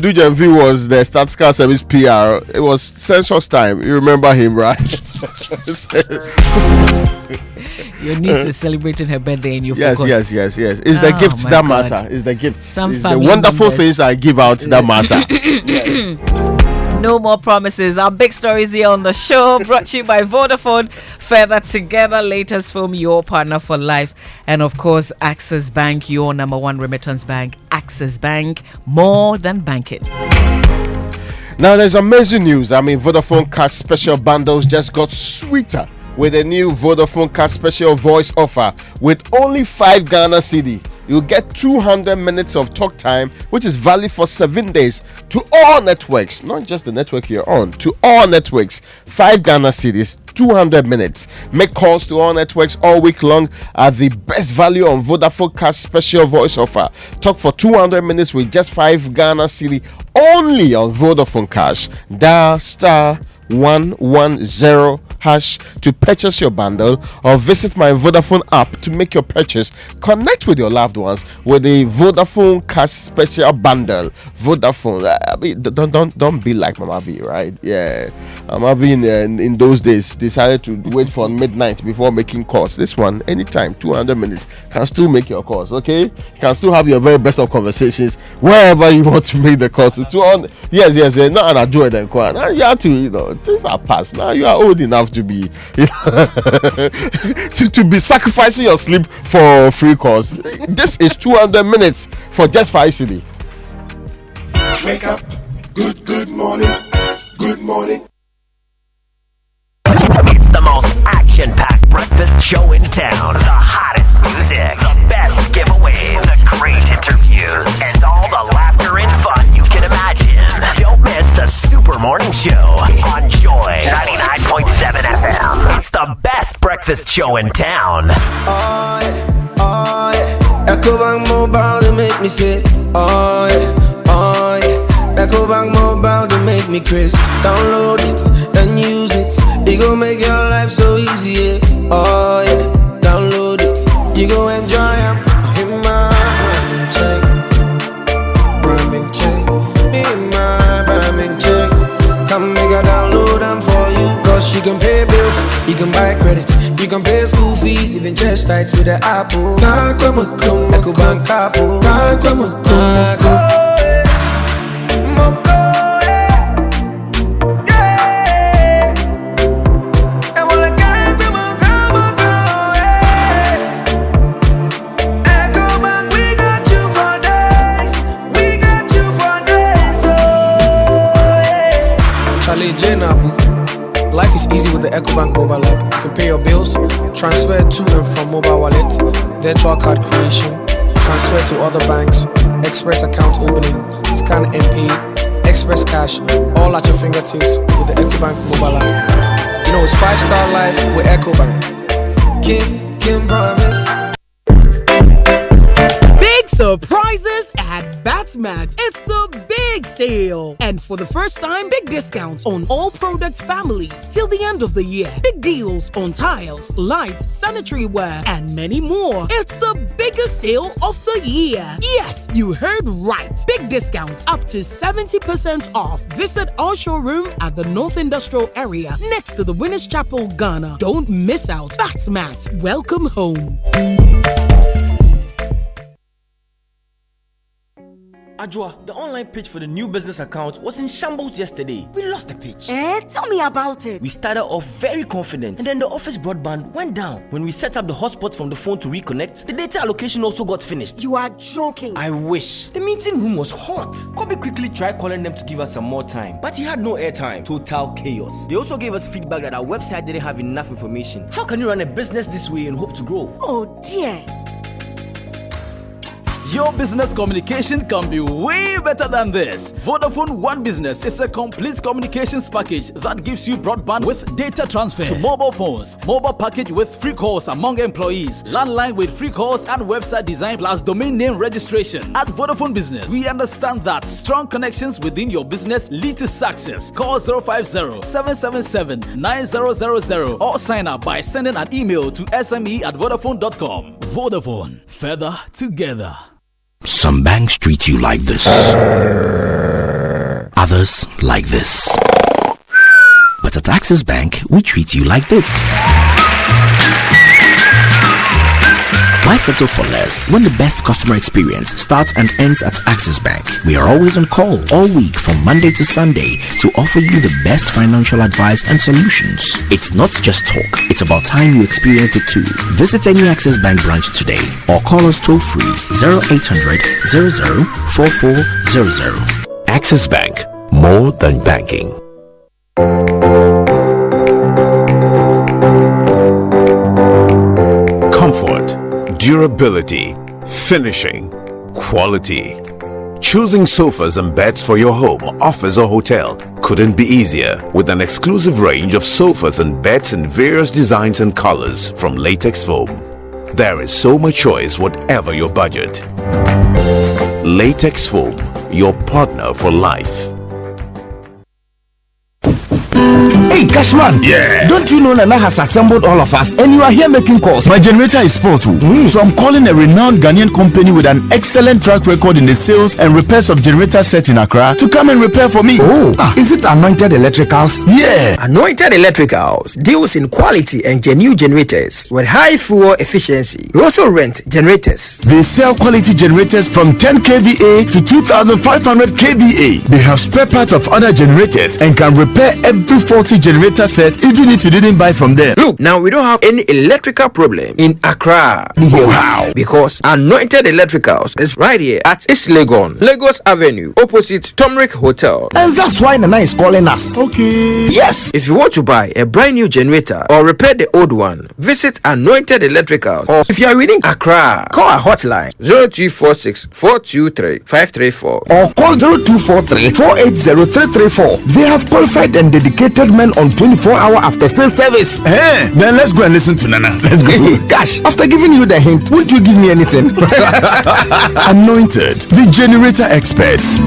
Dujanvi was the Statistical Service PR, it was census time. You remember him, right? Your niece is celebrating her birthday and you yes, forgot. Yes. It's the gifts that matter. It's the gifts. It's the wonderful things I give out that matter. Yes. No more promises. Our big stories here on the show, brought to you by Vodafone. Further together, latest from your partner for life. And of course, Access Bank, your number one remittance bank. Access Bank, more than banking. Now, there's amazing news. Vodafone Cash Special Bundles just got sweeter with a new Vodafone Cash Special Voice offer with only 5 Ghana cedi. You'll get 200 minutes of talk time, which is valid for 7 days to all networks, not just the network you're on, to all networks. 5 Ghana cedis, 200 minutes. Make calls to all networks all week long at the best value on Vodafone Cash Special Voice offer. Talk for 200 minutes with just 5 Ghana cedi only on Vodafone Cash. Dial *110# to purchase your bundle, or visit my Vodafone app to make your purchase. Connect with your loved ones with the Vodafone Cash Special Bundle. Vodafone, don't be like Mama V, right? Yeah, Mama V in those days decided to wait for midnight before making calls. This one, anytime, 200 minutes, can still make your calls. Okay, you can still have your very best of conversations wherever you want to make the calls. Yes. Now I do it. Now you have to, things are past. Now you are old enough to be to be sacrificing your sleep for free calls. This is 200 minutes for just 5 cedi. Wake up, good morning, good morning. It's the most action-packed breakfast show in town. The hottest music, the best giveaways, the great interviews, and all the laughter and fun you can imagine. Don't miss the Super Morning Show on Joy 99.7 FM. It's the best breakfast show in town. Oh yeah. EcoBank Mobile to make me say, oh yeah. EcoBank Mobile to make me crazy. Download it and use it. It gon' make your life so easy, yeah. Oh yeah. Download it. You gon' enjoy it. In my ramen check. In my ramen check. Come make a download them for you. Cause you can pay bills, you can buy credit, you can pay school fees, even chest tights with the Apple. EcoBank Apple. Life is easy with the EcoBank mobile app. You can pay your bills, transfer to and from mobile wallet, virtual card creation, transfer to other banks, express account opening, scan and pay, express cash, all at your fingertips with the EcoBank mobile app. You know it's 5-star life with EcoBank. King promise. Big Surprises at Batmax. It's the big sale. And for the first time, big discounts on all product families till the end of the year. Big deals on tiles, lights, sanitary ware, and many more. It's the biggest sale of the year. Yes, you heard right. Big discounts up to 70% off. Visit our showroom at the North Industrial Area next to the Winners Chapel, Ghana. Don't miss out. Batmax, welcome home. Ajwa, the online page for the new business account was in shambles yesterday. We lost the page. Tell me about it. We started off very confident, and then the office broadband went down. When we set up the hotspot from the phone to reconnect, the data allocation also got finished. You are joking. I wish. The meeting room was hot. Kobe quickly tried calling them to give us some more time, but he had no airtime. Total chaos. They also gave us feedback that our website didn't have enough information. How can you run a business this way and hope to grow? Oh dear. Your business communication can be way better than this. Vodafone One Business is a complete communications package that gives you broadband with data transfer to mobile phones, mobile package with free calls among employees, landline with free calls and website design plus domain name registration. At Vodafone Business, we understand that strong connections within your business lead to success. Call 050-777-9000 or sign up by sending an email to sme@vodafone.com. Vodafone, further together. Some banks treat you like this. Others like this. But at Access Bank, we treat you like this. Why settle for less when the best customer experience starts and ends at Access Bank? We are always on call all week from Monday to Sunday to offer you the best financial advice and solutions. It's not just talk, it's about time you experienced it too. Visit any Access Bank branch today or call us toll free 0800 00 4400. Access Bank, more than banking. Comfort, durability, finishing, quality. Choosing sofas and beds for your home, office or hotel couldn't be easier with an exclusive range of sofas and beds in various designs and colors from Latex Foam. There is so much choice whatever your budget. Latex Foam, your partner for life. Hey, Cashman! Yeah! Don't you know Nana has assembled all of us and you are here making calls? My generator is spoiled too. So I'm calling a renowned Ghanaian company with an excellent track record in the sales and repairs of generator sets in Accra to come and repair for me. Is it Anointed Electricals? Yeah! Anointed Electricals deals in quality and genuine generators with high fuel efficiency. We also rent generators. They sell quality generators from 10 kVA to 2500 kVA. They have spare parts of other generators and can repair every faulty generator set even if you didn't buy from them. Look, now we don't have any electrical problem in Accra. How? Because Anointed Electricals is right here at East Legon, Lagos Avenue, opposite Tomric Hotel. And that's why Nana is calling us. Okay. Yes, if you want to buy a brand new generator or repair the old one, visit Anointed Electricals. Or if you are within Accra, call our hotline 0246 423 534 or call 0243 480 334. They have qualified and dedicated men on 24-hour after sales service. Then let's go and listen to Nana. Let's go. Gosh, after giving you the hint, won't you give me anything? Anointed, the generator experts.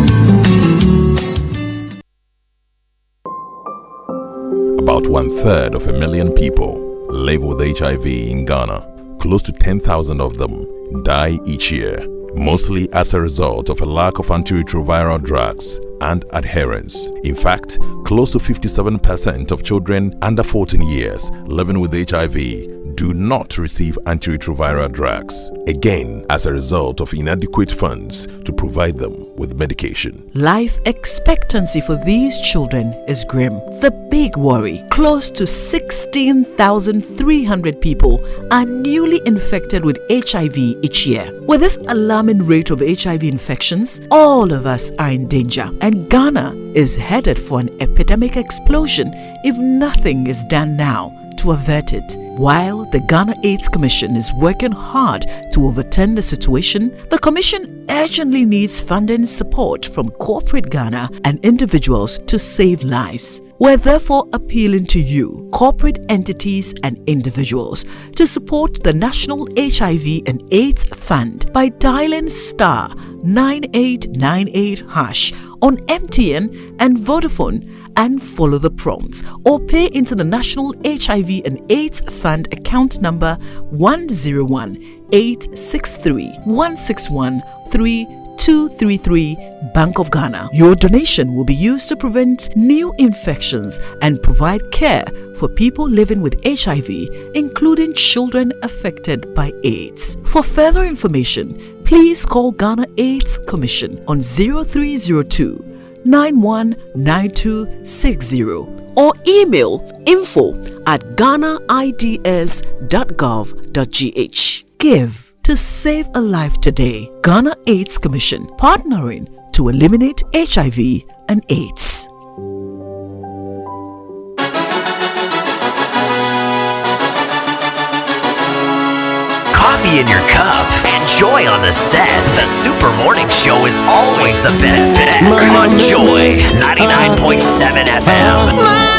About 1/3 of a million people live with HIV in Ghana. Close to 10,000 of them die each year, mostly as a result of a lack of antiretroviral drugs and adherence. In fact, close to 57% of children under 14 years living with HIV do not receive antiretroviral drugs, again as a result of inadequate funds to provide them with medication. Life expectancy for these children is grim. The big worry, close to 16,300 people are newly infected with HIV each year. With this alarming rate of HIV infections, all of us are in danger, and Ghana is headed for an epidemic explosion if nothing is done now to avert it. While the Ghana AIDS Commission is working hard to overturn the situation, the Commission urgently needs funding support from corporate Ghana and individuals to save lives. We're therefore appealing to you, corporate entities and individuals, to support the National HIV and AIDS Fund by dialing star 9898 hash on MTN and Vodafone and follow the prompts, or pay into the National HIV and AIDS Fund account number 101-863-161-3233 Bank of Ghana. Your donation will be used to prevent new infections and provide care for people living with HIV, including children affected by AIDS. For further information, please call Ghana AIDS Commission on 0302 919260 or email info@ghanaids.gov.gh. Give to save a life today. Ghana AIDS Commission, partnering to eliminate HIV and AIDS. Coffee in your cup and joy on the set. The Super Morning Show is always the best on Joy 99.7 FM.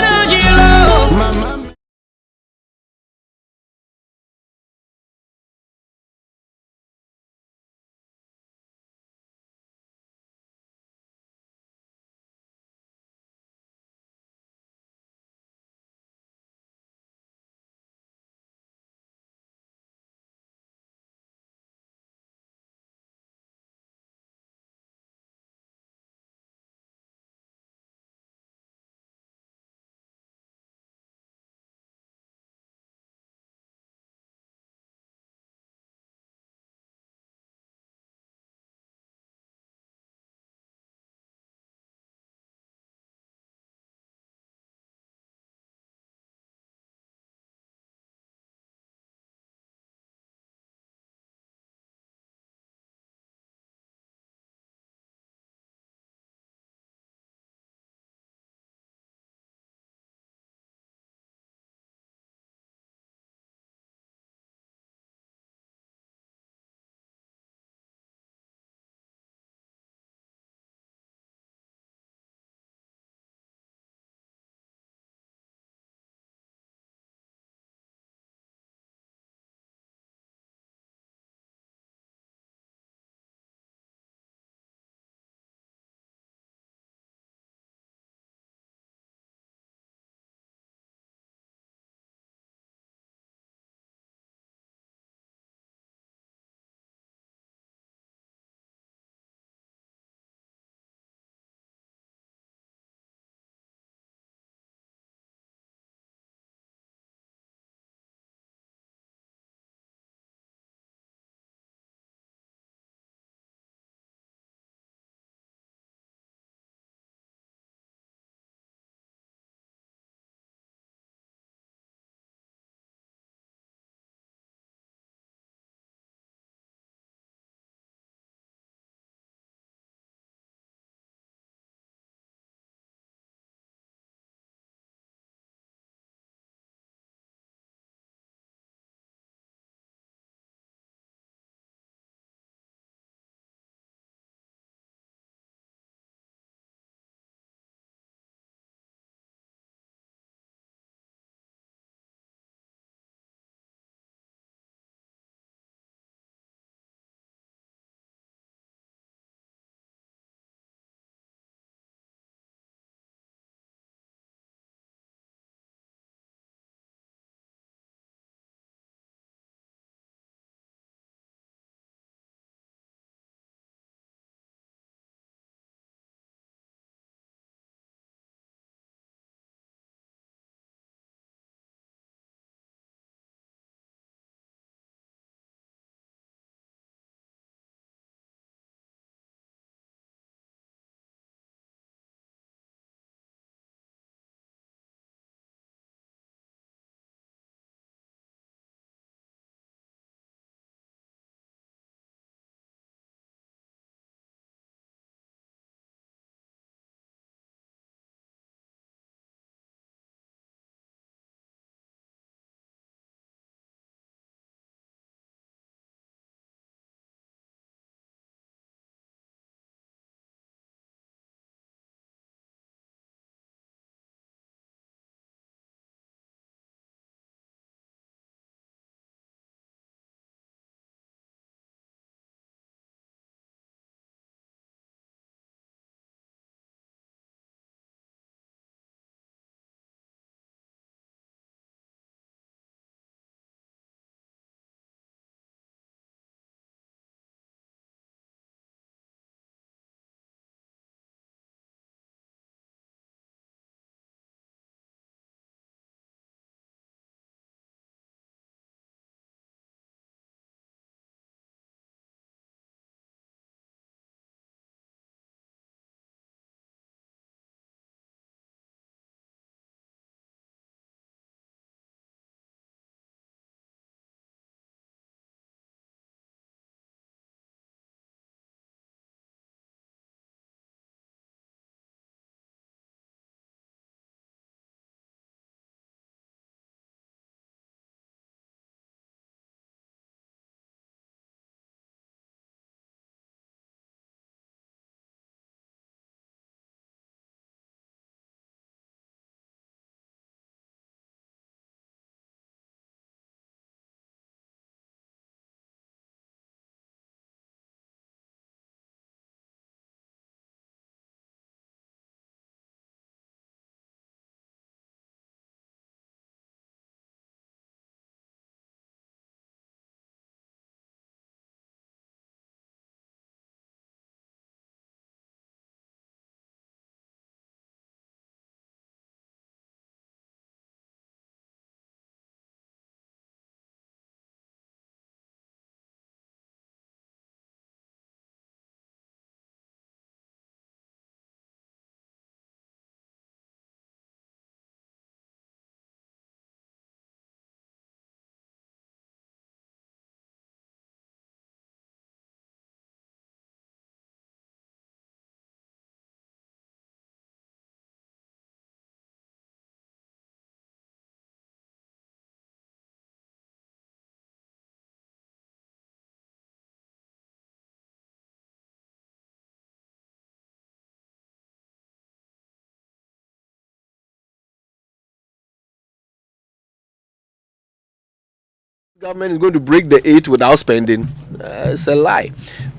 Government is going to break the 8 without spending. It's a lie.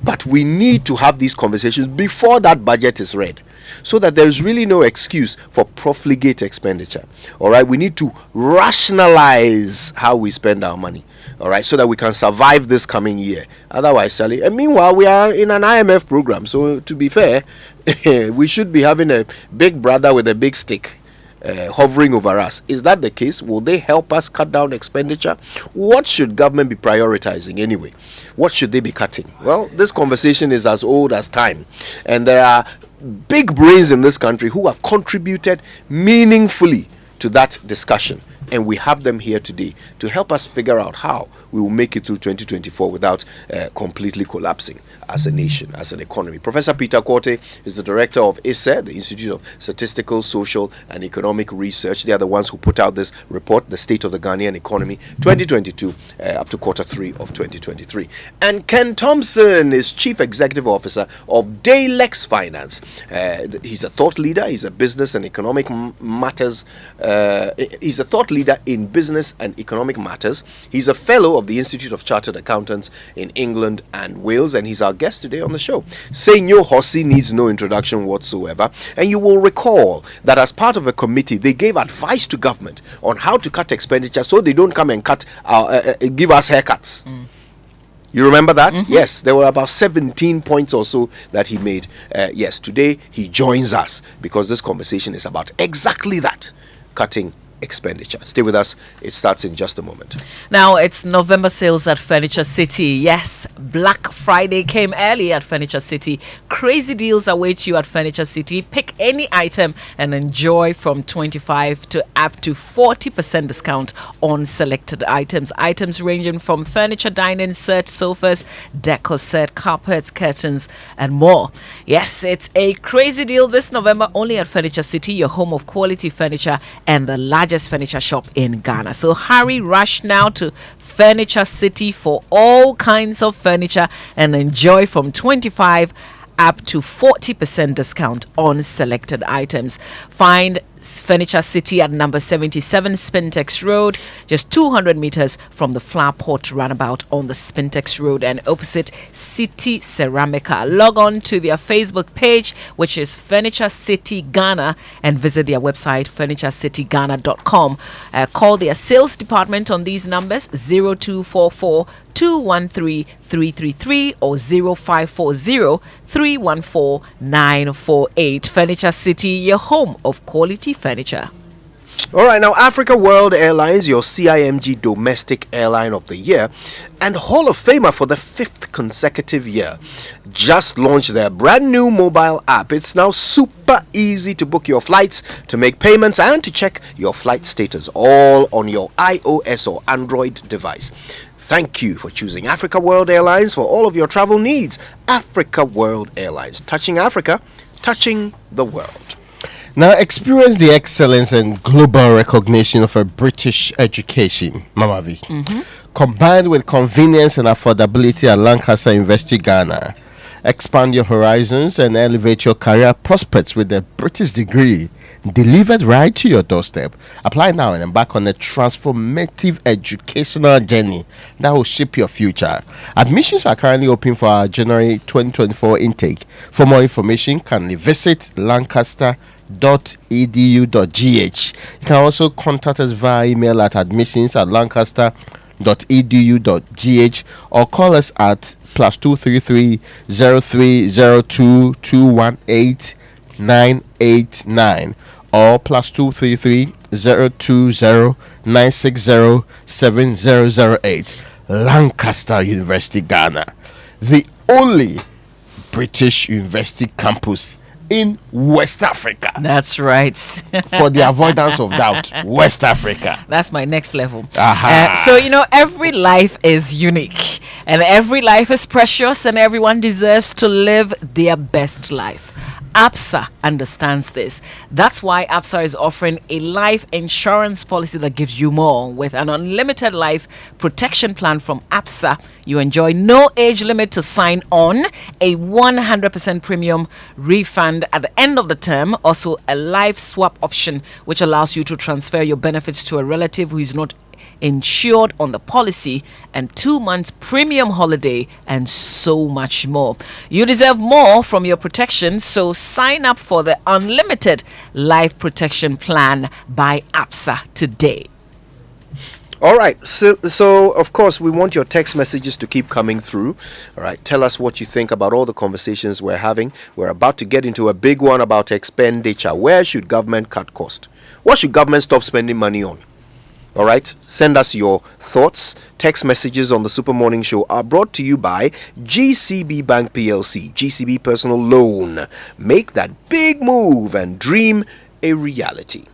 But we need to have these conversations before that budget is read, so that there is really no excuse for profligate expenditure. All right, we need to rationalize how we spend our money. All right, so that we can survive this coming year. Otherwise, Charlie. And meanwhile, we are in an IMF program. So to be fair, we should be having a big brother with a big stick. Hovering over us. Is that the case? Will they help us cut down expenditure? What should government be prioritizing anyway? What should they be cutting? Well, this conversation is as old as time, and there are big brains in this country who have contributed meaningfully to that discussion, and we have them here today to help us figure out how we will make it through 2024 without completely collapsing as a nation, as an economy. Professor Peter Korte is the director of ISE, the Institute of Statistical, Social and Economic Research. They are the ones who put out this report, The State of the Ghanaian Economy 2022 up to quarter 3 of 2023. And Ken Thompson is Chief Executive Officer of Daylex Finance. He's a thought leader. He's a business and economic matters. He's a thought leader in business and economic matters. He's a fellow of the Institute of Chartered Accountants in England and Wales, and he's our guest today on the show. Senyo Hossi needs no introduction whatsoever, and you will recall that as part of a committee, they gave advice to government on how to cut expenditure so they don't come and give us haircuts. You remember that? Yes, there were about 17 points or so that he made. Yes, today he joins us because this conversation is about exactly that, cutting expenditure. Stay with us. It starts in just a moment. Now it's November sales at Furniture City. Yes, Black Friday came early at Furniture City. Crazy deals await you at Furniture City. Pick any item and enjoy from 25 to up to 40% discount on selected items. Items ranging from furniture, dining set, sofas, decor set, carpets, curtains, and more. Yes, it's a crazy deal this November only at Furniture City, your home of quality furniture and the largest furniture shop in Ghana. So hurry, rush now to Furniture City for all kinds of furniture and enjoy from 25 up to 40% discount on selected items. Find Furniture City at number 77 Spintex Road, just 200 meters from the Flower Pot Runabout on the Spintex Road and opposite City Ceramica. Log on to their Facebook page, which is Furniture City Ghana, and visit their website furniturecityghana.com. Call their sales department on these numbers 0244 213 333 or 0540 314 948. Furniture City, your home of quality furniture. All right, now Africa World Airlines, your CIMG Domestic Airline of the Year and Hall of Famer for the 5th consecutive year, just launched their brand new mobile app. It's now super easy to book your flights, to make payments, and to check your flight status, all on your iOS or Android device. Thank you for choosing Africa World Airlines for all of your travel needs. Africa World Airlines, touching Africa, touching the world. Now experience the excellence and global recognition of a British education, Mama V, combined with convenience and affordability at Lancaster University, Ghana. Expand your horizons and elevate your career prospects with a British degree delivered right to your doorstep. Apply now and embark on a transformative educational journey that will shape your future. Admissions are currently open for our January 2024 intake. For more information, kindly visit lancaster.edu.gh. You can also contact us via email at admissions@lancaster.edu.gh or call us at +233 0302 218 989 or +233 020 960 7008. Lancaster University, Ghana, the only British university campus in West Africa. That's right. For the avoidance of doubt, West Africa. That's my next level. So, every life is unique and every life is precious and everyone deserves to live their best life. ABSA understands this. That's why ABSA is offering a life insurance policy that gives you more. With an unlimited life protection plan from ABSA, you enjoy no age limit to sign on, a 100% premium refund at the end of the term, also a life swap option which allows you to transfer your benefits to a relative who is not insured on the policy, and 2 months premium holiday, and so much more. You deserve more from your protection, so sign up for the unlimited life protection plan by APSA today. All right, so of course we want your text messages to keep coming through. All right, tell us what you think about all the conversations we're having. We're about to get into a big one about expenditure. Where should government cut cost? What should government stop spending money on? All right, send us your thoughts. Text messages on the Super Morning Show are brought to you by GCB Bank PLC, GCB Personal Loan. Make that big move and dream a reality.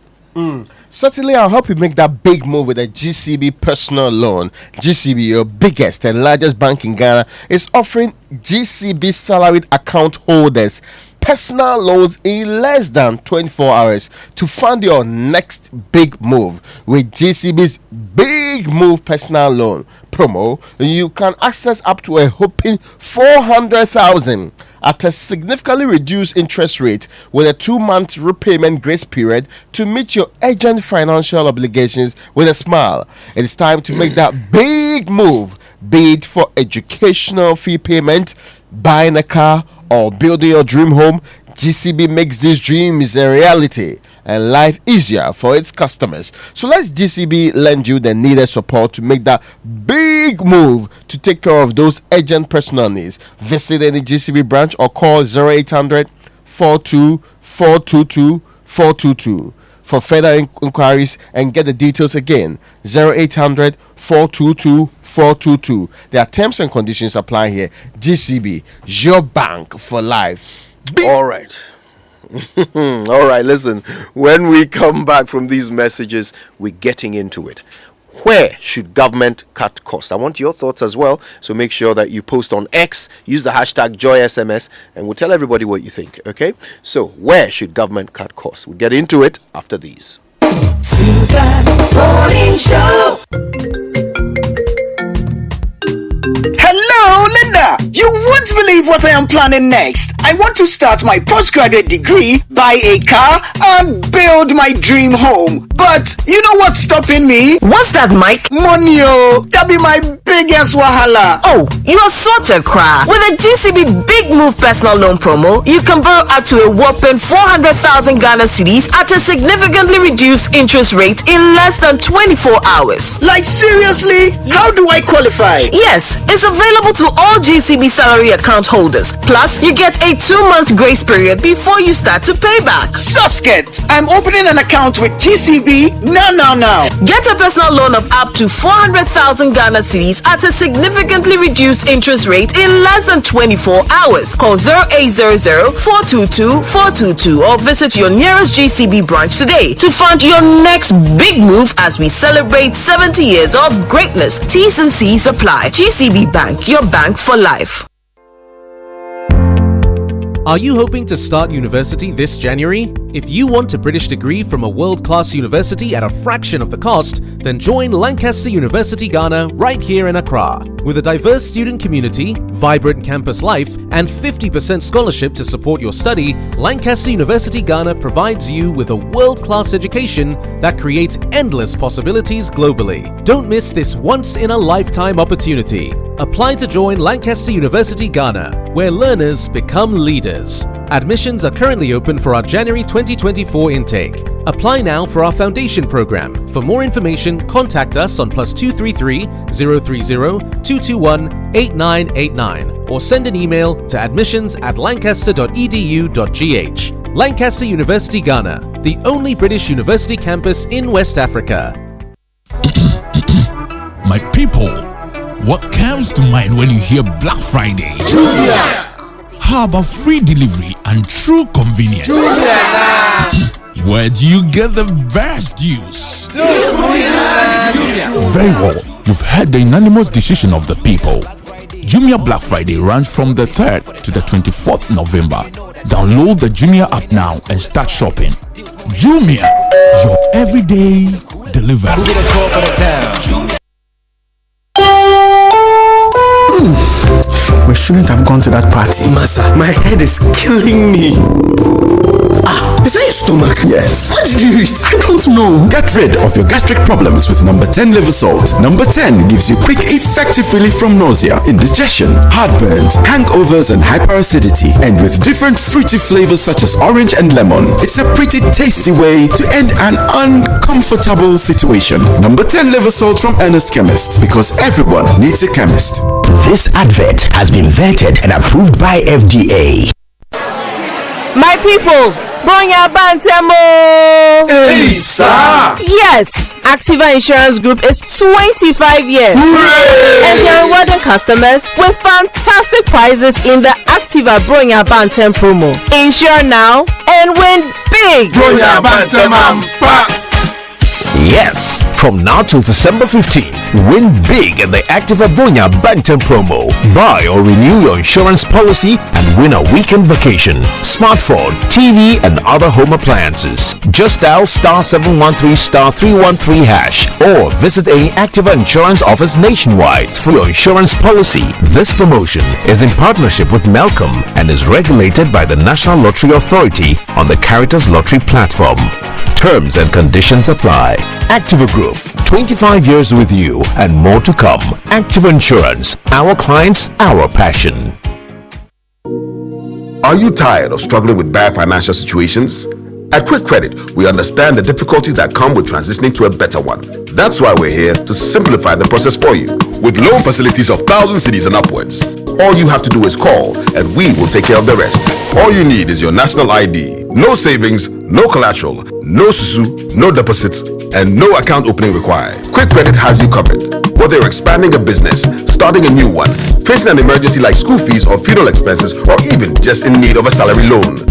Certainly, I'll help you make that big move with a GCB personal loan. GCB, your biggest and largest bank in Ghana, is offering GCB salaried account holders personal loans in less than 24 hours to fund your next big move. With GCB's Big Move Personal Loan promo, you can access up to a whopping 400,000 at a significantly reduced interest rate with a 2-month repayment grace period to meet your urgent financial obligations with a smile. It's time to make that big move, be it for educational fee payment, buying a car, or building your dream home. GCB makes these dreams a reality and life easier for its customers. So let GCB lend you the needed support to make that big move to take care of those urgent personal needs. Visit any GCB branch or call 0800 42 422 422 for further inquiries and get the details again. 0800 422 422. There are terms and conditions apply here. GCB, your bank for life. All right. All right, listen. When we come back from these messages, we're getting into it. Where should government cut costs? I want your thoughts as well. So make sure that you post on X, use the hashtag JoySMS, and we'll tell everybody what you think. Okay? So where should government cut costs? We'll get into it after these. Morning Show. Hello, Linda. You won't believe what I am planning next. I want to start my postgraduate degree, buy a car, and build my dream home. But you know what's stopping me? What's that, Mike? Money, that be my biggest wahala. Oh, you are sorted, cry. With a GCB Big Move Personal Loan promo, you can borrow up to a whopping 400,000 Ghana cedis at a significantly reduced interest rate in less than 24 hours. Like seriously? How do I qualify? Yes, it's available to all GCB salary account holders. Plus, you get a 2-month grace period before you start to pay back. Suskets! I'm opening an account with GCB now. Get a personal loan of up to 400,000 Ghana cedis at a significantly reduced interest rate in less than 24 hours. Call 0800 422 422 or visit your nearest GCB branch today to fund your next big move as we celebrate 70 years of greatness. T's and C's apply. GCB Bank, your bank for life. Are you hoping to start university this January? If you want a British degree from a world-class university at a fraction of the cost, then join Lancaster University Ghana right here in Accra. With a diverse student community, vibrant campus life, and 50% scholarship to support your study, Lancaster University Ghana provides you with a world-class education that creates endless possibilities globally. Don't miss this once-in-a-lifetime opportunity. Apply to join Lancaster University Ghana, where learners become leaders. Admissions are currently open for our January 2024 intake. Apply now for our foundation program. For more information, contact us on +233 030 221 8989 or send an email to admissions@lancaster.edu.gh. Lancaster University Ghana, the only British university campus in West Africa. My people, what comes to mind when you hear Black Friday? Jumia! How about free delivery and true convenience? Where do you get the best deals? Very well, you've heard the unanimous decision of the people. Jumia Black Friday runs from the 3rd to the 24th November. Download the Jumia app now and start shopping. Jumia, your everyday delivery. We shouldn't have gone to that party. Masa, my head is killing me. Is that your stomach? Yes. What did you eat? I don't know. Get rid of your gastric problems with number 10 liver salt. Number 10 gives you quick, effective relief from nausea, indigestion, heartburns, hangovers, and hyperacidity. And with different fruity flavors such as orange and lemon, it's a pretty tasty way to end an uncomfortable situation. Number 10 liver salt from Ernest Chemist, because everyone needs a chemist. This advert has been vetted and approved by FDA. My people, bring your banter more. Hey, sir. Yes, Activa Insurance Group is 25 years. Hooray! And they are rewarding customers with fantastic prizes in the Activa Bring Your Banter promo. Insure now and win big. Bring your banter, ma'am. Yes, from now till December 15th, win big in the Activa Bonya Bantam promo. Buy or renew your insurance policy and win a weekend vacation, smartphone, TV, and other home appliances. Just dial *713*313# or visit any Activa insurance office nationwide for your insurance policy. This promotion is in partnership with Malcolm and is regulated by the National Lottery Authority on the Caritas Lottery platform. Terms and conditions apply. Activa Group, 25 years with you and more to come. Activa Insurance, our clients, our passion. Are you tired of struggling with bad financial situations? At Quick Credit, we understand the difficulties that come with transitioning to a better one. That's why we're here to simplify the process for you. With loan facilities of 1,000 cedis and upwards, all you have to do is call and we will take care of the rest. All you need is your national ID. No savings, no collateral, no susu, no deposits, and no account opening required. Quick Credit has you covered. Whether you're expanding a business, starting a new one, facing an emergency like school fees or funeral expenses, or even just in need of a salary loan.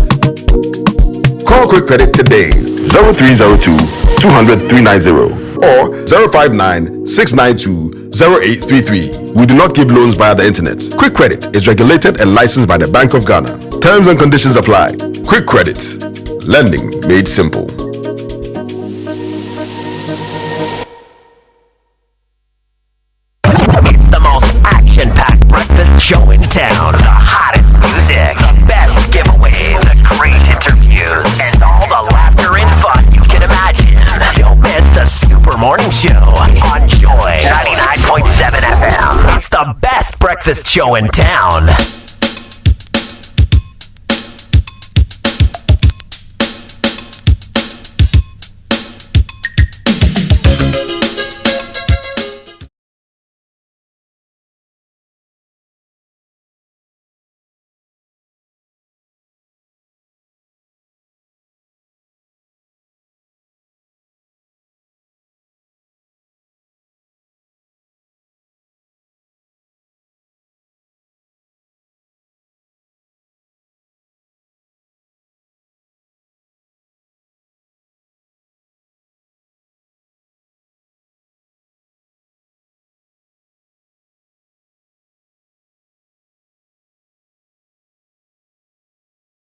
Call Quick Credit today, 0302 200 390 or 059-692-0833. We do not give loans via the internet. Quick Credit is regulated and licensed by the Bank of Ghana. Terms and conditions apply. Quick Credit. Lending made simple. It's the most action-packed breakfast show in town. The hottest music, the best giveaways, the great interviews, and all the laughter and fun you can imagine. Don't miss the Super Morning Show on Joy 99.7 FM. It's the best breakfast show in town.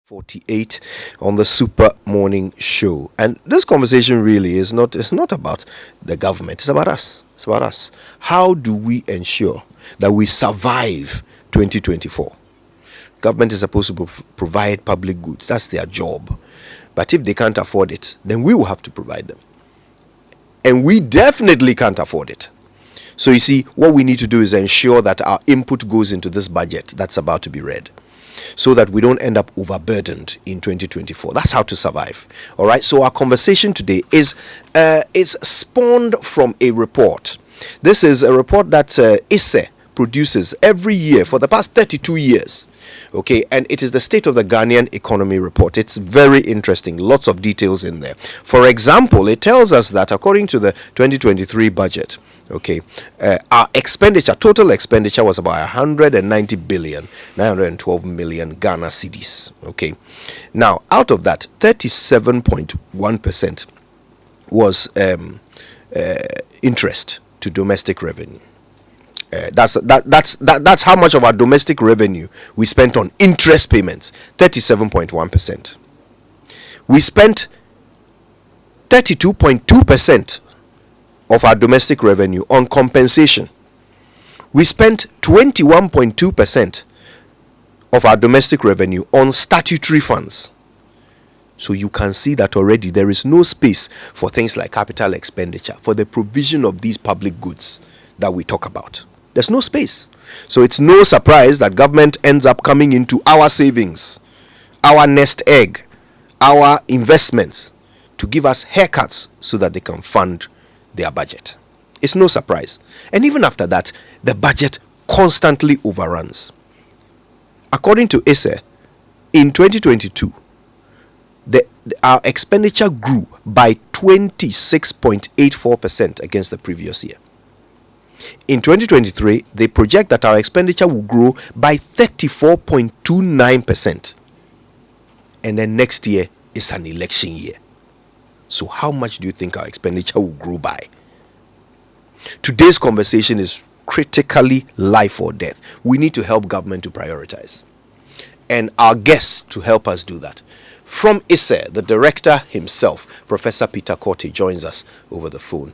.48 on the Super Morning Show, and this conversation really is not about the government. It's about us. It's about us. How do we ensure that we survive 2024? Government is supposed to provide public goods. That's their job. But if they can't afford it, then we will have to provide them, and we definitely can't afford it. So you see, what we need to do is ensure that our input goes into this budget that's about to be read, so that we don't end up overburdened in 2024. That's how to survive. All right. So our conversation today is spawned from a report. This is a report that ISE produces every year for the past 32 years. Okay, and it is the State of the Ghanaian Economy report. It's very interesting. Lots of details in there. For example, it tells us that according to the 2023 budget, okay, our expenditure, total expenditure, was about 190 billion 912 million Ghana cedis. Okay, now out of that, 37.1% was interest to domestic revenue. That's how much of our domestic revenue we spent on interest payments. 37.1%. We spent 32.2% of our domestic revenue on compensation. We spent 21.2% of our domestic revenue on statutory funds. So you can see that already there is no space for things like capital expenditure, for the provision of these public goods that we talk about. There's no space. So it's no surprise that government ends up coming into our savings, our nest egg, our investments to give us haircuts so that they can fund their budget. It's no surprise. And even after that, the budget constantly overruns. According to ISE, in 2022, our expenditure grew by 26.84% against the previous year. In 2023, they project that our expenditure will grow by 34.29%. And then next year is an election year. So how much do you think our expenditure will grow by? Today's conversation is critically life or death. We need to help government to prioritize. And our guest to help us do that, from ISE, the director himself, Professor Peter Korte, joins us over the phone.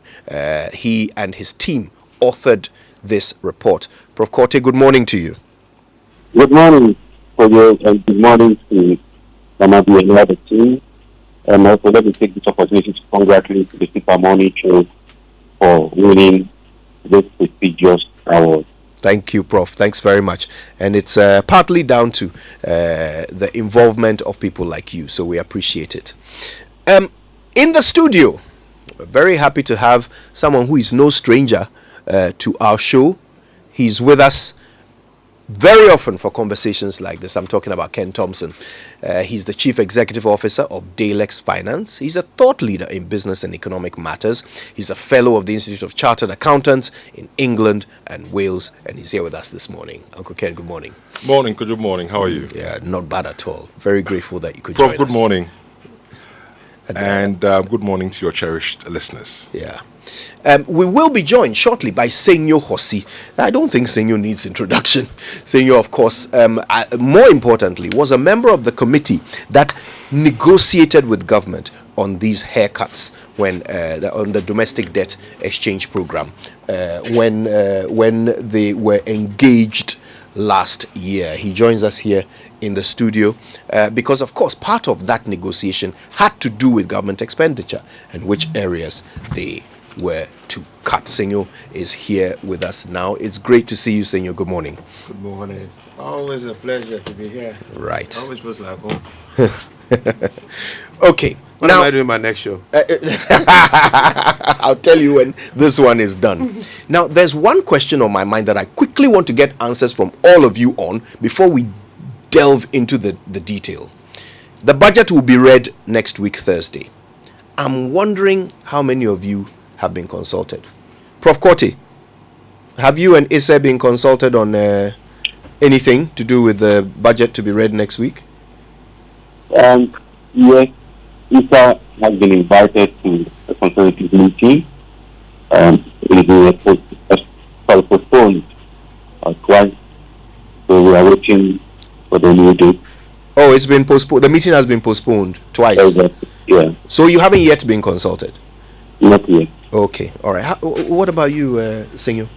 He and his team authored this report. Prof. Korte, good morning to you. Good morning for you, and good morning to Namadi and the other team. And also let me take this opportunity to congratulate the Super Morning Show for winning this prestigious award. Thank you, Prof. Thanks very much. And it's partly down to the involvement of people like you, so we appreciate it. In the studio, we're very happy to have someone who is no stranger to our show. He's with us very often for conversations like this. I'm talking about Ken Thompson. He's the Chief Executive Officer of Dalex Finance. He's a thought leader in business and economic matters. He's a fellow of the Institute of Chartered Accountants in England and Wales, and he's here with us this morning. Uncle Ken, good morning. Morning, good morning. How are you? Yeah, not bad at all. Very grateful that you could Prof, join good us. morning. And good morning to your cherished listeners. Yeah. We will be joined shortly by Senyo Hosi. I don't think Senyo needs introduction. Senyo, of course, more importantly, was a member of the committee that negotiated with government on these haircuts when on the domestic debt exchange program when they were engaged last year. He joins us here in the studio because, of course, part of that negotiation had to do with government expenditure and which areas they were to cut. Senyo is here with us now. It's great to see you, Senyo. Good morning. Good morning. Always a pleasure to be here. Right. Always feels like home. Okay. When am I doing my next show? I'll tell you when this one is done. Now, there's one question on my mind that I quickly want to get answers from all of you on before we delve into the detail. The budget will be read next week, Thursday. I'm wondering how many of you have been consulted. Prof. Korte, have you and ISE been consulted on anything to do with the budget to be read next week? Yes, ISE has been invited to a consultative meeting. It was postponed twice, so we are waiting for the new date. Oh, it's been postponed. The meeting has been postponed twice. Exactly. Yeah. So you haven't yet been consulted? Not yet. Okay, all right. What about you, Senyo?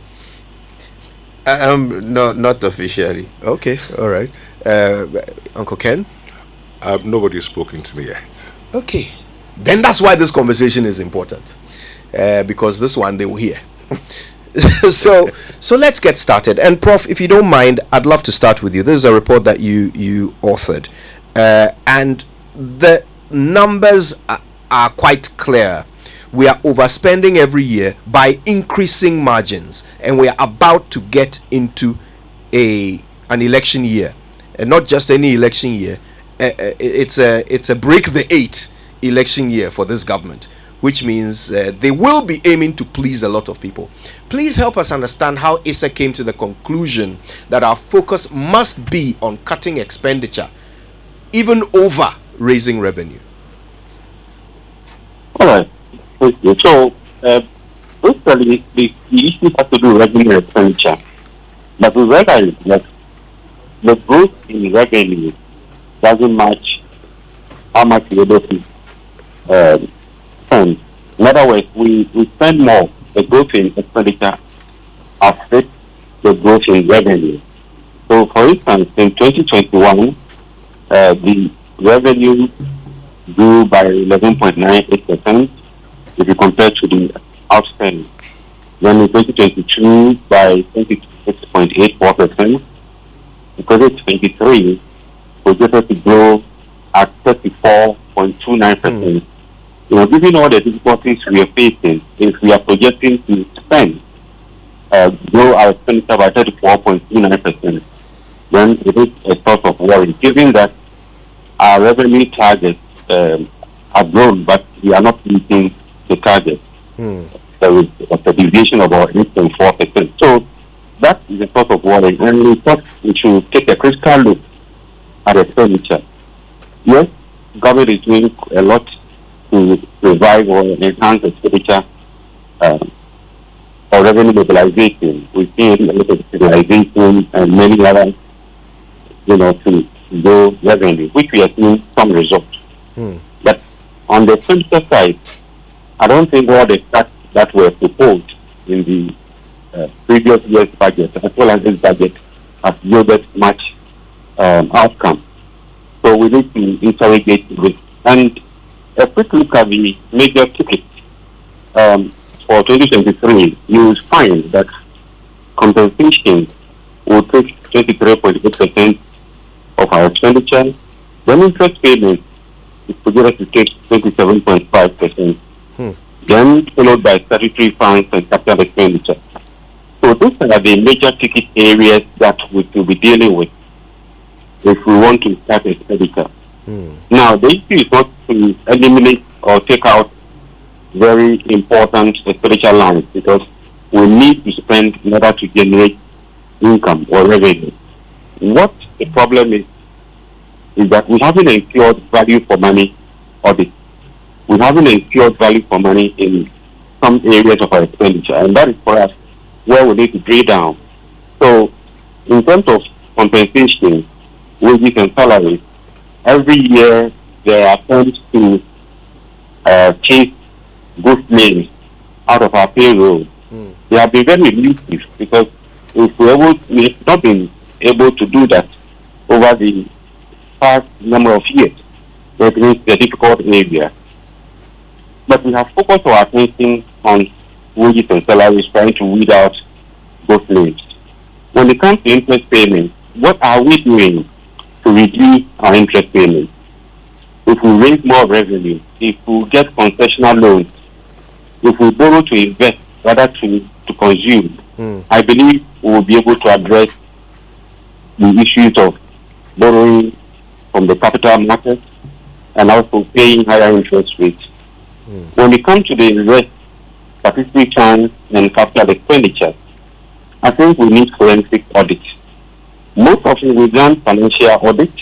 No, not officially. Okay, all right. Uncle Ken? Nobody has spoken to me yet. Okay, then that's why this conversation is important, because this one they will hear. so let's get started. And Prof, if you don't mind, I'd love to start with you. This is a report that you authored, and the numbers are quite clear. We are overspending every year by increasing margins, and we are about to get into an election year, and not just any election year. It's a break the 8 election year for this government, which means they will be aiming to please a lot of people. Please help us understand how ISE came to the conclusion that our focus must be on cutting expenditure, even over raising revenue. All right. So, basically, the issue has to do with revenue and expenditure. But we realize that the growth in revenue doesn't match how much we're able to spend. In other words, we spend more. The growth in expenditure affects the growth in revenue. So, for instance, in 2021, the revenue grew by 11.98% if you compare to the outstanding. Then in 2022 by 26.84%. In 2023, projected to grow at 34.29%. Given all the difficulties we are facing, if we are projecting to spend, grow our expenditure by 34.29%, then it is a source of worry, given that our revenue targets have grown, but we are not meeting the target. There is a deviation of about 8.4%. So that is a source of worry, and we thought we should take a critical look at expenditure. Yes, government is doing a lot to revive or enhance expenditure or revenue mobilization. We've seen a lot of stabilization and many other, to grow revenue, which we are seeing some results. But on the expenditure side, I don't think all the facts that were proposed in the previous year's budget, as well as this budget, has yielded much outcome. So we need to interrogate this. And a quick look at the major tickets for 2023, you will find that compensation will take 23.8% of our expenditure. Then interest payments is projected to take 27.5%. Then followed by statutory funds and capital expenditure. So those are the major ticket areas that we will be dealing with if we want to start expenditure. Now, the issue is not to eliminate or take out very important expenditure lines, because we need to spend in order to generate income or revenue. What the problem is that we haven't ensured value for money audit. We haven't ensured value for money in some areas of our expenditure, and that is for us where we need to drill down. So, in terms of compensation, wages and salaries, every year there are attempts to chase good names out of our payroll. They have been very elusive, because if we have not been able to do that over the past number of years, that is a difficult area. But we have focused our attention on wages and salaries, trying to weed out those names. When it comes to interest payments, what are we doing to reduce our interest payments? If we raise more revenue, if we get concessional loans, if we borrow to invest rather to consume, I believe we will be able to address the issues of borrowing from the capital market and also paying higher interest rates. When it comes to the rest, statistics funds and capital expenditure, I think we need forensic audit. Most often we run financial audit,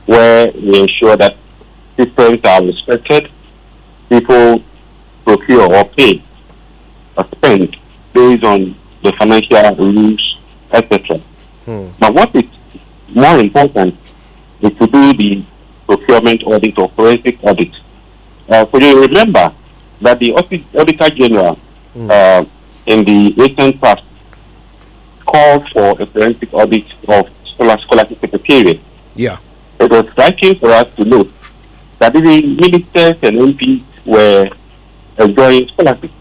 where we ensure that systems are respected, people procure or pay or spend based on the financial rules, etc. But what is more important is to do the procurement audit or forensic audit. So you remember that the Auditor General in the recent past called for a forensic audit of scholastic secretariat. Yeah. It was striking for us to note that even ministers and MPs were enjoying scholarships.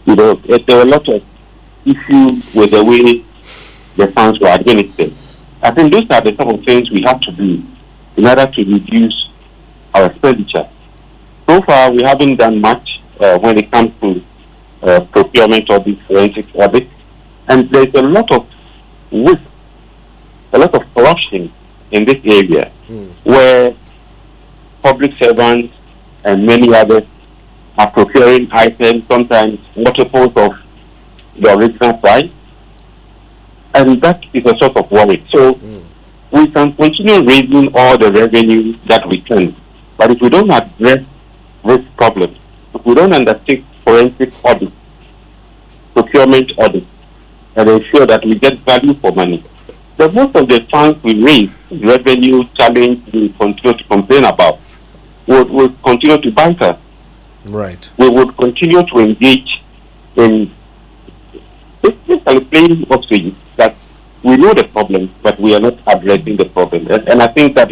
There were a lot of issues with the way the funds were administered. I think those are the type of things we have to do in order to reduce our expenditure. So far, we haven't done much when it comes to procurement of the forensic audit. And there's a lot of waste, a lot of corruption in this area, where public servants and many others are procuring items, sometimes multiples of the original price. And that is a source of worry. So we can continue raising all the revenue that we can. But if we don't address this problem, if we don't undertake forensic audit, procurement audit, and ensure that we get value for money, then most of the funds we raise, revenue challenge we continue to complain about, will continue to banter. Right. We would continue to engage in basically playing upstage that we know the problem, but we are not addressing the problem. And I think that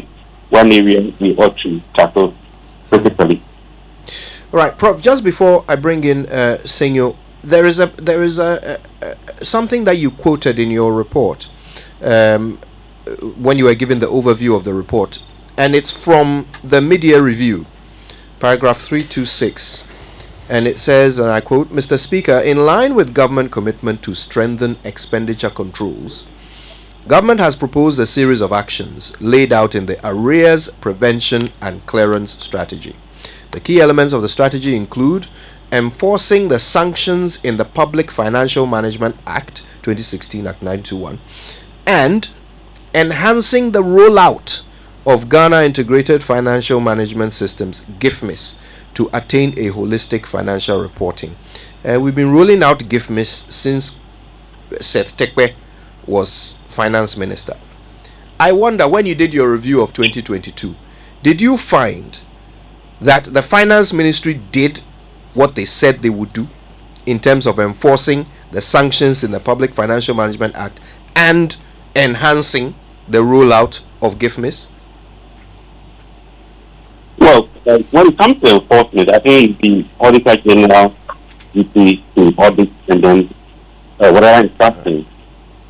one area we ought to tackle physically. Right, Prof. Just before I bring in Senyo, there is a something that you quoted in your report when you were given the overview of the report, and it's from the media review, paragraph 326, and it says, and I quote, "Mr. Speaker, in line with government commitment to strengthen expenditure controls, government has proposed a series of actions laid out in the arrears prevention and clearance strategy. The key elements of the strategy include enforcing the sanctions in the Public Financial Management Act 2016 Act 921 and enhancing the rollout of Ghana Integrated Financial Management Systems GIFMIS to attain a holistic financial reporting." We've been rolling out GIFMIS since Seth Tekwe was finance minister. I wonder, when you did your review of 2022, did you find that the finance ministry did what they said they would do in terms of enforcing the sanctions in the Public Financial Management Act and enhancing the rollout of GIFMIS? Well, when it comes to enforcement, I think the Auditor General duty to audit and then whatever instructions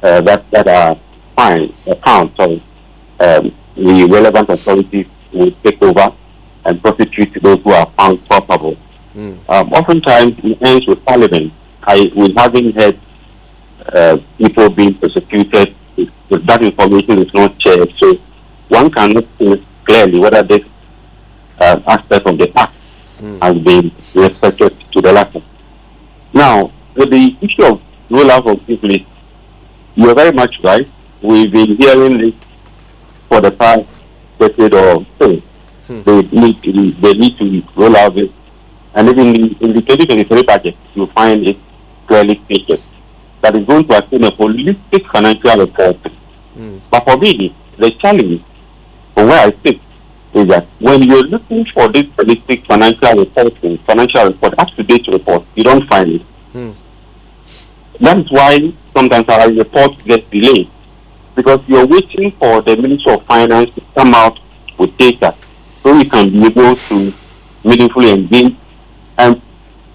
that are fine accounts of the relevant authorities will take over and prosecute those who are found culpable. Oftentimes, it ends with Parliament. We haven't heard people being prosecuted if that information is not shared. So one cannot see clearly whether this aspect of the act has been respected to the letter. Now, with the issue of rollout of GIFMIS, you are very much right. We've been hearing this for the past decade or so. They need to roll out this. And even in the 2023 budget, you find it clearly stated that is going to attain a holistic financial reporting. But for me, the challenge for where I sit is that when you're looking for this holistic financial reporting, financial report, up-to-date report, you don't find it. That's why sometimes our reports get delayed, because you're waiting for the Ministry of Finance to come out with data so we can be able to meaningfully engage and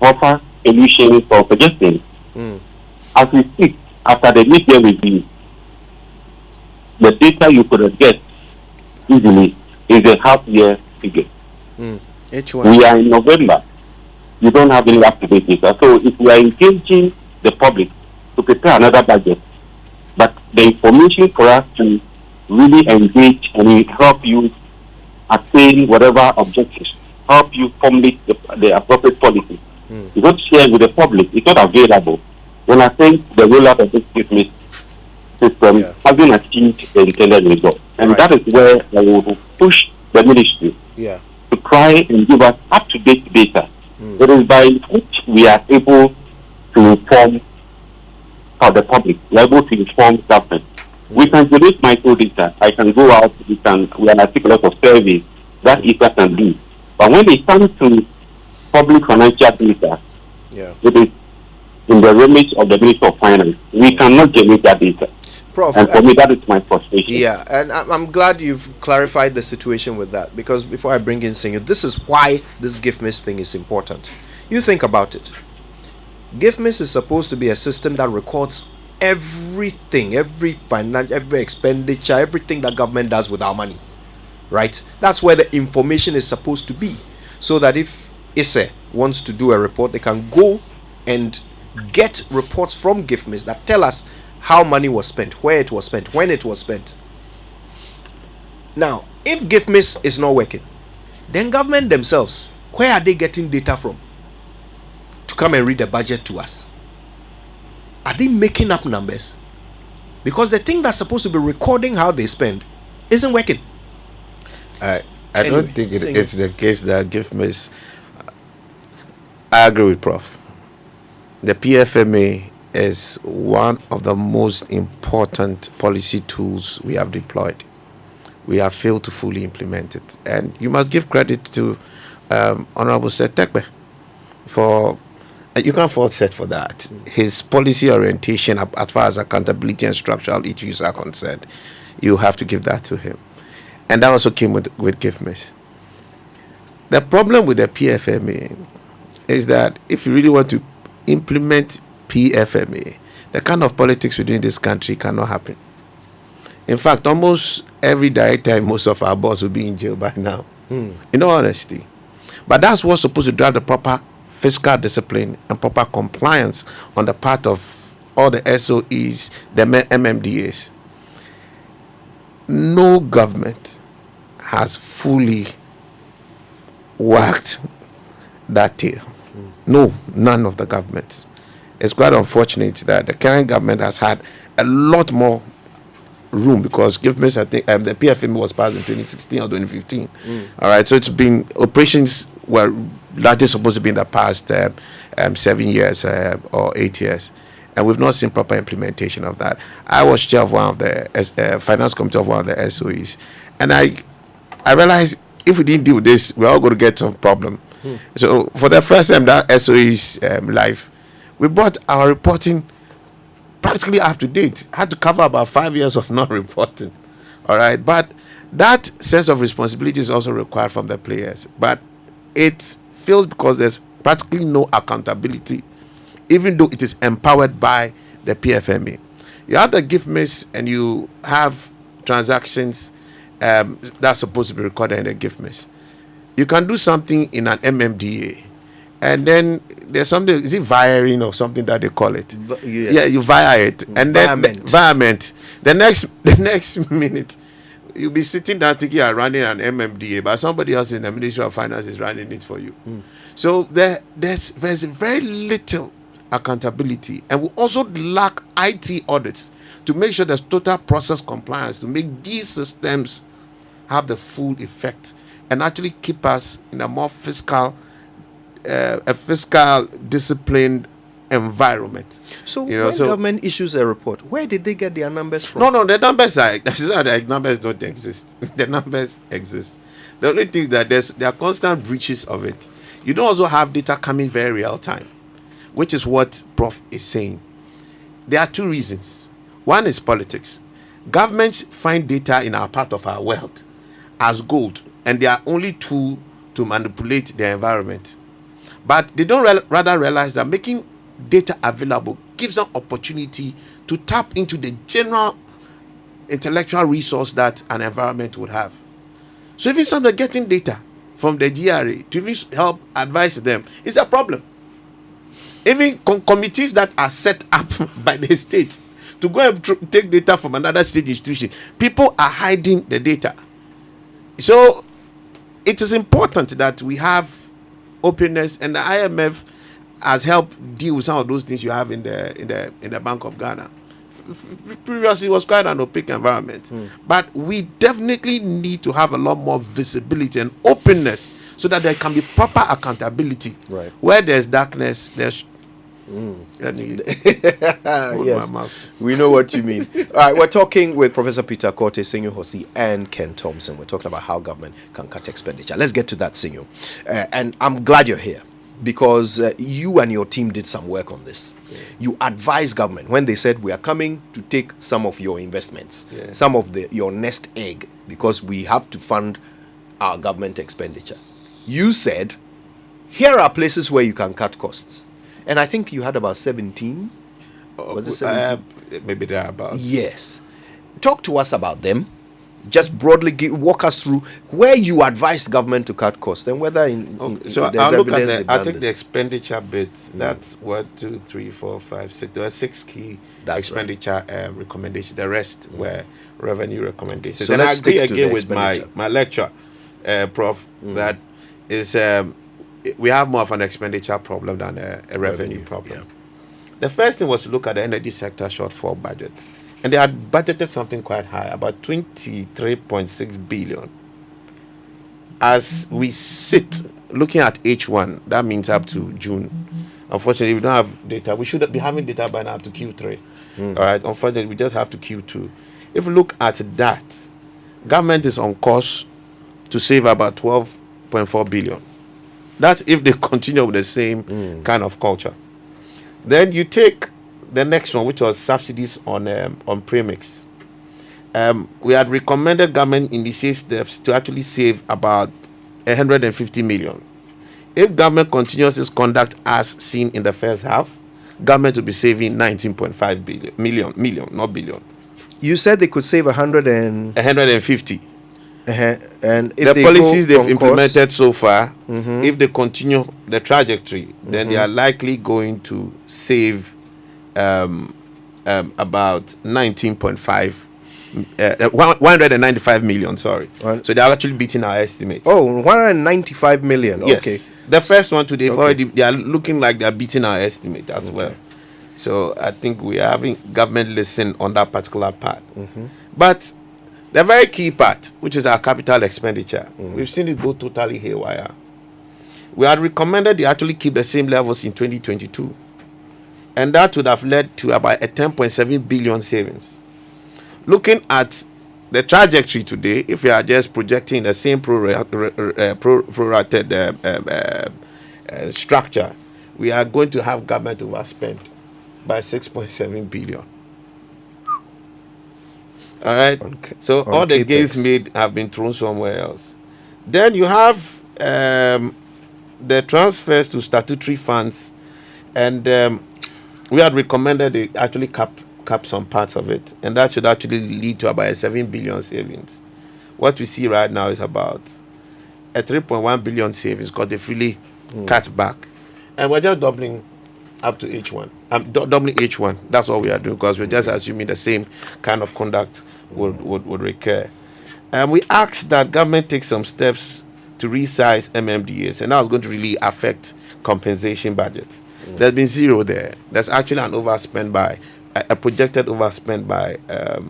offer solutions or suggestions. As we speak, after the mid-year review, the data you could get easily is a half-year figure. We are in November. You don't have any up-to-date data. So if we are engaging the public to prepare another budget, but the information for us to really engage and help you attain whatever objectives, help you formulate the appropriate policy, it's not shared with the public, it's not available. When I think the rollout of this GIFMIS system hasn't achieved the intended result. And that is where I will push the ministry to try and give us up-to-date data. It is by which we are able to inform the public, we are able to inform government. We can generate micro data. I can go out, we are an article of survey that IFA can do. But when it comes to public financial data, it is in the remit of the Ministry of Finance. We cannot generate that data. Prof, and for me, that is my frustration. Yeah, and I'm glad you've clarified the situation with that, because before I bring in Senyo, this is why this GIFMIS thing is important. You think about it. GIFMIS is supposed to be a system that records everything, every finance, every expenditure, everything that government does with our money, right? That's where the information is supposed to be, so that if ISE wants to do a report, they can go and get reports from GIFMIS that tell us how money was spent, where it was spent, when it was spent. Now, if GIFMIS is not working, then government themselves, where are they getting data from to come and read the budget to us? Are they making up numbers? Because the thing that's supposed to be recording how they spend isn't working. I don't think it's the case that GIFMIS. I agree with Prof. The PFMA is one of the most important policy tools we have deployed. We have failed to fully implement it. And you must give credit to Honorable Seth Tekwe for, you can't fault Seth for that. His policy orientation as far as accountability and structural issues are concerned, you have to give that to him. And that also came with GIFMIS. The problem with the PFMA is that if you really want to implement PFMA, the kind of politics we do in this country cannot happen. In fact, almost every director in most of our boards will be in jail by now, in all honesty. But that's what's supposed to drive the proper fiscal discipline and proper compliance on the part of all the SOEs, the MMDAs. No government has fully worked that tail. No, none of the governments. It's quite unfortunate that the current government has had a lot more room, because give me, I think the PFMA was passed in 2016 or 2015. All right, so it's been, operations were largely supposed to be in the past 7 years or 8 years, and we've not seen proper implementation of that. I was chair of one of the finance committee of one of the SOEs, and I realized if we didn't deal with this, we're all going to get some problem. So for the first time that SOE's life, we brought our reporting practically up to date. Had to cover about 5 years of non-reporting. All right, but that sense of responsibility is also required from the players. But it fails because there's practically no accountability, even though it is empowered by the PFMA. You have the gift miss and you have transactions that's supposed to be recorded in the gift miss. You can do something in an MMDA, and then there's something, is it viring or something that they call it? Yeah, you vire it, and then environment. The next minute, you'll be sitting down thinking you're running an MMDA, but somebody else in the Ministry of Finance is running it for you. So there's very little accountability, and we also lack IT audits to make sure there's total process compliance, to make these systems have the full effect and actually keep us in a more fiscal disciplined environment. So when government issues a report, where did they get their numbers from? No, the numbers the numbers don't exist. The numbers exist. The only thing that there are constant breaches of it. You don't also have data coming very real time, which is what Prof is saying. There are two reasons. One is politics. Governments find data in our part of our world as gold, and they are only tool to manipulate the environment. But they don't rather realize that making data available gives them opportunity to tap into the general intellectual resource that an environment would have. So even some are getting data from the GRA to even help advise them is a problem. Even committees that are set up by the state to go and take data from another state institution, people are hiding the data. So it is important that we have openness, and the IMF has helped deal with some of those things you have in the Bank of Ghana. Previously, it was quite an opaque environment, but we definitely need to have a lot more visibility and openness so that there can be proper accountability. Right. Where there's darkness, there's yes, we know what you mean. All right, we're talking with Professor Peter Korte, Senior Hosi, and Ken Thompson. We're talking about how government can cut expenditure. Let's get to that, Senior. And I'm glad you're here because you and your team did some work on this. You advised government when they said we are coming to take some of your investments, some of your nest egg, because we have to fund our government expenditure. You said, here are places where you can cut costs. And I think you had about 17. Was it 17? Maybe thereabouts. Yes. Talk to us about them. Just broadly walk us through where you advised government to cut costs and whether so I'll look at I'll take the expenditure bit. That's 1, 2, 3, 4, 5, 6. There are 6 key expenditure recommendations. The rest were revenue recommendations. So and I let's agree stick to again the with my lecture, Prof, that is we have more of an expenditure problem than a revenue problem. The first thing was to look at the energy sector shortfall budget. And they had budgeted something quite high, about 23.6 billion. As we sit looking at H1, that means up to June. Unfortunately, we don't have data. We should be having data by now up to Q3. All right. Unfortunately, we just have to Q2. If we look at that, government is on course to save about 12.4 billion. That's if they continue with the same kind of culture. Then you take the next one, which was subsidies on premix. We had recommended government initiate steps to actually save about 150 million. If government continues its conduct as seen in the first half, government will be saving 19.5 million, not billion. You said they could save 150. And if the policies they've implemented so far, if they continue the trajectory, then they are likely going to save about 195 million. Sorry, so they're actually beating our estimates. Oh, 195 million. Yes. Okay. The first one today, they are looking like they're beating our estimate as well. So I think we are having government listen on that particular part. But the very key part, which is our capital expenditure, we've seen it go totally haywire. We had recommended they actually keep the same levels in 2022. And that would have led to about a 10.7 billion savings. Looking at the trajectory today, if we are just projecting the same prorated structure, we are going to have government overspend by 6.7 billion. All right. So all the gains made have been thrown somewhere else. Then you have the transfers to statutory funds, and we had recommended they actually cap some parts of it, and that should actually lead to about a 7 billion savings. What we see right now is about a 3.1 billion savings because they've really cut back, and we're just doubling up to H1. Doubling H1. That's all we are doing because we're just assuming the same kind of conduct would recur. And we asked that government take some steps to resize MMDAs, and that was going to really affect compensation budget. There's been zero there. There's actually an overspend by a projected overspend by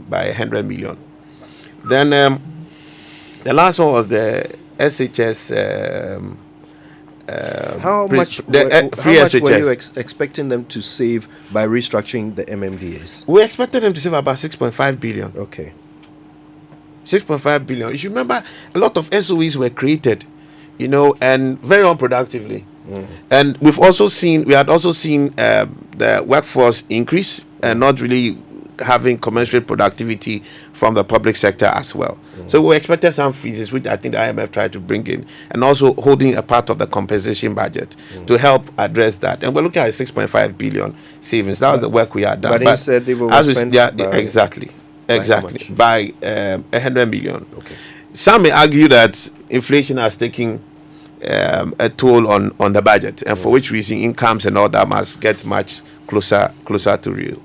100 million. Then the last one was the SHS. How much were you expecting them to save by restructuring the MMDAs? We expected them to save about 6.5 billion. Okay. 6.5 billion. You should remember a lot of SOEs were created, and very unproductively. And we had also seen the workforce increase and not really having commensurate productivity from the public sector as well. So we expected some freezes, which I think the IMF tried to bring in, and also holding a part of the compensation budget to help address that. And we're looking at 6.5 billion savings. That was the work we had done. But instead they will spend exactly by 100 million. Okay. Some may argue that inflation has taken a toll on the budget, and for which reason incomes and all that must get much closer to real.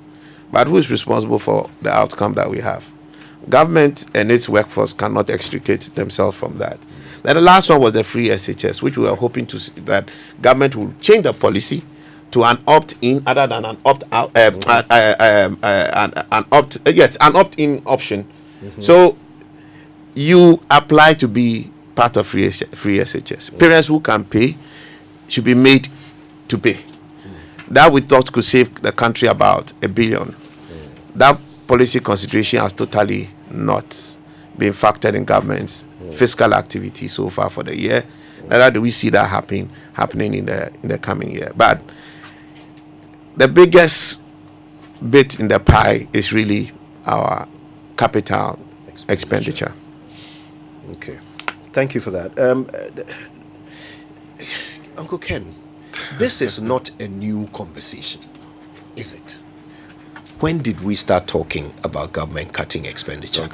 But who is responsible for the outcome that we have? Government and its workforce cannot extricate themselves from that. Then the last one was the free SHS, which we were hoping to see that government will change the policy to an opt-in other than an opt-out, an opt-in option. So you apply to be part of free SHS. Parents who can pay should be made to pay. That we thought could save the country about $1 billion. That policy consideration has totally not been factored in government's fiscal activity so far for the year. Neither do we see that happening in the coming year. But the biggest bit in the pie is really our capital expenditure. Okay. Thank you for that. Uncle Ken, this is not a new conversation, is it? When did we start talking about government cutting expenditure?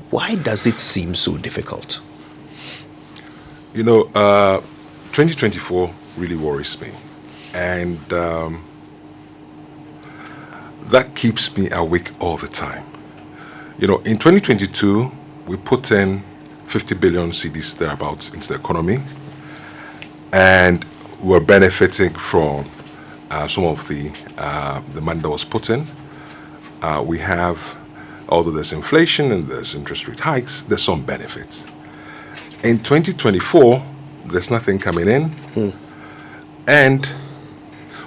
Why does it seem so difficult? 2024 really worries me. And that keeps me awake all the time. In 2022, we put in 50 billion cedis thereabouts into the economy, and we're benefiting from some of the money that was put in. We have, although there's inflation and there's interest rate hikes, there's some benefits. In 2024, there's nothing coming in, and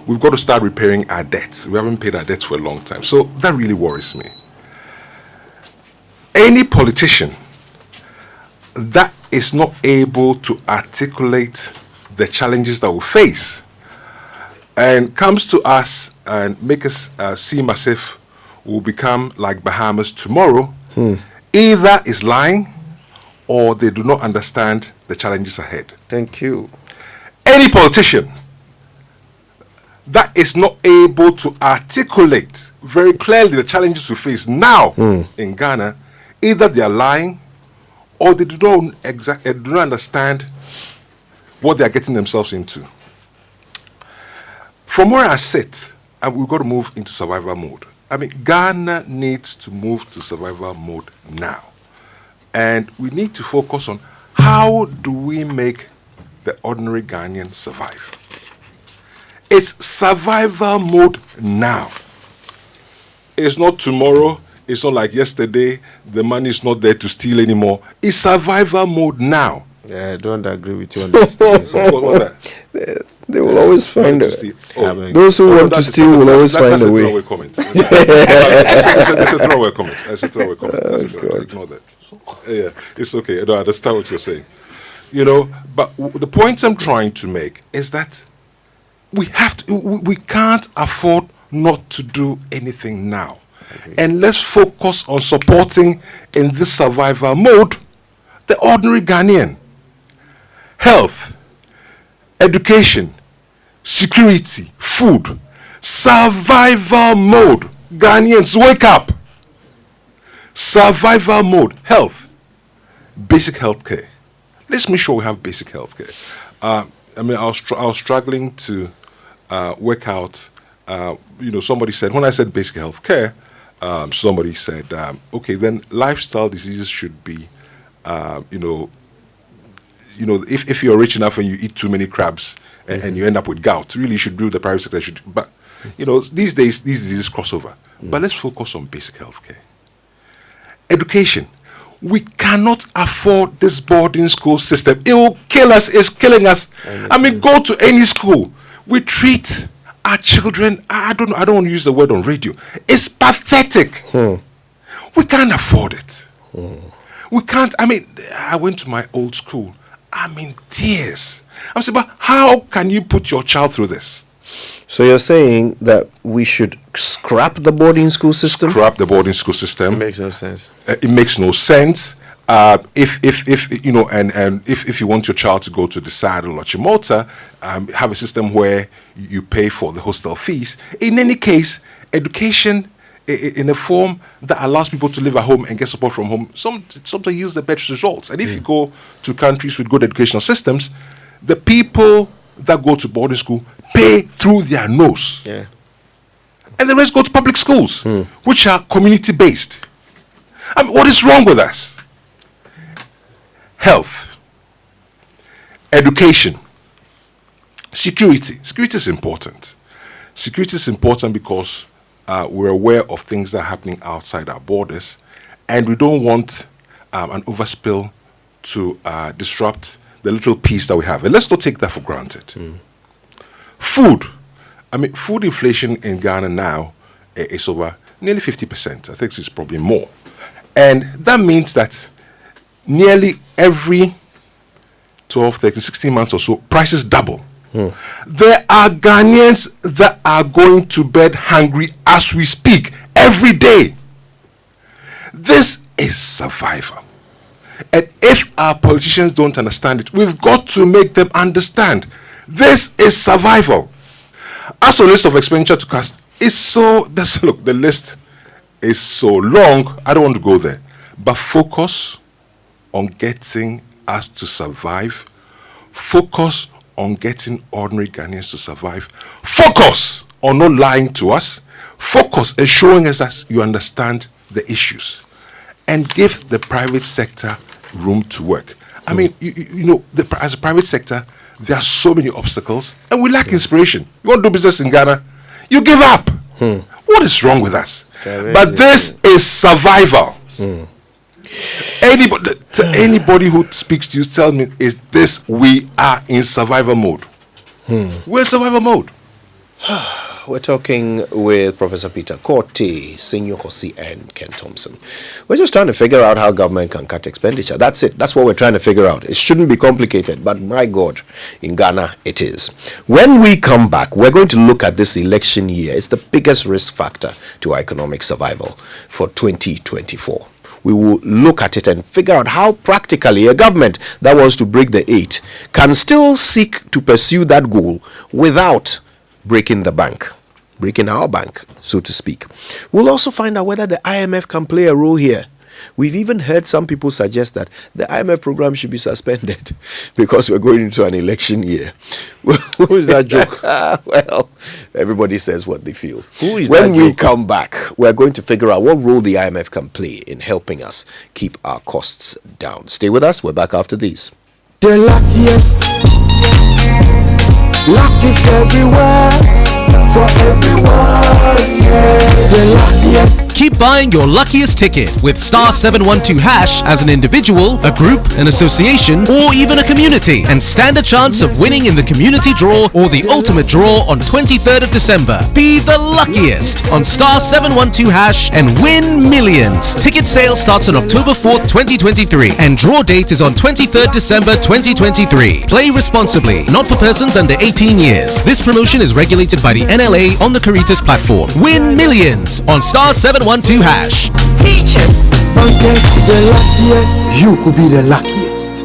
we've got to start repairing our debts. We haven't paid our debts for a long time, so that really worries me. Any politician that is not able to articulate the challenges that we face and comes to us and make us seem as if we'll become like Bahamas tomorrow, either is lying or they do not understand the challenges ahead. Thank you. Any politician that is not able to articulate very clearly the challenges we face now in Ghana, either they are lying or they do not understand what they are getting themselves into. From where I sit, we've got to move into survival mode. I mean, Ghana needs to move to survival mode now. And we need to focus on how do we make the ordinary Ghanaian survive. It's survival mode now. It's not tomorrow. It's not like yesterday. The money is not there to steal anymore. It's survival mode now. Yeah, I don't agree with you on this. What's that? They will always find a way. Those who want to steal will always find a way. That's a throwaway comment. That's a throwaway comment. Ignore that. Yeah, it's okay. I don't understand what you're saying. You know, but the point I'm trying to make is that we can't afford not to do anything now. And let's focus on supporting in this survival mode the ordinary Ghanaian. Health, education, security, food, survival mode. Ghanaians, wake up. Survival mode, health, basic health care. Let's make sure we have basic health care. I was struggling to work out, somebody said, when I said basic health care, somebody said, okay, then lifestyle diseases should be, if you're rich enough and you eat too many crabs and you end up with gout, really you should do the private sector. But, these days, these diseases cross over. But let's focus on basic health care. Education. We cannot afford this boarding school system. It will kill us. It's killing us. Go to any school. We treat our children, I don't want to use the word on radio. It's pathetic. We can't afford it. We can't. I went to my old school. I'm in tears. I'm saying, but how can you put your child through this? So you're saying that we should scrap the boarding school system? Scrap the boarding school system. It makes no sense. It makes no sense. If you want your child to go to the Saddle or Chimota, have a system where you pay for the hostel fees. In any case, education in a form that allows people to live at home and get support from home, sometimes yields the best results. And if you go to countries with good educational systems, the people that go to boarding school pay through their nose. Yeah. And the rest go to public schools, which are community-based. What is wrong with us? Health, education, security. Security is important. Security is important because we're aware of things that are happening outside our borders, and we don't want an overspill to disrupt the little peace that we have. And let's not take that for granted. Food. Food inflation in Ghana now is over nearly 50%. I think it's probably more. And that means that nearly every 12, 13, 16 months or so, prices double. There are Ghanaians that are going to bed hungry as we speak every day. This is survival. And if our politicians don't understand it, we've got to make them understand. This is survival. As for the list of expenditure to cast, the list is so long, I don't want to go there. But focus on getting us to survive. Focus on getting ordinary Ghanaians to survive. Focus on not lying to us. Focus on showing us that you understand the issues. And give the private sector room to work. As a private sector, there are so many obstacles and we lack inspiration. You want to do business in Ghana, you give up. What is wrong with us? But this is survival. Anybody who speaks to you, tell me, we are in survival mode. We're in survival mode. We're talking with Professor Peter Korte, Senior Hosi, and Ken Thompson. We're just trying to figure out how government can cut expenditure. That's it. That's what we're trying to figure out. It shouldn't be complicated, but my God, in Ghana, it is. When we come back, we're going to look at this election year. It's the biggest risk factor to our economic survival for 2024. we will look at it and figure out how practically a government that wants to break the 8 can still seek to pursue that goal without breaking the bank, breaking our bank, so to speak. We'll also find out whether the IMF can play a role here. We've even heard some people suggest that the IMF program should be suspended because we're going into an election year. Who is that joke? Well, everybody says what they feel. Who is when that we joke? come back, we're going to figure out what role the IMF can play in helping us keep our costs down. Stay with us. We're back after these. The luckiest. Luck is everywhere. For everyone, yeah. The luckiest. Keep buying your luckiest ticket with star 712 hash as an individual, a group, an association, or even a community, and stand a chance of winning in the community draw or the ultimate draw on 23rd of December. Be the luckiest on star 712 hash and win millions. Ticket sale starts on October 4th, 2023, and draw date is on 23rd December 2023. Play responsibly, not for persons under 18 years. This promotion is regulated by the NLA on the Caritas platform. Win millions on star 712 hash. Teachers. The luckiest. You could be the luckiest.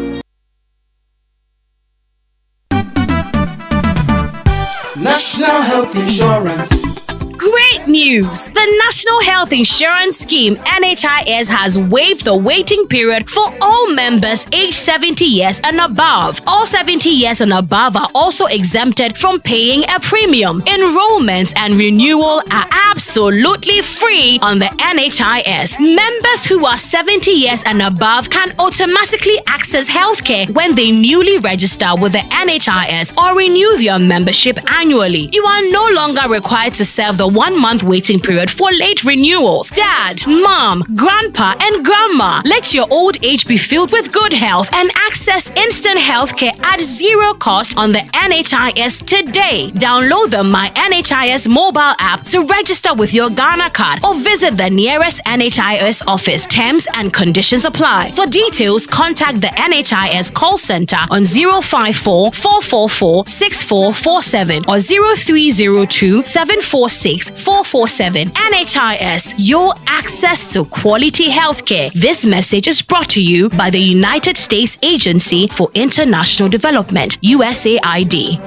National Health Insurance. Great news! The National Health Insurance Scheme (NHIS) has waived the waiting period for all members aged 70 years and above. All 70 years and above are also exempted from paying a premium. Enrollment and renewal are absolutely free on the NHIS. Members who are 70 years and above can automatically access healthcare when they newly register with the NHIS or renew their membership annually. You are no longer required to serve the 1-month waiting period for late renewals. Dad, mom, grandpa, and grandma, let your old age be filled with good health and access instant healthcare at zero cost on the NHIS today. Download the My NHIS mobile app to register with your Ghana card or visit the nearest NHIS office. Terms and conditions apply. For details, contact the NHIS call center on 054 444 6447 or 0302 746 447. NHIS, your access to quality healthcare. This message is brought to you by the United States Agency for International Development, USAID.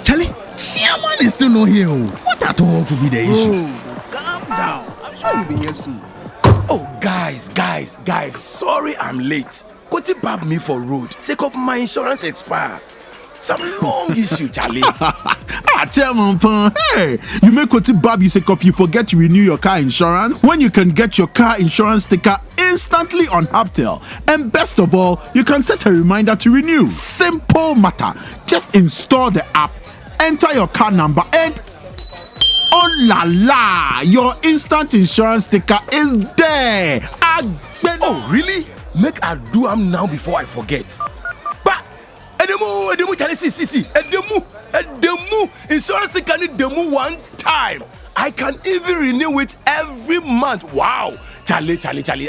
Charlie, Chairman is still not here. What at all could be the issue? Calm down. I'm sure you'll be here soon. Oh, guys. Sorry I'm late. Koti bab me for road. Sake of my insurance expire. Some long issue, Charlie. Chairman Pan. Hey, you make Koti bab you sake of you forget to renew your car insurance when you can get your car insurance sticker instantly on Haptel. And best of all, you can set a reminder to renew. Simple matter. Just install the app, enter your car number, and oh la la, your instant insurance sticker is there. Oh, really? Make I do am now before I forget. But Edemu, Charlie, see. Edemu, insurance sticker need demu one time. I can even renew it every month. Wow. Charlie,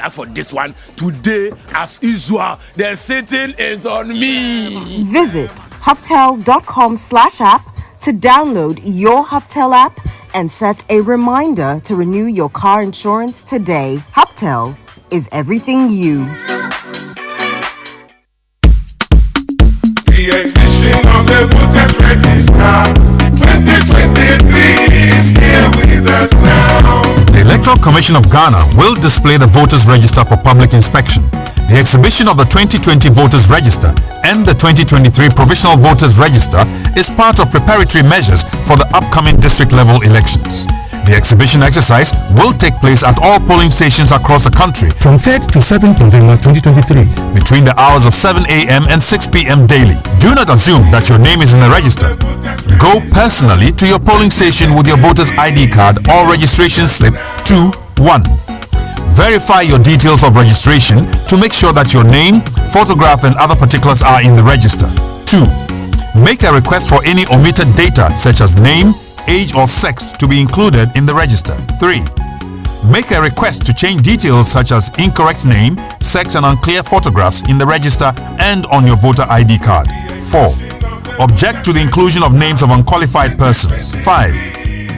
as for this one, today, as usual, the sitting is on me. Visit haptel.com/app to download your Haptel app and set a reminder to renew your car insurance today. Haptel is everything you. The extension of the voters register 2023 is here with us now. The Electoral Commission of Ghana will display the voters register for public inspection. The exhibition of the 2020 voters register and the 2023 provisional voters register is part of preparatory measures for the upcoming district level elections. The exhibition exercise will take place at all polling stations across the country from 3rd to 7th November 2023 between the hours of 7 a.m. and 6 p.m. daily. Do not assume that your name is in the register. Go personally to your polling station with your voter's ID card or registration slip to 1. Verify your details of registration to make sure that your name, photograph and other particulars are in the register. 2. Make a request for any omitted data such as name, age or sex to be included in the register. 3. Make a request to change details such as incorrect name, sex and unclear photographs in the register and on your voter ID card. 4. Object to the inclusion of names of unqualified persons. 5.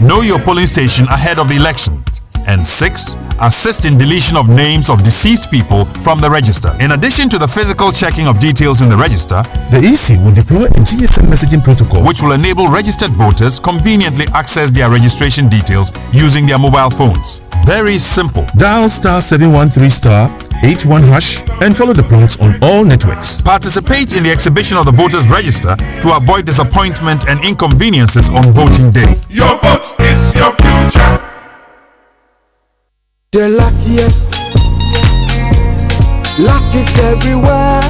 Know your polling station ahead of the election. And 6. Assist in deletion of names of deceased people from the register. In addition to the physical checking of details in the register, The EC will deploy a GFM messaging protocol which will enable registered voters conveniently access their registration details using their mobile phones. Very simple. Dial *713*81# and follow the prompts on all networks. Participate in the exhibition of the voters register to avoid disappointment and inconveniences on voting day. Your vote is your future. The luckiest. Luck is everywhere.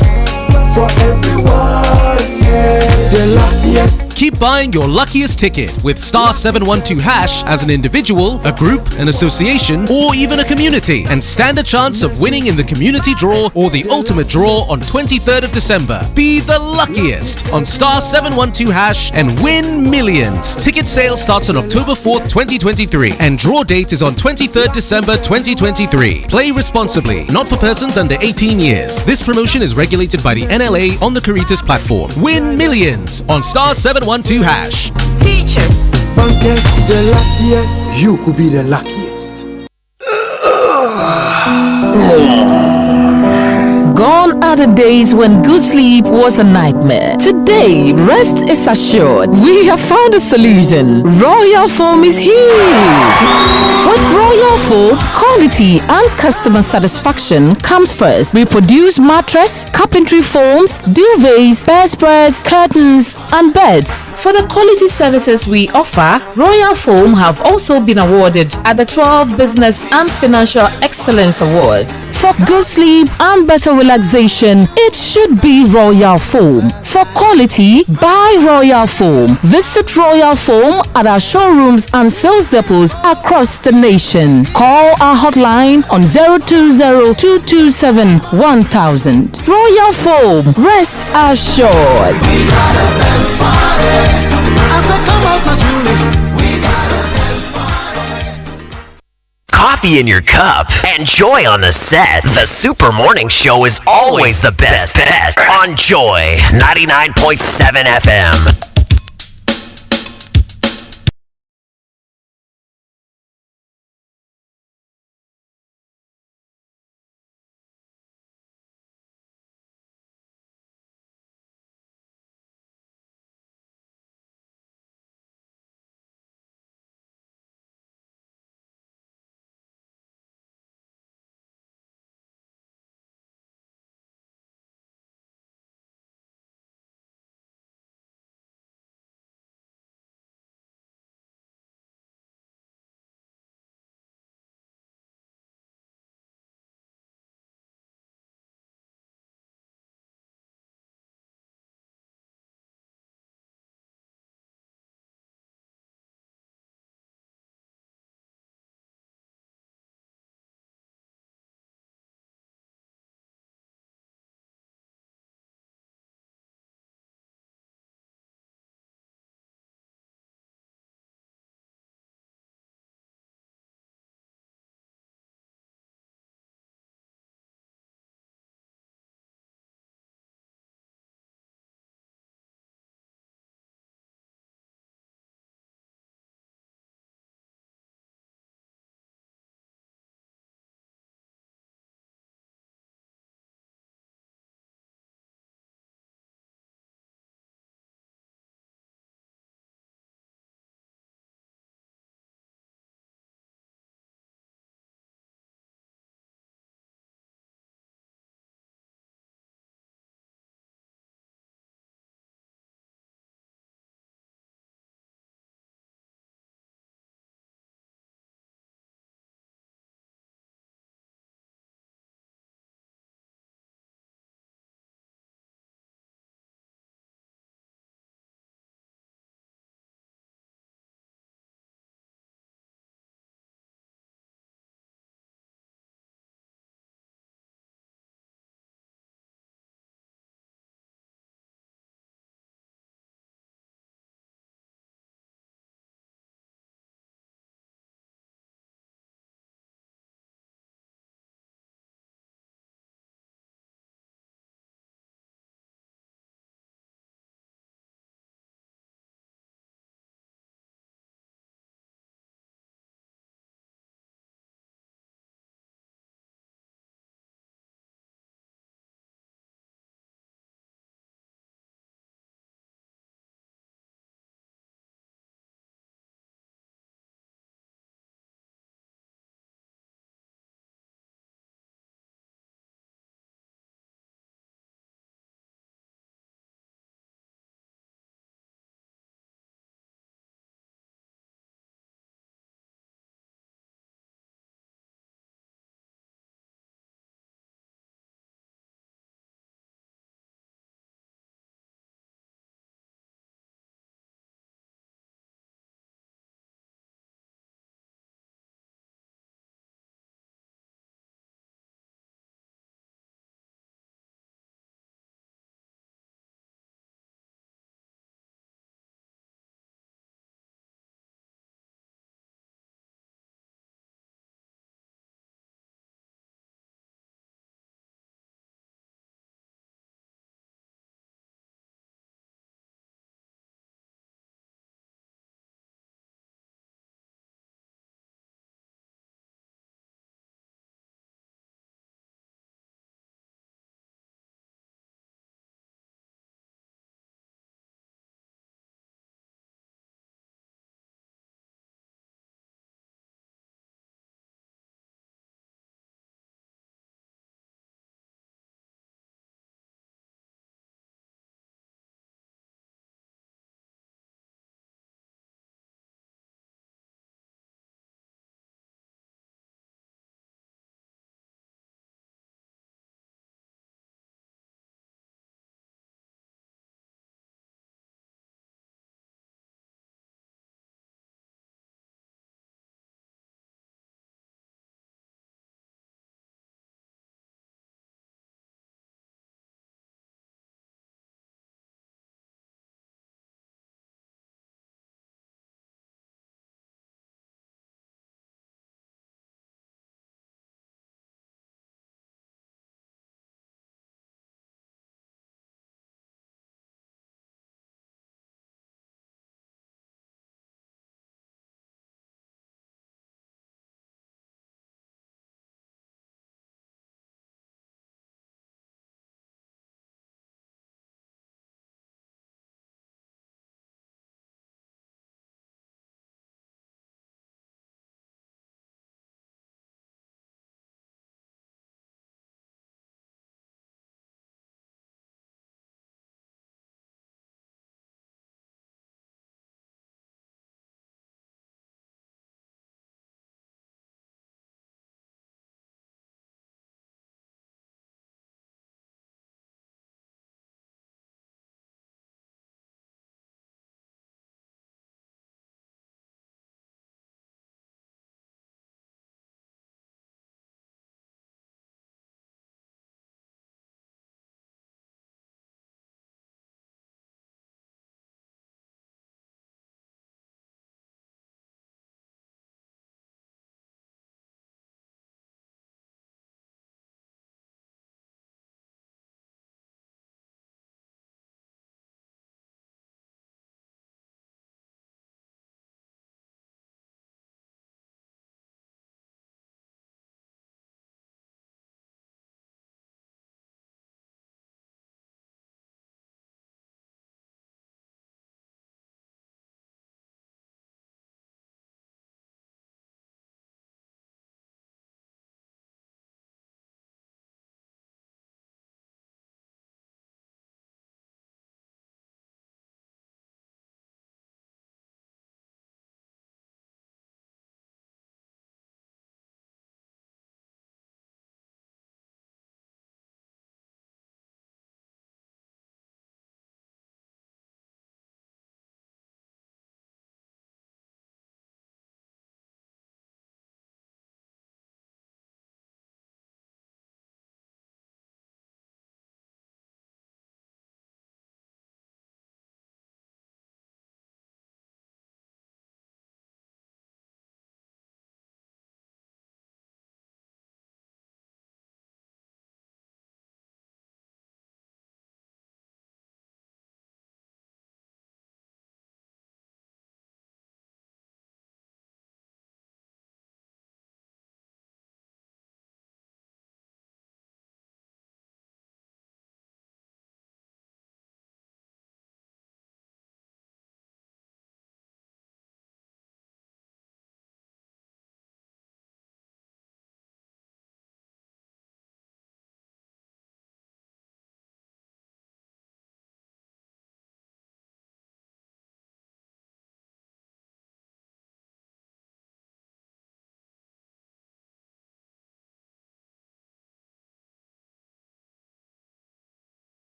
For everyone, yeah. The luckiest. Keep buying your luckiest ticket with *712# as an individual, a group, an association, or even a community, and stand a chance of winning in the community draw or the ultimate draw on 23rd of December. Be the luckiest on *712# and win millions. Ticket sale starts on October 4th, 2023, and draw date is on 23rd December 2023. Play responsibly, not for persons under 18 years. This promotion is regulated by the NLA on the Caritas platform. Win millions on *712#. Teachers. Bankers, the luckiest. You could be the luckiest. Gone are the days when good sleep was a nightmare. Today, rest is assured. We have found a solution. Royal Foam is here. With Royal Foam, quality and customer satisfaction comes first. We produce mattress, carpentry foams, duvets, bedspreads, curtains, and beds. For the quality services we offer, Royal Foam have also been awarded at the 12 Business and Financial Excellence Awards. For good sleep and better relaxation, it should be Royal Foam. For quality, buy Royal Foam. Visit Royal Foam at our showrooms and sales depots across the nation. Call our hotline on 020-227-1000. Royal Foam, rest assured. Coffee in your cup and joy on the set. The Super Morning Show is always the best bet on Joy 99.7 FM.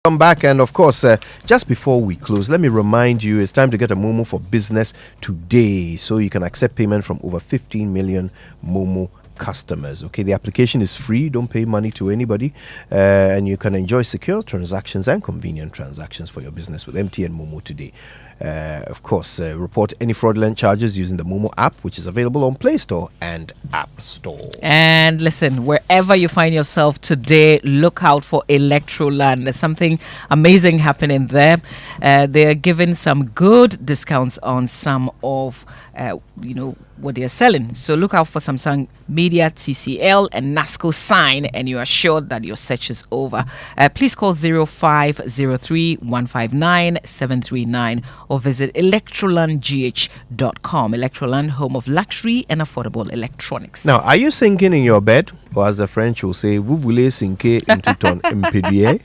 Come back, and of course, just before we close, let me remind you it's time to get a Momo for business today, so you can accept payment from over 15 million Momo customers. Okay, the application is free, don't pay money to anybody, and you can enjoy secure transactions and convenient transactions for your business with MTN Momo today. Of course, report any fraudulent charges using the Momo app, which is available on Play Store and App Store. And listen, wherever you find yourself today, look out for Electroland. There's something amazing happening there. They're giving some good discounts on some of what they are selling. So look out for Samsung Media, TCL, and NASCO Sign, and you are sure that your search is over. Please call 0503-159-739 or visit electrolandgh.com. Electroland, home of luxury and affordable electronics. Now, are you sinking in your bed, or as the French will say, vous voulez sinker into ton impédier?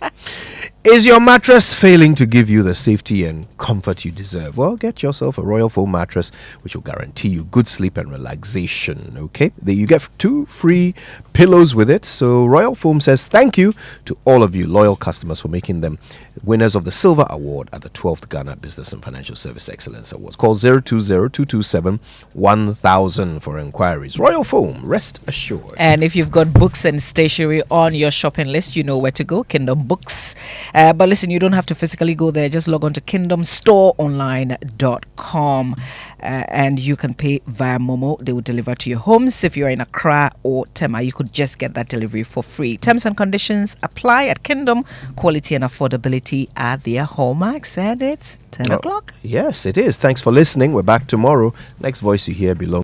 Is your mattress failing to give you the safety and comfort you deserve? Well, get yourself a Royal Foam mattress, which will guarantee you good sleep and relaxation. Okay, you get 2 free pillows with it. So Royal Foam says thank you to all of you loyal customers for making them winners of the Silver Award at the 12th Ghana Business and Financial Service Excellence Awards. Call 020-227-1000 for inquiries. Royal Foam, rest assured. And if you've got books and stationery on your shopping list, you know where to go. Kingdom Books. But listen, you don't have to physically go there. Just log on to kingdomstoreonline.com and you can pay via Momo. They will deliver to your homes. If you're in Accra or Tema, you could just get that delivery for free. Terms and conditions apply at Kingdom. Quality and affordability are their hallmarks. And it's 10 o'clock. Yes, it is. Thanks for listening. We're back tomorrow. Next voice you hear belongs